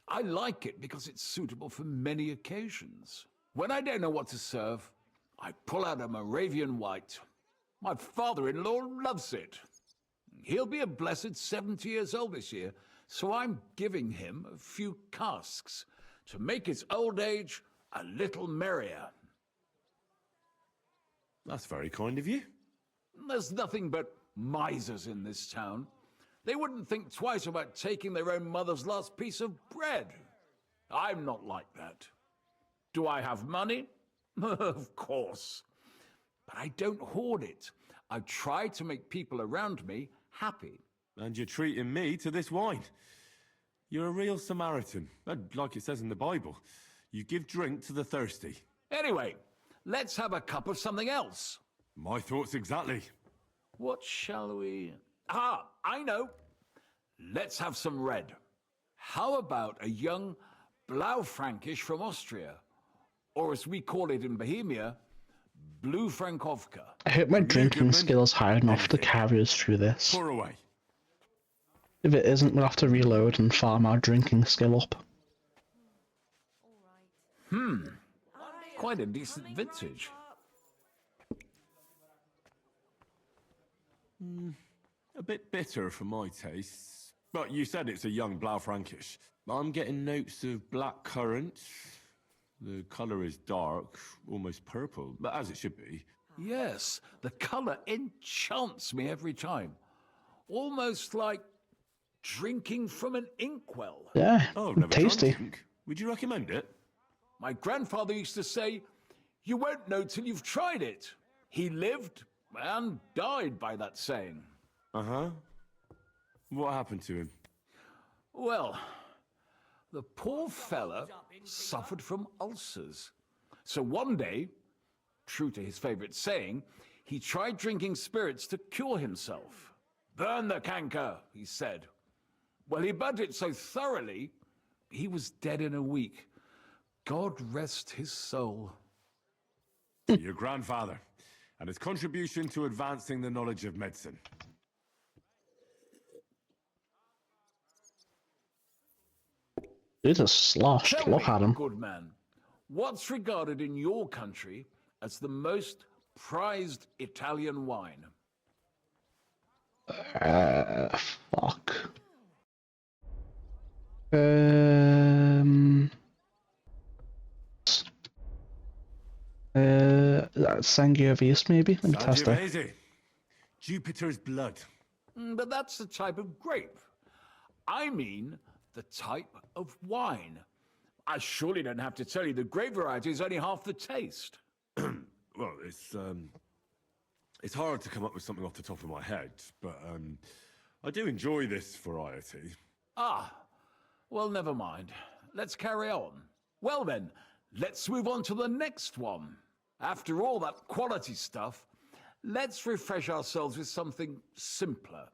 Speaker 21: I like it because it's suitable for many occasions. When I don't know what to serve, I pull out a Moravian white. My father-in-law loves it. He'll be a blessed 70 years old this year, so I'm giving him a few casks to make his old age a little merrier.
Speaker 5: That's very kind of you.
Speaker 21: There's nothing but misers in this town. They wouldn't think twice about taking their own mother's last piece of bread. I'm not like that. Do I have money? Of course. But I don't hoard it. I try to make people around me happy.
Speaker 5: And you're treating me to this wine. You're a real Samaritan. Like it says in the Bible. You give drink to the thirsty.
Speaker 21: Anyway, let's have a cup of something else.
Speaker 5: My thoughts exactly.
Speaker 21: What shall we... Ah, I know. Let's have some red. How about a young Blaufränkisch from Austria? Or as we call it in Bohemia, Blue Frankovka.
Speaker 1: I hope my drinking skill is high enough to carry us through this.
Speaker 5: Pour away.
Speaker 1: If it isn't, we'll have to reload and farm our drinking skill up.
Speaker 21: Quite a decent vintage.
Speaker 5: A bit bitter for my tastes. But you said it's a young Blaufränkisch. I'm getting notes of black currant. The colour is dark, almost purple, but as it should be.
Speaker 21: Yes, the colour enchants me every time. Almost like drinking from an inkwell.
Speaker 1: Yeah,
Speaker 5: Oh, I've never
Speaker 1: tasty.
Speaker 5: tried drink. Would you recommend it?
Speaker 21: My grandfather used to say, "You won't know till you've tried it." He lived and died by that saying.
Speaker 5: Uh-huh. What happened to him?
Speaker 21: Well, the poor fella suffered from ulcers. So one day, true to his favorite saying, he tried drinking spirits to cure himself. "Burn the canker," he said. Well, he burnt it so thoroughly, he was dead in a week. God rest his soul.
Speaker 5: Your grandfather, and his contribution to advancing the knowledge of medicine.
Speaker 1: It is sloshed.
Speaker 21: Tell
Speaker 1: Look
Speaker 21: me,
Speaker 1: at him.
Speaker 21: good man, what's regarded in your country as the most prized Italian wine?
Speaker 1: Fuck. Sangiovese maybe? Let me test it.
Speaker 5: Sangiovese. Jupiter's blood.
Speaker 21: But that's the type of grape. I mean the type of wine. I surely don't have to tell you the grape variety is only half the taste.
Speaker 5: Well, it's hard to come up with something off the top of my head, but I do enjoy this variety.
Speaker 21: Ah, well, never mind. Let's carry on. Well then, let's move on to the next one. After all that quality stuff, let's refresh ourselves with something simpler.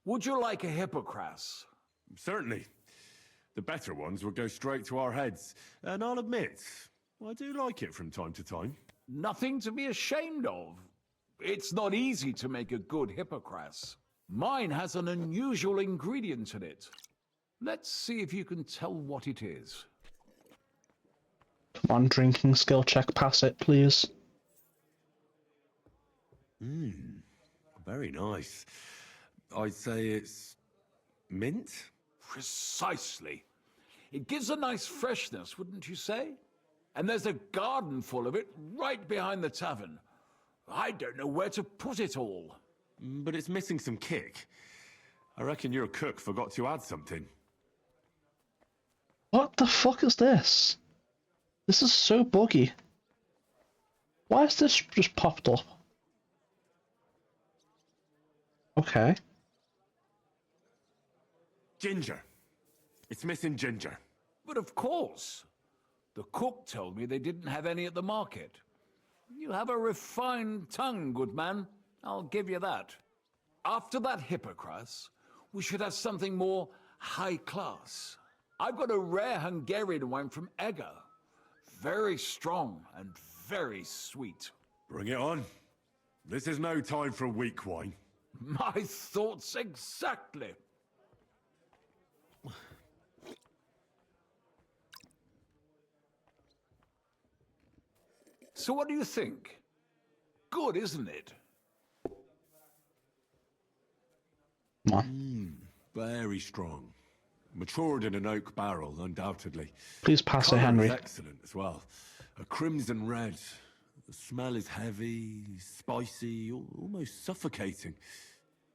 Speaker 21: Would you like a Hippocras?
Speaker 5: Certainly. The better ones will go straight to our heads, and I'll admit, I do like it from time to time.
Speaker 21: Nothing to be ashamed of. It's not easy to make a good Hippocras. Mine has an unusual ingredient in it. Let's see if you can tell what it is.
Speaker 1: Come on, drinking skill check, pass it, please.
Speaker 5: Very nice. I'd say it's mint?
Speaker 21: Precisely. It gives a nice freshness, wouldn't you say? And there's a garden full of it right behind the tavern. I don't know where to put it all.
Speaker 5: But it's missing some kick. I reckon your cook forgot to add something.
Speaker 1: What the fuck is this? This is so buggy. Why is this just popped up? Okay.
Speaker 5: Ginger. It's missing ginger.
Speaker 21: But of course. The cook told me they didn't have any at the market. You have a refined tongue, good man. I'll give you that. After that Hippocras, we should have something more high class. I've got a rare Hungarian wine from Eger. Very strong and very sweet.
Speaker 5: Bring it on. This is no time for weak wine.
Speaker 21: My thoughts exactly. So what do you think? Good, isn't it?
Speaker 5: Very strong. Matured in an oak barrel, undoubtedly.
Speaker 1: Please pass it,
Speaker 5: Colour
Speaker 1: Henry.
Speaker 5: is excellent as well. A crimson red. The smell is heavy, spicy, almost suffocating.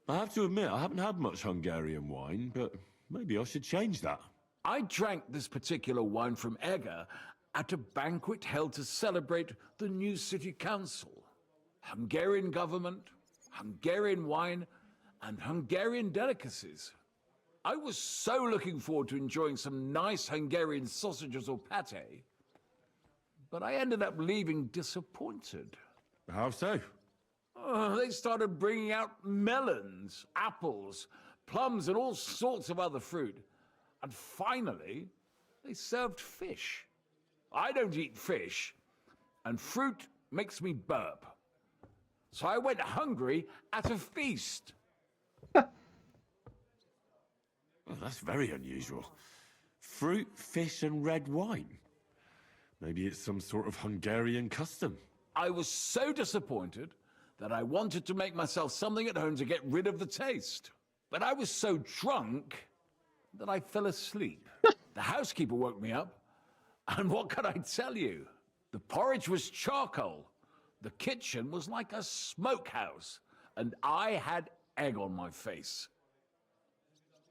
Speaker 5: I have to admit, I haven't had much Hungarian wine, but maybe I should change that.
Speaker 21: I drank this particular wine from Eger at a banquet held to celebrate the new city council. Hungarian government, Hungarian wine, and Hungarian delicacies. I was so looking forward to enjoying some nice Hungarian sausages or pate, but I ended up leaving disappointed.
Speaker 5: How so?
Speaker 21: They started bringing out melons, apples, plums, and all sorts of other fruit. And finally, they served fish. I don't eat fish, and fruit makes me burp. So I went hungry at a feast.
Speaker 5: Well, that's very unusual. Fruit, fish, and red wine. Maybe it's some sort of Hungarian custom.
Speaker 21: I was so disappointed that I wanted to make myself something at home to get rid of the taste. But I was so drunk that I fell asleep. The housekeeper woke me up, and what can I tell you? The porridge was charcoal. The kitchen was like a smokehouse, and I had egg on my face.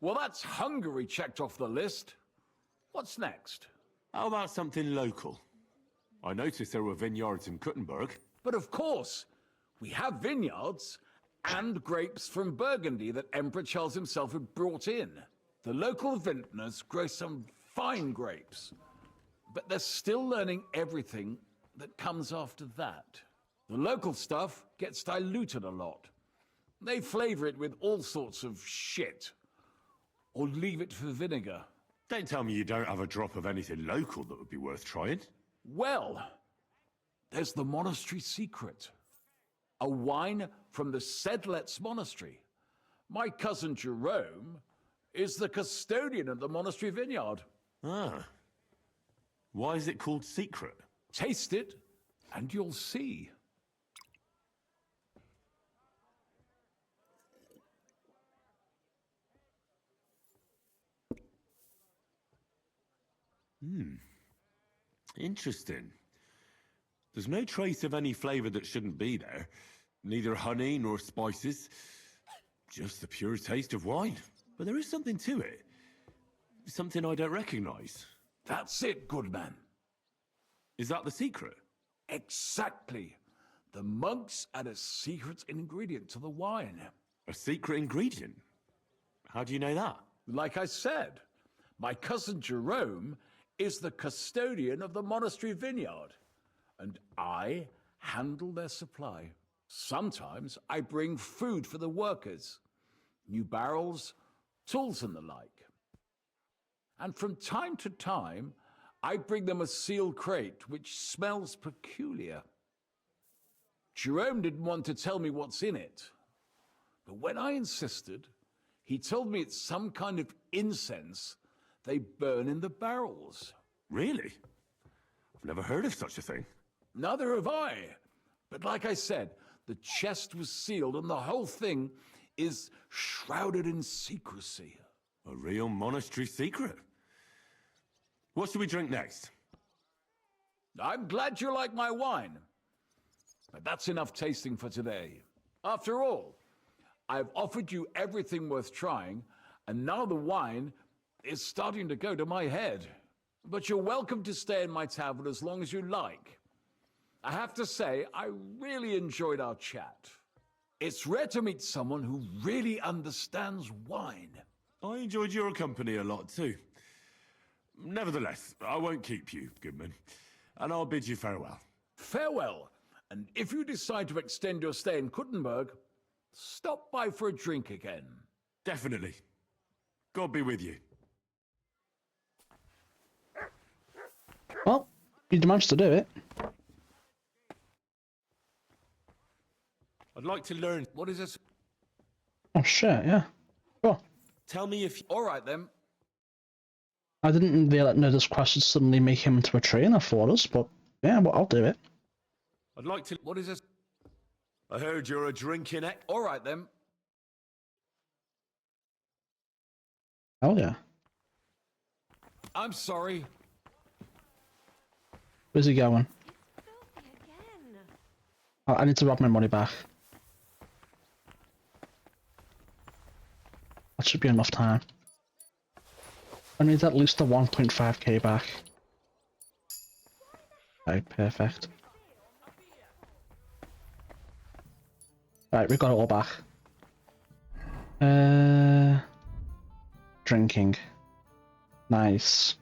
Speaker 21: Well, that's Hungary checked off the list. What's next?
Speaker 5: How about something local? I noticed there were vineyards in Kuttenberg.
Speaker 21: But of course, we have vineyards and grapes from Burgundy that Emperor Charles himself had brought in. The local vintners grow some fine grapes, but they're still learning everything that comes after that. The local stuff gets diluted a lot. They flavor it with all sorts of shit, or leave it for vinegar.
Speaker 5: Don't tell me you don't have a drop of anything local that would be worth trying.
Speaker 21: Well, there's the monastery secret. A wine from the Sedlets monastery. My cousin Jerome is the custodian of the monastery vineyard.
Speaker 5: Ah. Why is it called secret?
Speaker 21: Taste it, and you'll see.
Speaker 5: Interesting. There's no trace of any flavor that shouldn't be there. Neither honey nor spices. Just the pure taste of wine. But there is something to it. Something I don't recognize.
Speaker 21: That's it, good man.
Speaker 5: Is that the secret?
Speaker 21: Exactly. The monks add a secret ingredient to the wine.
Speaker 5: A secret ingredient? How do you know that?
Speaker 21: Like I said, my cousin Jerome is the custodian of the monastery vineyard, and I handle their supply. Sometimes I bring food for the workers, new barrels, tools and the like. And from time to time, I bring them a sealed crate which smells peculiar. Jerome didn't want to tell me what's in it, but when I insisted, he told me it's some kind of incense they burn in the barrels.
Speaker 5: Really? I've never heard of such a thing.
Speaker 21: Neither have I. But like I said, the chest was sealed and the whole thing is shrouded in secrecy.
Speaker 5: A real monastery secret? What should we drink next?
Speaker 21: I'm glad you like my wine. But that's enough tasting for today. After all, I've offered you everything worth trying, and now the wine is starting to go to my head. But you're welcome to stay in my tavern as long as you like. I have to say, I really enjoyed our chat. It's rare to meet someone who really understands wine.
Speaker 5: I enjoyed your company a lot too. Nevertheless, I won't keep you, Goodman, and I'll bid you farewell.
Speaker 21: Farewell, and if you decide to extend your stay in Kuttenberg, stop by for a drink again.
Speaker 5: Definitely. God be with you.
Speaker 1: Well, you managed to do it.
Speaker 5: I'd like to learn.
Speaker 21: What is this?
Speaker 1: Oh shit, yeah. Sure.
Speaker 5: Tell me if...
Speaker 21: All right then.
Speaker 1: I didn't really know this quest would suddenly make him into a trainer for us, but yeah, well, I'll do it.
Speaker 5: I'd like to...
Speaker 21: What is this?
Speaker 5: I heard you're a drinking
Speaker 21: All right then.
Speaker 1: Oh yeah.
Speaker 21: I'm sorry.
Speaker 1: Where's he going? I need to rob my money back. That should be enough time. I need at least the 1.5k back. Okay, perfect. Right, we got it all back. Drinking. Nice.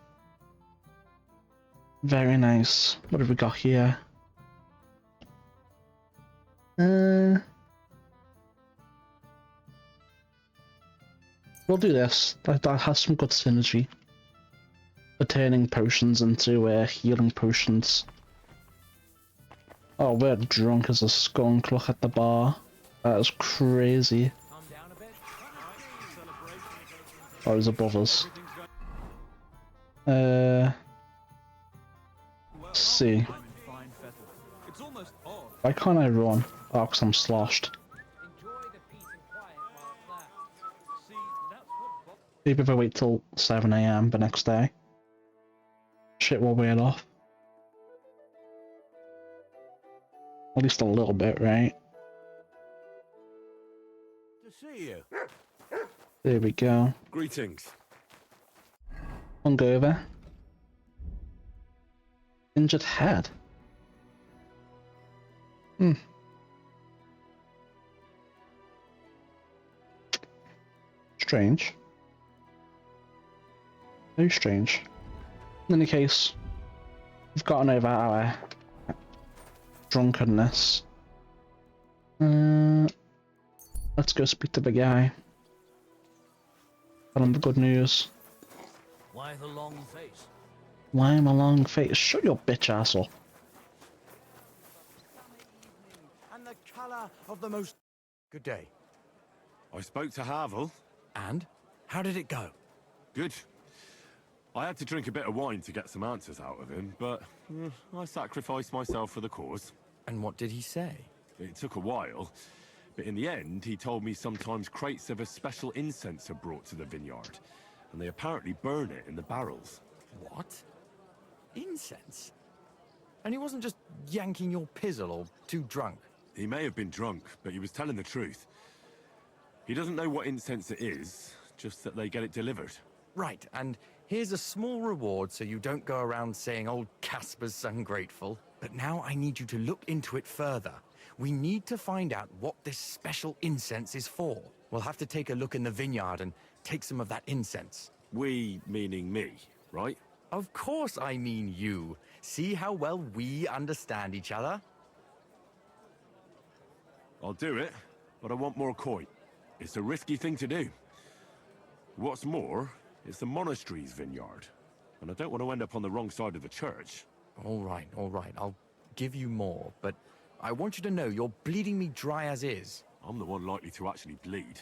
Speaker 1: Very nice. What have we got here? We'll do this. That has some good synergy. For turning potions into healing potions. Oh, we're drunk as a skunk. Look at the bar. That is crazy. Oh, he's above us. Let's see. Why can't I run? Oh, 'cause I'm sloshed. Maybe if I wait till 7 AM the next day. Shit will wear off. At least a little bit, right?
Speaker 4: To see you.
Speaker 1: There we go.
Speaker 5: Greetings.
Speaker 1: Hungover. Injured head. Strange. Very strange. In any case, we've gotten over our drunkenness. Let's go speak to the guy. Tell him the good news.
Speaker 7: Why the long face?
Speaker 1: Why am I long face? Shut your bitch ass up.
Speaker 17: And the colour of the most... Good day.
Speaker 5: I spoke to Havel.
Speaker 17: And? How did it go?
Speaker 5: Good. I had to drink a bit of wine to get some answers out of him, but I sacrificed myself for the cause.
Speaker 17: And what did he say?
Speaker 5: It took a while, but in the end, he told me sometimes crates of a special incense are brought to the vineyard, and they apparently burn it in the barrels.
Speaker 17: What? Incense? And he wasn't just yanking your pizzle or too drunk?
Speaker 5: He may have been drunk, but he was telling the truth. He doesn't know what incense it is, just that they get it delivered.
Speaker 17: Right, and here's a small reward so you don't go around saying old Casper's ungrateful. But now I need you to look into it further. We need to find out what this special incense is for. We'll have to take a look in the vineyard and take some of that incense.
Speaker 5: We, meaning me, right?
Speaker 17: Of course I mean you. See how well we understand each other?
Speaker 5: I'll do it, but I want more coin. It's a risky thing to do. What's more, it's the monastery's vineyard, and I don't want to end up on the wrong side of the church.
Speaker 17: All right. I'll give you more, but I want you to know you're bleeding me dry as is.
Speaker 5: I'm the one likely to actually bleed.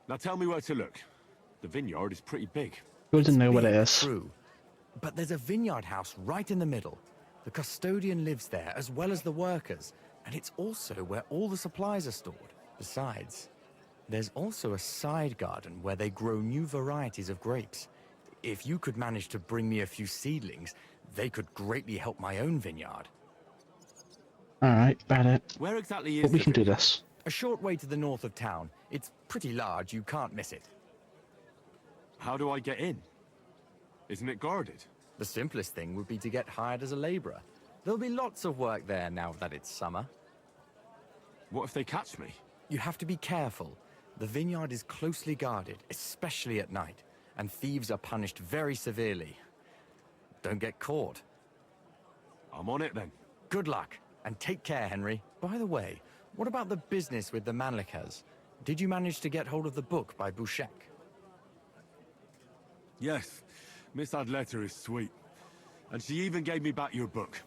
Speaker 5: Now tell me where to look. The vineyard is pretty big.
Speaker 1: Good to know what it is.
Speaker 17: True. But there's a vineyard house right in the middle. The custodian lives there, as well as the workers, and it's also where all the supplies are stored. Besides, there's also a side garden where they grow new varieties of grapes. If you could manage to bring me a few seedlings, they could greatly help my own vineyard.
Speaker 1: Alright, bet it.
Speaker 5: Where exactly is
Speaker 1: But we can do this.
Speaker 17: A short way to the north of town. It's pretty large, you can't miss it.
Speaker 5: How do I get in? Isn't it guarded?
Speaker 17: The simplest thing would be to get hired as a laborer. There'll be lots of work there now that it's summer.
Speaker 5: What if they catch me?
Speaker 17: You have to be careful. The vineyard is closely guarded, especially at night, and thieves are punished very severely. Don't get caught.
Speaker 5: I'm on it then.
Speaker 17: Good luck, and take care, Henry. By the way, what about the business with the Manlikas? Did you manage to get hold of the book by Bouchek?
Speaker 5: Yes, Miss Adletter is sweet. And she even gave me back your book.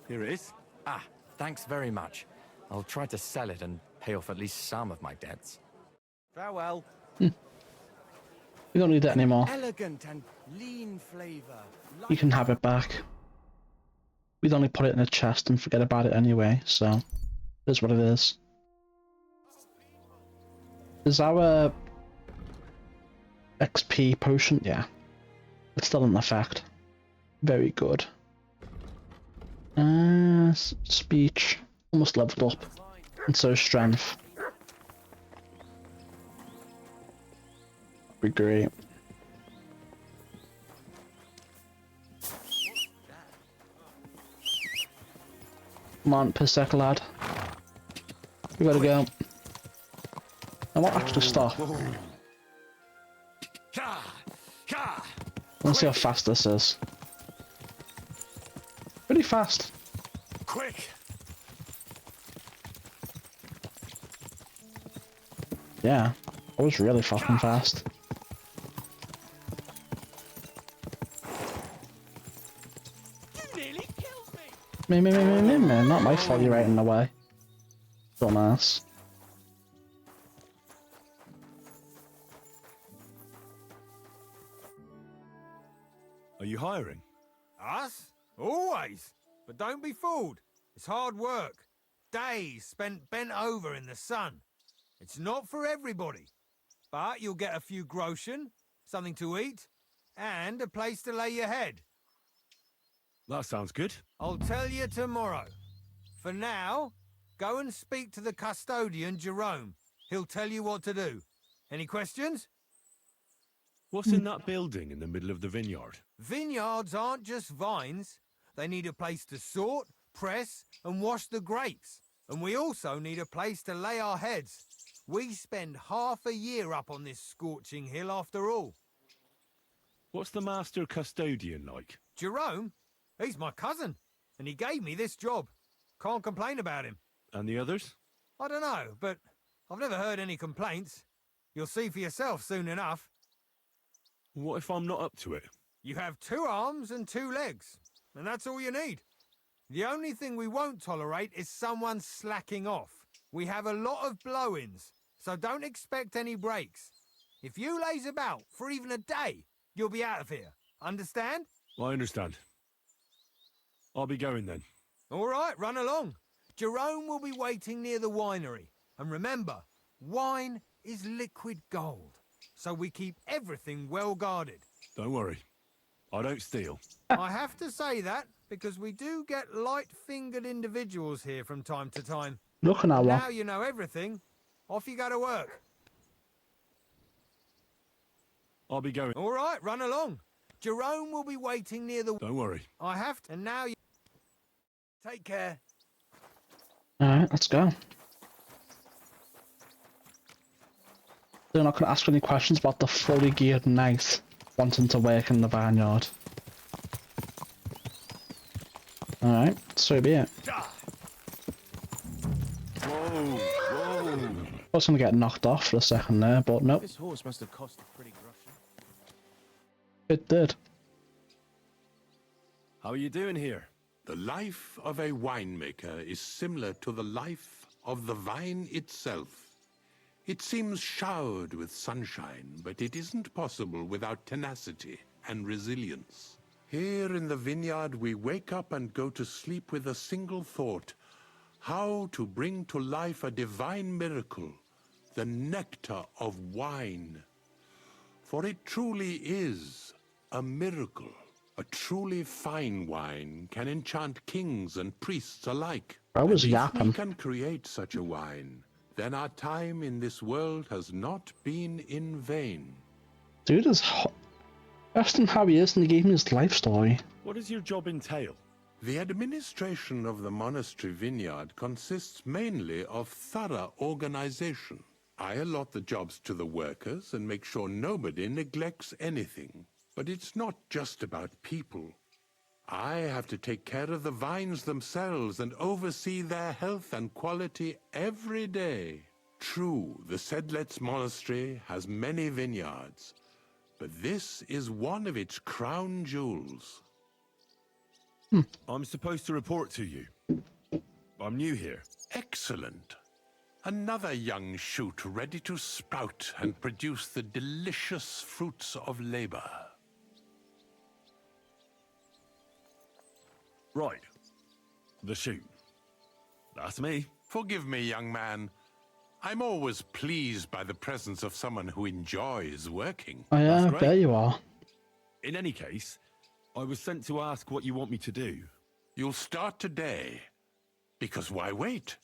Speaker 5: Here it is.
Speaker 17: Ah, thanks very much. I'll try to sell it and pay off at least some of my debts. Farewell.
Speaker 1: We don't need that anymore.
Speaker 17: Elegant and lean flavor.
Speaker 1: You can have it back. We'd only put it in a chest and forget about it anyway, so it is what it is. Is our XP potion? Yeah. It's still in effect. Very good. Speech. Almost leveled up. And so strength. Be great. Come on, piss lad. We gotta go. I won't actually stop. Let's see how fast this is. Pretty fast.
Speaker 4: Quick!
Speaker 1: Yeah, I was really fucking fast. Me, not my fault you're right in the way. Dumbass.
Speaker 5: Are you hiring?
Speaker 16: Us? Always. But don't be fooled. It's hard work. days spent bent over in the sun. It's not for everybody, but you'll get a few groschen, something to eat, and a place to lay your head.
Speaker 5: That sounds good.
Speaker 16: I'll tell you tomorrow. For now, go and speak to the custodian, Jerome. He'll tell you what to do. Any questions?
Speaker 5: What's in that building in the middle of the vineyard?
Speaker 16: Vineyards aren't just vines. They need a place to sort, press, and wash the grapes. And we also need a place to lay our heads. We spend half a year up on this scorching hill after all.
Speaker 5: What's the master custodian like?
Speaker 16: Jerome? He's my cousin, and he gave me this job. Can't complain about him.
Speaker 5: And the others?
Speaker 16: I don't know, but I've never heard any complaints. You'll see for yourself soon enough.
Speaker 5: What if I'm not up to it?
Speaker 16: You have 2 arms and 2 legs, and that's all you need. The only thing we won't tolerate is someone slacking off. We have a lot of blow-ins, so don't expect any breaks. If you laze about for even a day, you'll be out of here. Understand?
Speaker 5: I understand. I'll be going then.
Speaker 16: All right, run along. Jerome will be waiting near the winery. And remember, wine is liquid gold, so we keep everything well guarded.
Speaker 5: Don't worry. I don't steal.
Speaker 16: I have to say that because we do get light-fingered individuals here from time to time.
Speaker 1: Look at that one.
Speaker 16: Now you know everything. Off you go to work.
Speaker 5: I'll be going.
Speaker 16: All right, run along. Jerome will be waiting near the...
Speaker 5: Don't worry.
Speaker 16: I have to... And now you... Take care.
Speaker 1: Alright, let's go. They're not going to ask any questions about the fully geared knight wanting to work in the vineyard. Alright, so be it.
Speaker 5: Whoa, whoa.
Speaker 1: I was going to get knocked off for a second there, but nope.
Speaker 19: This horse must have cost a pretty groschen.
Speaker 1: It did.
Speaker 5: How are you doing here?
Speaker 2: The life of a winemaker is similar to the life of the vine itself. It seems showered with sunshine, but it isn't possible without tenacity and resilience. Here in the vineyard, we wake up and go to sleep with a single thought: how to bring to life a divine miracle, the nectar of wine. For it truly is a miracle. A truly fine wine can enchant kings and priests alike.
Speaker 1: I was
Speaker 2: and if
Speaker 1: yapping.
Speaker 2: we can create such a wine, then our time in this world has not been in vain.
Speaker 1: Dude is hot. Asked him how he is and he gave me his life story.
Speaker 5: What does your job entail?
Speaker 2: The administration of the monastery vineyard consists mainly of thorough organization. I allot the jobs to the workers and make sure nobody neglects anything. But it's not just about people. I have to take care of the vines themselves and oversee their health and quality every day. True, the Sedlets Monastery has many vineyards, but this is one of its crown jewels.
Speaker 5: I'm supposed to report to you. I'm new here.
Speaker 2: Excellent. Another young shoot ready to sprout and produce the delicious fruits of labor.
Speaker 5: Right. The shoot. That's me.
Speaker 2: Forgive me, young man. I'm always pleased by the presence of someone who enjoys working.
Speaker 1: Oh yeah,
Speaker 5: great.
Speaker 1: there you are.
Speaker 5: In any case, I was sent to ask what you want me to do.
Speaker 2: You'll start today. Because why wait?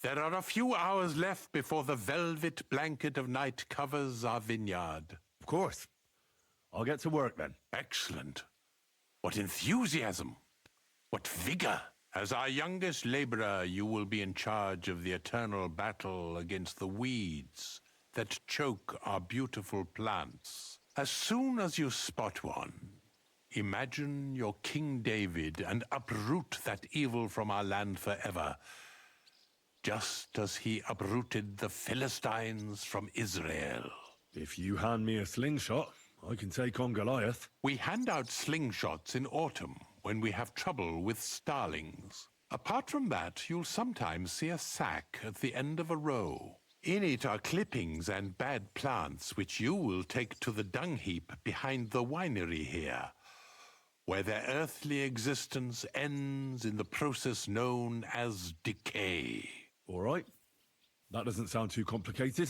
Speaker 2: There are a few hours left before the velvet blanket of night covers our vineyard.
Speaker 5: Of course. I'll get to work then.
Speaker 2: Excellent. What enthusiasm! What vigor! As our youngest laborer, you will be in charge of the eternal battle against the weeds that choke our beautiful plants. As soon as you spot one, imagine you're King David and uproot that evil from our land forever, just as he uprooted the Philistines from Israel.
Speaker 5: If you hand me a slingshot, I can take on Goliath.
Speaker 2: We hand out slingshots in autumn when we have trouble with starlings. Apart from that, you'll sometimes see a sack at the end of a row. In it are clippings and bad plants which you will take to the dung heap behind the winery here. where their earthly existence ends in the process known as decay.
Speaker 5: All right. That doesn't sound too complicated.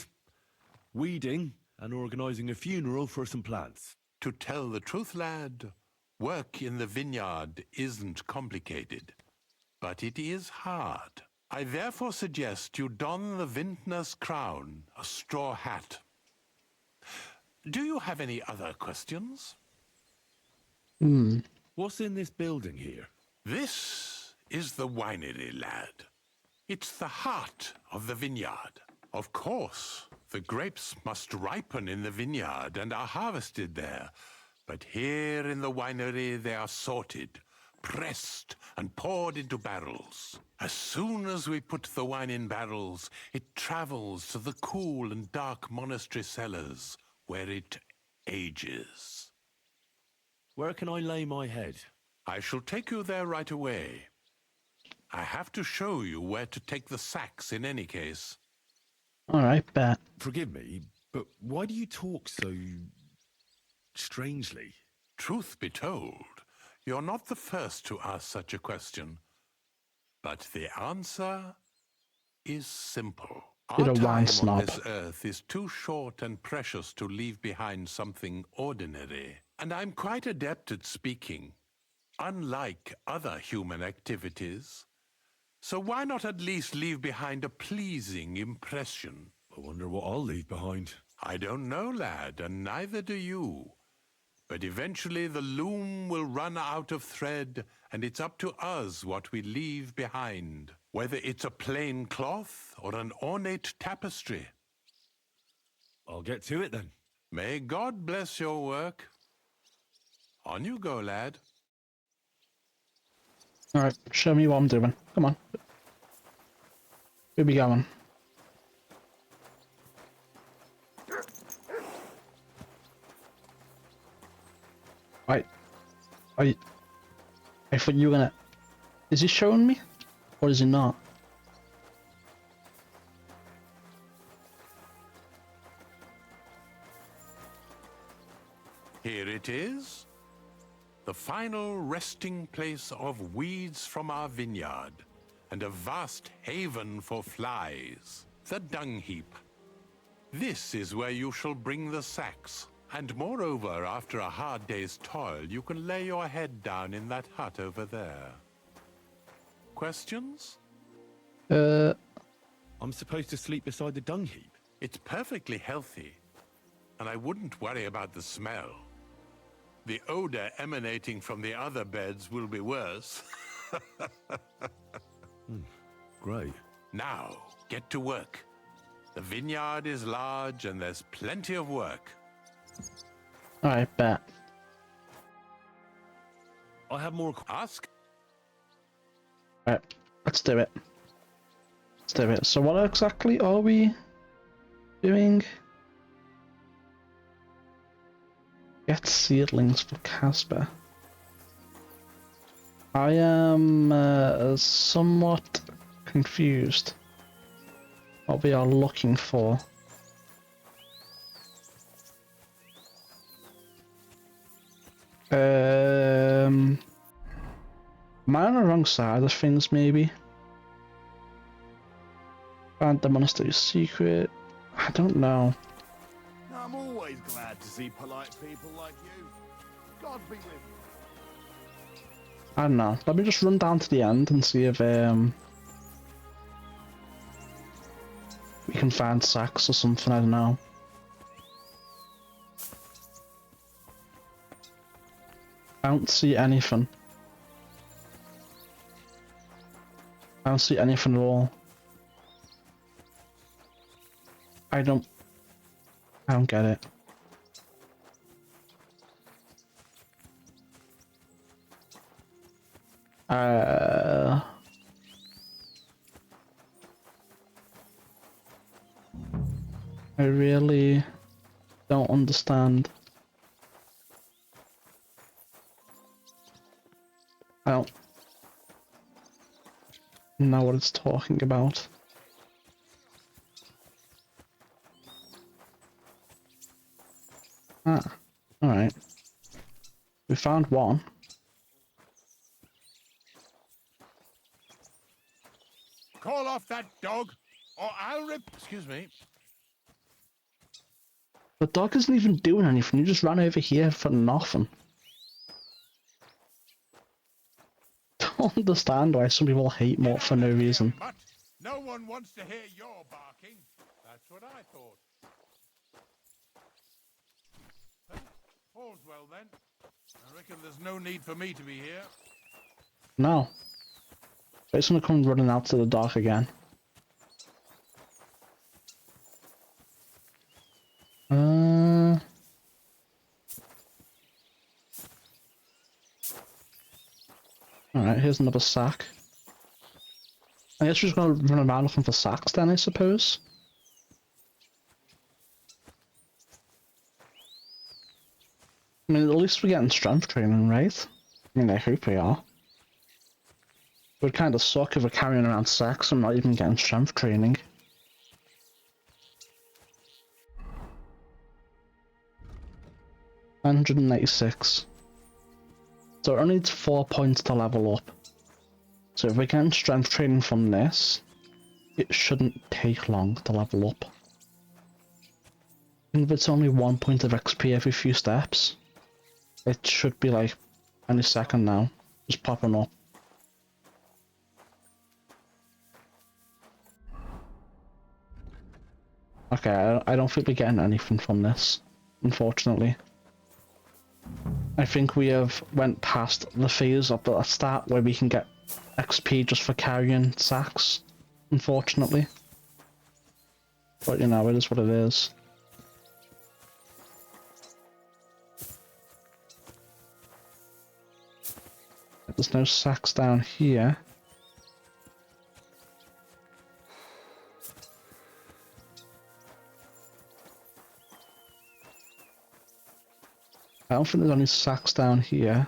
Speaker 5: Weeding and organizing a funeral for some plants.
Speaker 2: To tell the truth, lad, work in the vineyard isn't complicated, but it is hard. I therefore suggest you don the vintner's crown, a straw hat. Do you have any other questions?
Speaker 5: What's in this building here?
Speaker 2: This is the winery, lad. It's the heart of the vineyard. Of course, the grapes must ripen in the vineyard and are harvested there. But here in the winery they are sorted, pressed, and poured into barrels. As soon as we put the wine in barrels, it travels to the cool and dark monastery cellars, where it ages.
Speaker 5: Where can I lay my head?
Speaker 2: I shall take you there right away. I have to show you where to take the sacks in any case.
Speaker 1: Alright, bet.
Speaker 5: Forgive me, but why do you talk so strangely?
Speaker 2: Truth be told, you're not the first to ask such a question. But the answer is simple.
Speaker 1: You're
Speaker 2: Our
Speaker 1: a wine
Speaker 2: time
Speaker 1: snob.
Speaker 2: on this earth is too short and precious to leave behind something ordinary. And I'm quite adept at speaking, unlike other human activities. So why not at least leave behind a pleasing impression?
Speaker 5: I wonder what I'll leave behind.
Speaker 2: I don't know, lad, and neither do you. But eventually the loom will run out of thread, and it's up to us what we leave behind, whether it's a plain cloth or an ornate tapestry.
Speaker 5: I'll get to it then.
Speaker 2: May God bless your work. On you go, lad.
Speaker 1: Alright, show me what I'm doing. Come on. Where we going? Right. I thought you were gonna... Is he showing me? Or is he not?
Speaker 2: Here it is. The final resting place of weeds from our vineyard, and a vast haven for flies, the dung heap. This is where you shall bring the sacks, and moreover, after a hard day's toil, you can lay your head down in that hut over there. Questions?
Speaker 5: I'm supposed to sleep beside the dung heap?
Speaker 2: It's perfectly healthy, and I wouldn't worry about the smell. The odor emanating from the other beds will be worse.
Speaker 5: Great.
Speaker 2: Now, get to work. The vineyard is large and there's plenty of work.
Speaker 1: Alright, bet.
Speaker 5: I have more...
Speaker 2: Ask?
Speaker 1: Right, let's do it. Let's do it. So what exactly are we doing? Get seedlings for Casper. I am somewhat confused what we are looking for. Am I on the wrong side of things, maybe? Find the monastery's secret. I don't know.
Speaker 18: I'm always glad to see polite people like you. God be with you.
Speaker 1: I don't know. Let me just run down to the end and see if we can find sacks or something. I don't know. I don't see anything. I don't see anything at all. I don't get it. I really don't understand. I don't know what it's talking about. Ah, alright. We found one.
Speaker 18: Excuse me.
Speaker 1: The dog isn't even doing anything. You just ran over here for nothing. Don't understand why some people hate Mort for no reason.
Speaker 2: But no one wants to hear your barking. That's what I thought. All's well then. I reckon there's no need for me to be here.
Speaker 1: No. It's gonna come running out to the dock again. Alright, here's another sack. I guess we're just gonna run around looking for sacks then, I suppose. I mean, at least we're getting strength training, right? I mean, I hope we are. It would kind of suck if we're carrying around sacks and not even getting strength training. $986. So it only needs 4 points to level up. So if we're getting strength training from this, it shouldn't take long to level up. Even if it's only 1 point of XP every few steps, it should be like any second now, just popping up. Okay, I don't think we're getting anything from this, unfortunately. I think we have went past the phase of the start where we can get XP just for carrying sacks, unfortunately. But you know, it is what it is. There's no sacks down here. I don't think there's any sacks down here.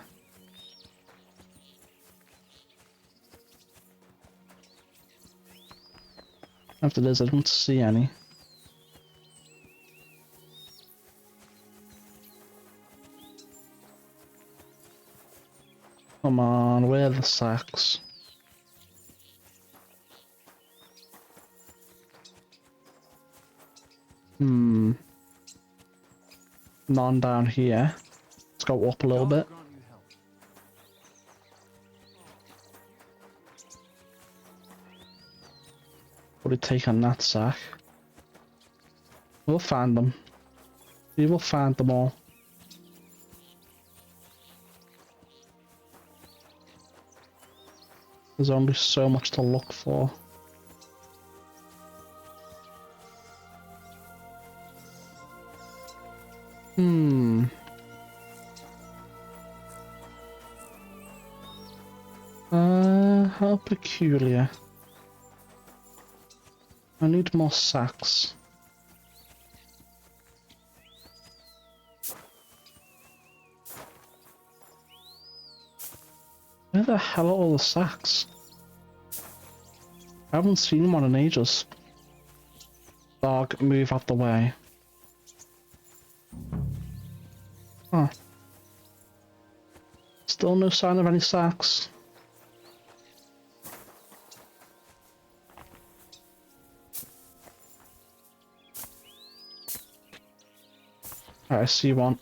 Speaker 1: After this, I don't see any. Come on, where are the sacks? None down here. Let's go up a little bit. Probably take on that sack. We'll find them. We will find them all. There's only so much to look for. How peculiar. I need more sacks. Where the hell are all the sacks? I haven't seen one in ages. Dog, move out the way. Huh. Still no sign of any sacks. I see one.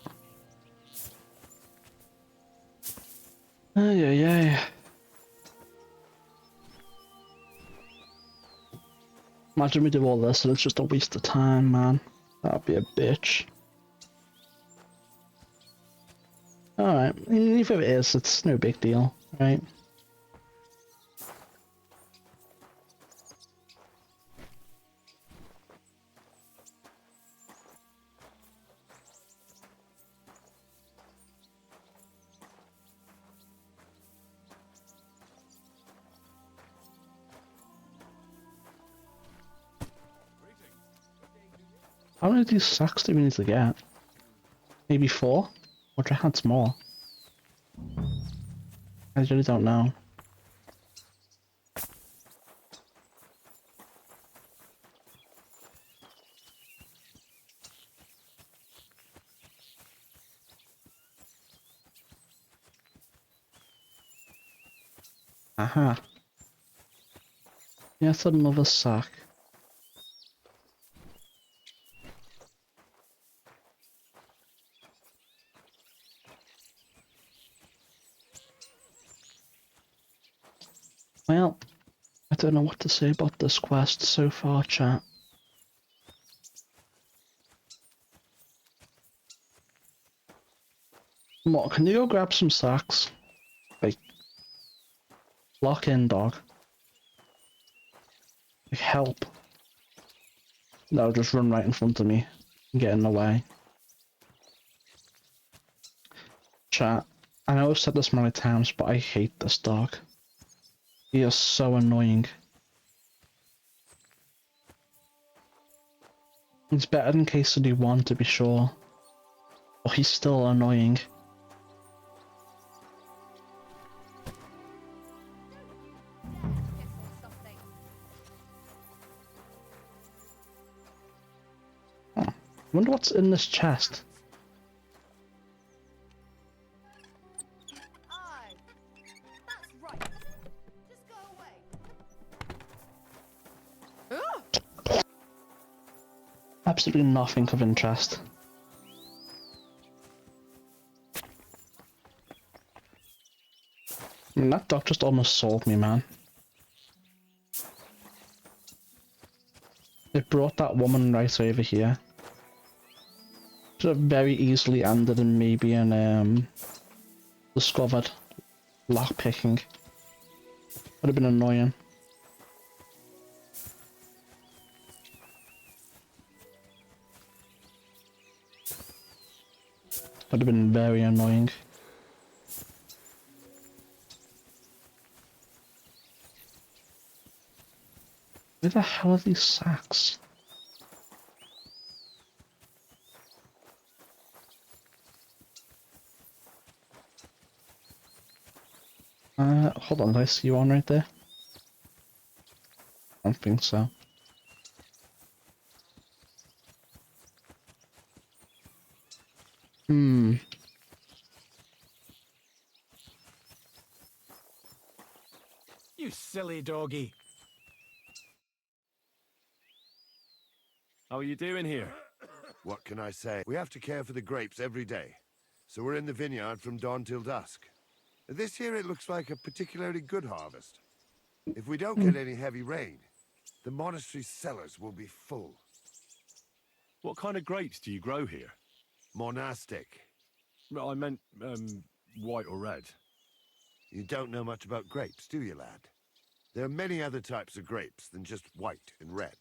Speaker 1: Ay. Imagine we do all this and it's just a waste of time, man. That'd be a bitch. Alright, even if it is, it's no big deal, right? How many of these sacks do we need to get? Maybe 4? Or I had more. I really don't know. Aha. Yes, another sack. Well, I don't know what to say about this quest so far, chat. What, can you go grab some sacks? Like, lock in, dog. Like, help. No, just run right in front of me and get in the way. Chat, I know I've said this many times, but I hate this dog. He is so annoying. He's better than KCD1 to be sure, but he's still annoying. Huh. I wonder what's in this chest. Absolutely nothing of interest. I mean, that dog just almost sold me, man. They brought that woman right over here. Could have very easily ended in me being discovered lockpicking. Would have been annoying. Would have been very annoying. Where the hell are these sacks? Hold on, did I see one right there? I don't think so. Hmm.
Speaker 6: You silly doggy.
Speaker 5: How are you doing here?
Speaker 18: What can I say? We have to care for the grapes every day. So we're in the vineyard from dawn till dusk. This year it looks like a particularly good harvest. If we don't get any heavy rain, the monastery's cellars will be full.
Speaker 5: What kind of grapes do you grow here?
Speaker 18: Monastic.
Speaker 5: Well, I meant, white or red.
Speaker 18: You don't know much about grapes, do you, lad? There are many other types of grapes than just white and red.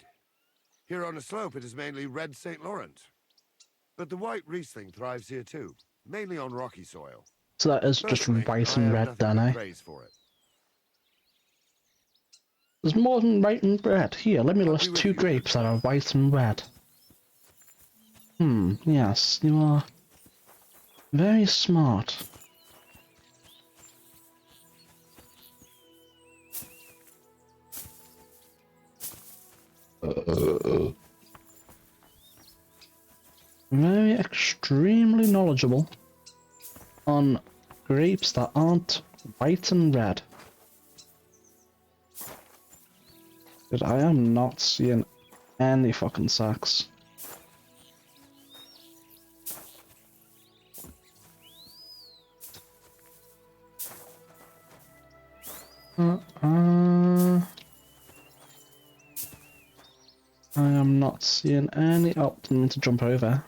Speaker 18: Here on the slope it is mainly red St. Laurent. But the white Riesling thrives here too, mainly on rocky soil.
Speaker 1: So that is just
Speaker 18: Personally,
Speaker 1: white
Speaker 18: I
Speaker 1: and
Speaker 18: have
Speaker 1: red
Speaker 18: nothing
Speaker 1: then,
Speaker 18: but
Speaker 1: eh?
Speaker 18: praise for it.
Speaker 1: There's more than white and red. Here, let me
Speaker 18: I'll be
Speaker 1: list
Speaker 18: with
Speaker 1: 2
Speaker 18: you,
Speaker 1: grapes that
Speaker 18: good
Speaker 1: are white and red. Yes, you are very smart. Very extremely knowledgeable on grapes that aren't white and red. But I am not seeing any fucking sacks. I am not seeing any. Oh, didn't mean to jump over.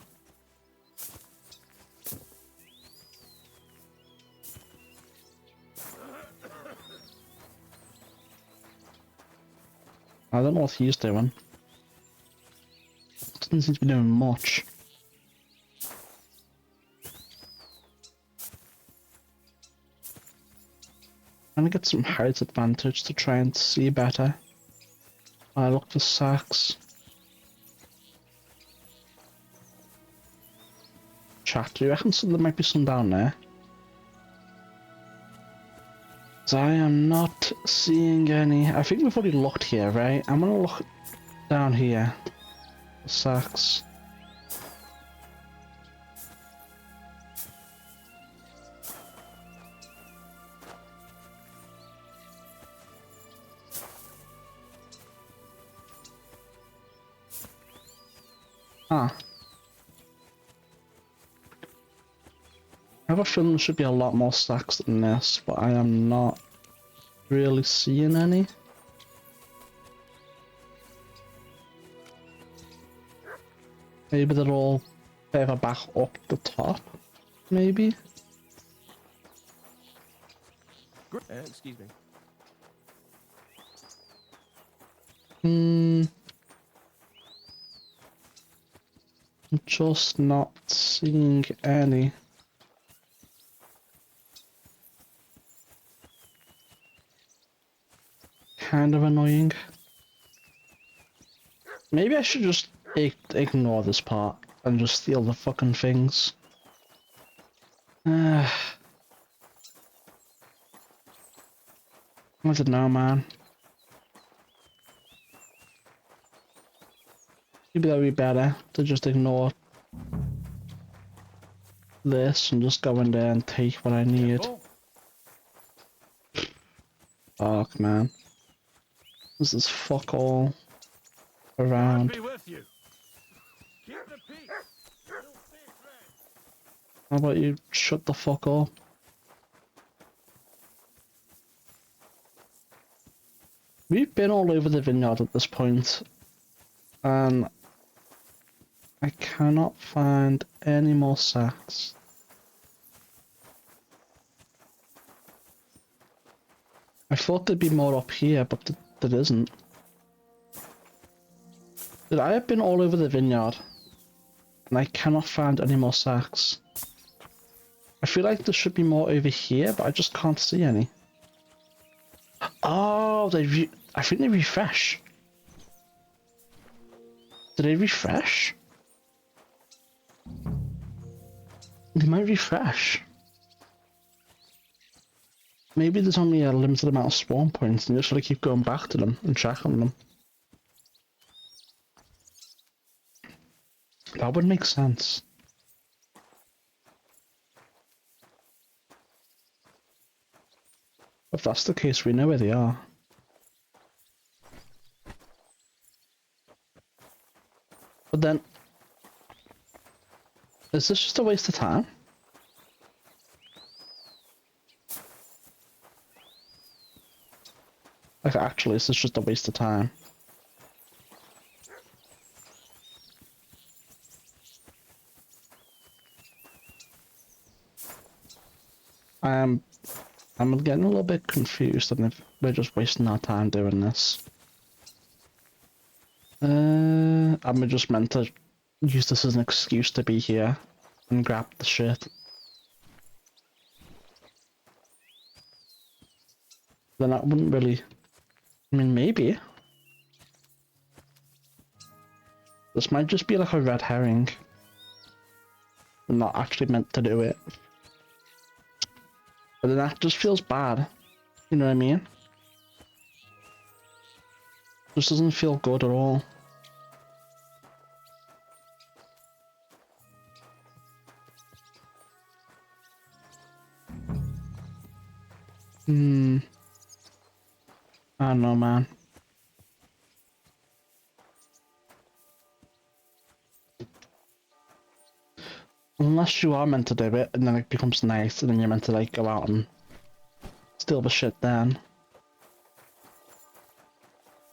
Speaker 1: I don't know what he's doing. Doesn't seem to be doing much. I'm gonna get some height advantage to try and see better. I look for sacks. Chat, do you reckon there might be some down there? I am not seeing any. I think we've already looked here, right? I'm gonna look down here. Sacks. Ah. I have a feeling there should be a lot more stacks than this, but I am not really seeing any. Maybe they're all further back up the top, maybe?
Speaker 19: Excuse me.
Speaker 1: I'm just not seeing any. Kind of annoying. Maybe I should just ignore this part and just steal the fucking things. I don't know, man. Maybe that would be better to just ignore this and just go in there and take what I need. Fuck, man. This is fuck all around.
Speaker 8: Be with you. Keep the peace.
Speaker 1: How about you shut the fuck up? We've been all over the vineyard at this point, and I cannot find any more sacks. I thought there'd be more up here, but there isn't. Did I have been all over the vineyard, and I cannot find any more sacks? I feel like there should be more over here, but I just can't see any. Oh, I think they refresh. Did they refresh? They might refresh. Maybe there's only a limited amount of spawn points and you just gotta keep going back to them and checking them. That would make sense. If that's the case, we know where they are. But then, is this just a waste of time? Like, actually, is this just a waste of time? I'm getting a little bit confused and if we're just wasting our time doing this. I'm just meant to use this as an excuse to be here and grab the shit. Then that wouldn't really... I mean, maybe. This might just be like a red herring. I'm not actually meant to do it. But then that just feels bad. You know what I mean? Just doesn't feel good at all. I don't know, man. Unless you are meant to do it, and then it becomes nice, and then you're meant to, like, go out and steal the shit then.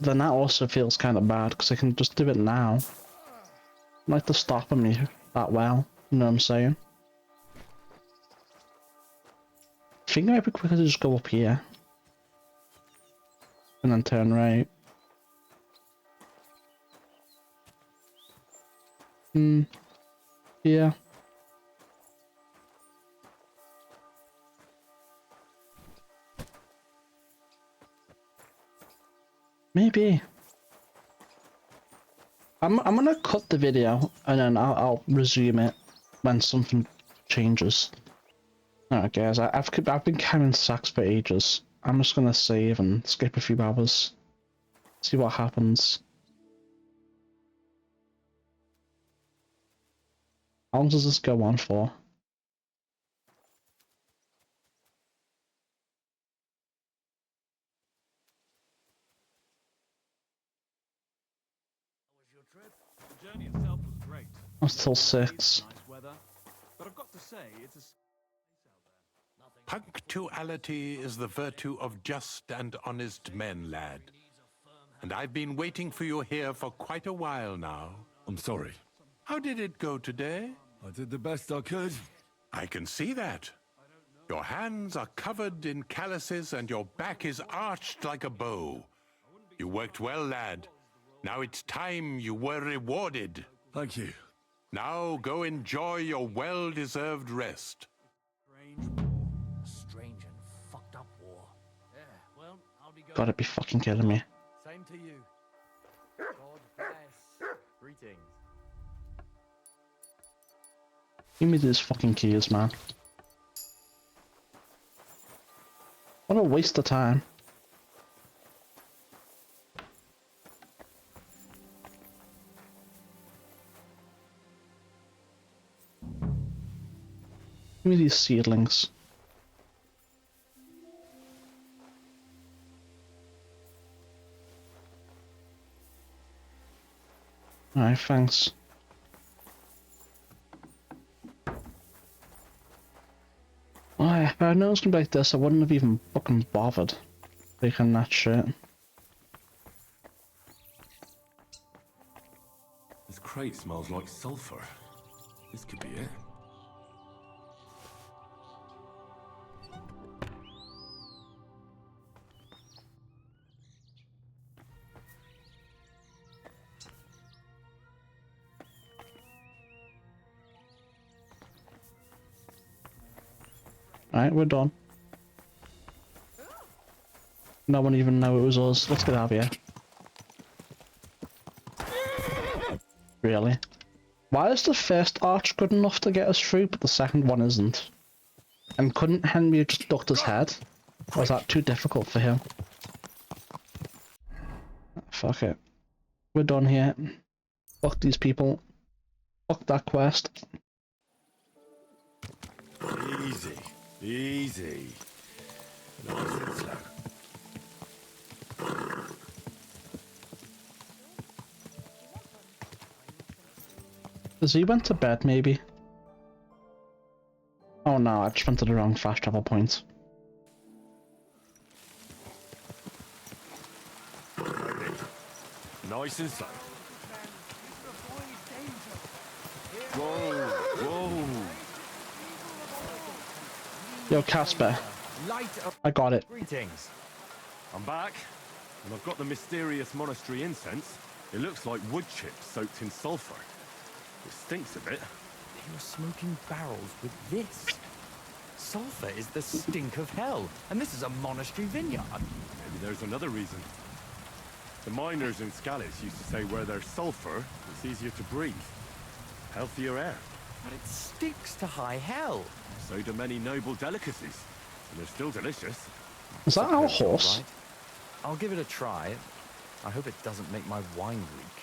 Speaker 1: Then that also feels kind of bad, because I can just do it now. Like, they're stopping me that well, you know what I'm saying? I think it might be quicker to just go up here. And then turn right. Yeah. Maybe. I'm gonna cut the video and then I'll resume it when something changes. Alright guys, I've been carrying sacks for ages. I'm just gonna save and skip a few hours. See what happens. How long does this go on for?
Speaker 13: The journey itself was great.
Speaker 1: That's till 6.
Speaker 13: Nice weather, but I've got to say, it's a
Speaker 2: Punctuality is the virtue of just and honest men, lad. And I've been waiting for you here for quite a while now.
Speaker 5: I'm sorry.
Speaker 2: How did it go today?
Speaker 5: I did the best I could.
Speaker 2: I can see that. Your hands are covered in calluses and your back is arched like a bow. You worked well, lad. Now it's time you were rewarded.
Speaker 5: Thank you.
Speaker 2: Now go enjoy your well-deserved rest.
Speaker 7: Strange and fucked up war. Yeah, well, I'll be going.
Speaker 1: Gotta be fucking kidding me.
Speaker 17: Same to you. God bless. Greetings.
Speaker 1: Give me these fucking keys, man. What a waste of time. Give me these seedlings. Alright, thanks. Well, if I knew it was gonna be like this, I wouldn't have even fucking bothered taking that shit.
Speaker 5: This crate smells like sulfur. This could be it.
Speaker 1: Alright, we're done. No one even knew it was us. Let's get out of here. Really? Why is the first arch good enough to get us through, but the second one isn't? And couldn't Henry have just ducked his head? Or was that too difficult for him? Fuck it. We're done here. Fuck these people. Fuck that quest.
Speaker 5: Easy. Easy. Nice and slow.
Speaker 1: Does he went to bed, maybe? Oh no, I just went to the wrong fast travel point.
Speaker 5: Nice and slow. Whoa, whoa.
Speaker 1: Yo, Casper. I got it.
Speaker 5: Greetings. I'm back, and I've got the mysterious monastery incense. It looks like wood chips soaked in sulfur. It stinks a bit.
Speaker 17: They were smoking barrels with this. Sulfur is the stink of hell, and this is a monastery vineyard.
Speaker 5: Maybe there's another reason. The miners in Scallis used to say where there's sulfur, it's easier to breathe. Healthier air.
Speaker 17: But it sticks to high hell.
Speaker 5: So do many noble delicacies, and they're still delicious.
Speaker 1: Is that our horse?
Speaker 17: Right. I'll give it a try. I hope it doesn't make my wine leak.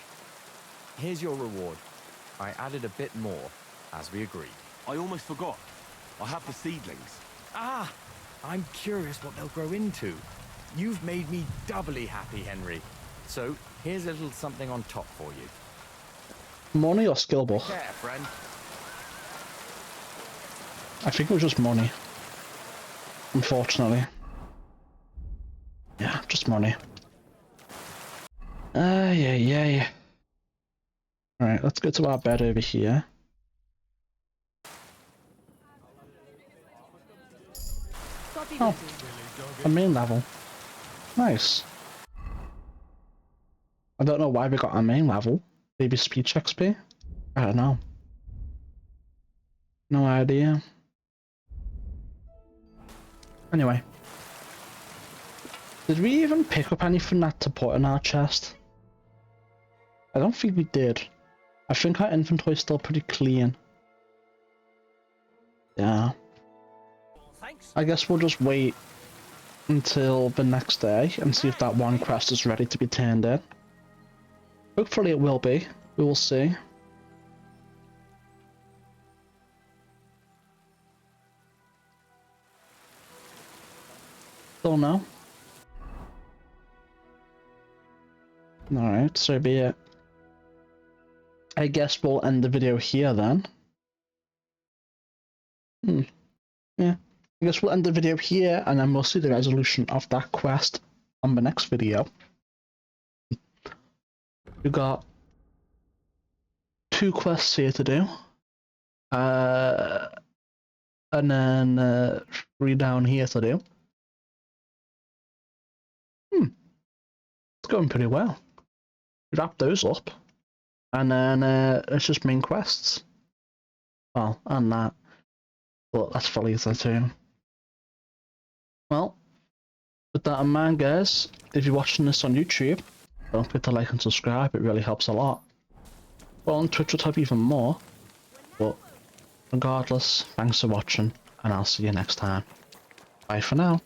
Speaker 17: Here's your reward. I added a bit more, as we agreed.
Speaker 5: I almost forgot. I have the seedlings.
Speaker 17: Ah! I'm curious what they'll grow into. You've made me doubly happy, Henry. So, here's a little something on top for you.
Speaker 1: Money or skill book?
Speaker 17: Take care, friend.
Speaker 1: I think it was just money. Unfortunately. Yeah, just money. Yeah. Alright, let's go to our bed over here. Oh, a main level. Nice. I don't know why we got our main level. Maybe speech XP? I don't know. No idea. Anyway. Did we even pick up anything that to put in our chest? I don't think we did. I think our inventory's still pretty clean. Yeah. I guess we'll just wait until the next day and see if that one quest is ready to be turned in. Hopefully it will be. We will see. Don't know. Alright, so be it. I guess we'll end the video here then. Yeah. I guess we'll end the video here, and then we'll see the resolution of that quest on the next video. We've got 2 quests here to do. And then 3 down here to do. It's going pretty well. Wrap those up. And then it's just main quests. Well, and that. But that's for later too. Well, with that in mind, guys, if you're watching this on YouTube, don't forget to like and subscribe, it really helps a lot. Well, on Twitch we'll have even more, but regardless, thanks for watching, and I'll see you next time. Bye for now.